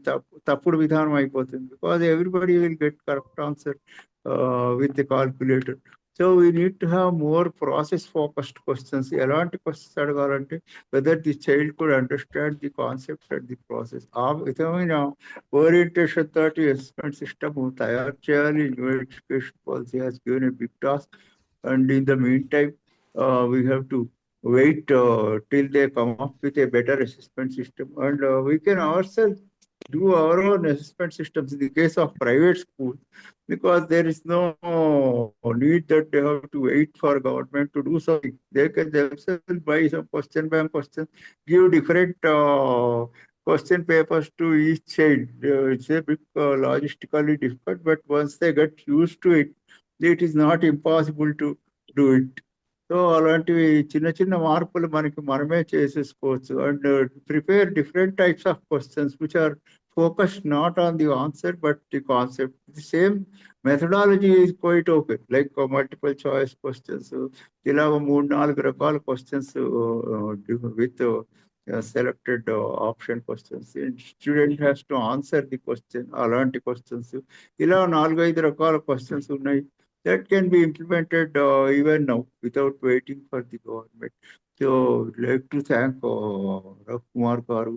తప్పుడు విధానం అయిపోతుంది. Because everybody will get correct answer with the calculator. So we need to have more process focused questions. ఎలాంటి క్వశ్చన్స్ అడగాలంటే whether the child could understand the concept and the process. ఆ విధమైన ఓరియంటేషన్ తోటి అసెస్మెంట్ సిస్టమ్ తయారు చేయాలి. New education policy has given a big task, and in the mean time we have to wait till they come up with a better assessment system, and we can ourselves do our own assessment systems in the case of private schools, because there is no need that they have to wait for government to do something. They can themselves buy some question bank questions, give different question papers to each child. It's a bit logistically difficult, but once they get used to it, it is not impossible to do it. So అలాంటివి చిన్న చిన్న మార్పులు మనమే చేసేసుకోవచ్చు and prepare different types of questions which are focused not on the answer but the concept. The same methodology is quite okay, like multiple choice questions. ఇలాగ 3-4 రకాల questions with selected option questions. And student has to answer the question. అలాంటి questions ఇలా 4-5 రకాల questions ఉన్నాయి that can be implemented even now without waiting for the government. So I'd like to thank Rav Kumar Garu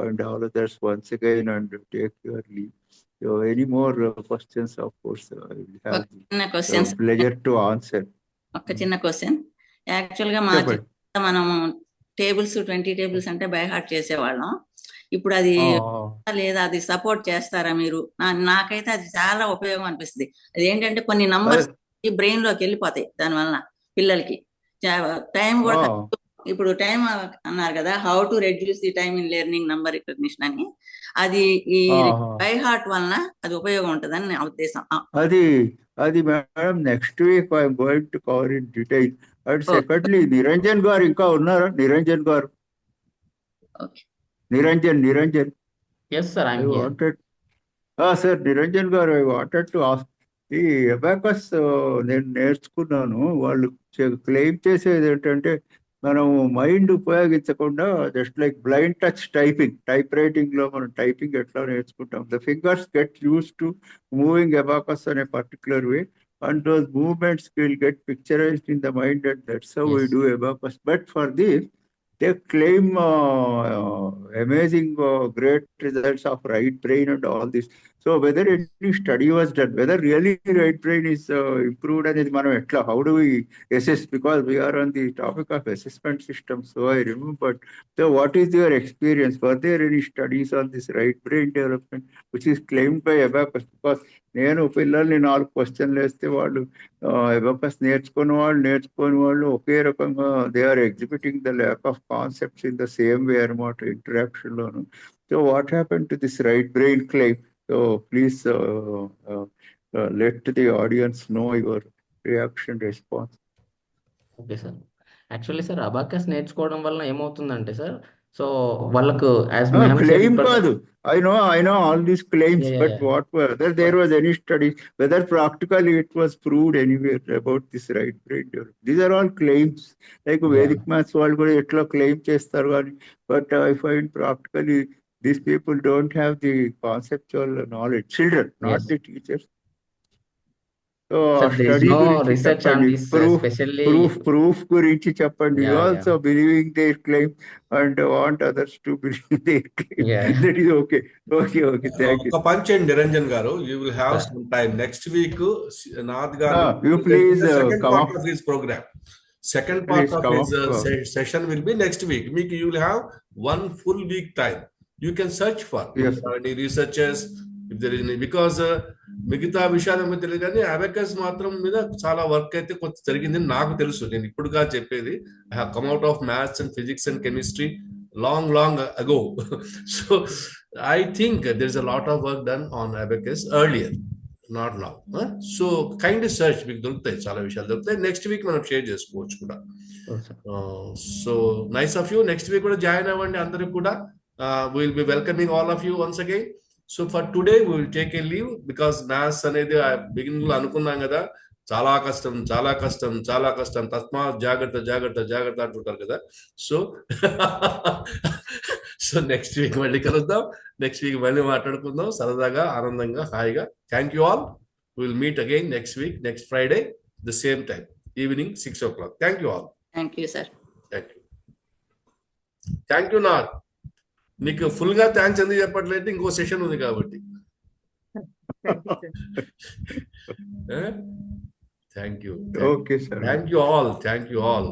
and all others once again and take your leave. So any more questions, of course, I will have the pleasure to answer. ఒక చిన్న question. యాక్చువల్గా మా మనం tables 20 tables అంటే by heart చేసేవాళ్ళం. ఇప్పుడు అది లేదా అది సపోర్ట్ చేస్తారా మీరు? నాకైతే అది చాలా ఉపయోగం అనిపిస్తుంది. అదేంటంటే కొన్ని నంబర్స్ బ్రెయిన్ లోకి వెళ్ళిపోతాయి దానివల్ల పిల్లలకి టైం కూడా. ఇప్పుడు టైం అన్నారు కదా, how to reduce the time in learning number recognition అని, అది ఈ బై హార్ట్ వలన అది ఉపయోగం ఉంటుందని నా ఉద్దేశం. అది madam next week I am going to cover in detail. And secondly Niranjan garu ఇంకా ఉన్నారా? Niranjan garu, Niranjan Yes, sir, I'm here. Sir Niranjan garu, I wanted to ask, ఈ అబాకస్ నేను నేర్చుకున్నాను. వాళ్ళు క్లెయిమ్ చేసేది ఏంటంటే మనం మైండ్ ఉపయోగించకుండా just like blind touch type writing లో మనం టైపింగ్ ఎట్లా నేర్చుకుంటాం, the fingers get use to moving abacus అనే particular way and those movements will get picturized in the mind, and that's how we do abacus. But for this they claim amazing great results of right brain and all this. So whether any study was done, whether really right brain is improved, and how do we assess? Because we are on the topic of assessment system, so I remembered. So what is your experience? Were there any studies on this right brain development which is claimed by abacus? Because నేను పిల్లల్ని 4 క్వశ్చన్లు వేస్తే వాళ్ళు abacus నేర్చుకుని వాళ్ళు ఒకే రకంగా they are exhibiting the lack of concepts in the same way అనమాట ఇంటరాక్షన్ లోను. So what happen to this right brain claim? So please let the audience know your reaction response. Okay sir, actually sir abacus నేర్చుకోవడం వల్ల ఏమవుతుందంటే sir, so వాళ్ళకు claim కాదు, I know all these claims, but whether there was any study, whether practically it was proved anywhere about this right brain development. These are all claims, like Vedic maths వాళ్ళు కూడా ఎట్లా claim చేస్తారు కానీ, but I find practically these people don't have the conceptual knowledge. Children, not the teachers. So study research on this, especially proof గురించి చెప్పండి. You also believing their claim and want others to believe their claim. That is okay. Thank you. Punch and Niranjan garu, you will have some time next week. Nath garu, you please come up of his program. Second part of his session will be next week. You will have 1 full week time. You can search for any researchers if there is any, because మిగతా విషయాలు ఏమో తెలియదు కానీ abacus మాత్రం మీద చాలా work అయితే కొంచెం జరిగిందని నాకు తెలుసు. నేను ఇప్పుడుగా చెప్పేది, I have come out of maths and physics and chemistry long ago. So I think there's a lot of work done on abacus earlier, not now. So kind of search మీకు దొరుకుతాయి, చాలా విషయాలు దొరుకుతాయి. నెక్స్ట్ వీక్ మనం share చేసుకోవచ్చు కూడా. So nice of you. Next week కూడా join అవ్వండి అందరికి కూడా. Will be welcoming all of you once again. So for today we will take a leave, because maths అనేది బిగినింగ్ లో అనుకున్నాం కదా చాలా కష్టం, తస్మా జాగ్రత్త అంటుంటారు కదా. సో నెక్స్ట్ వీక్ మళ్ళీ కలుద్దాం. నెక్స్ట్ వీక్ మళ్ళీ మాట్లాడుకుందాం సరదాగా, ఆనందంగా, హాయిగా. Thank you all. Will meet again next week, next Friday the same time, evening 6 o'clock. Thank you all. Thank you sir. Thank you Nath. నీకు ఫుల్ గా థ్యాంక్స్ ఎందుకు చెప్పట్లేదు, ఇంకో సెషన్ ఉంది కాబట్టి. Thank you. Okay, sir. Thank you all. Thank you all.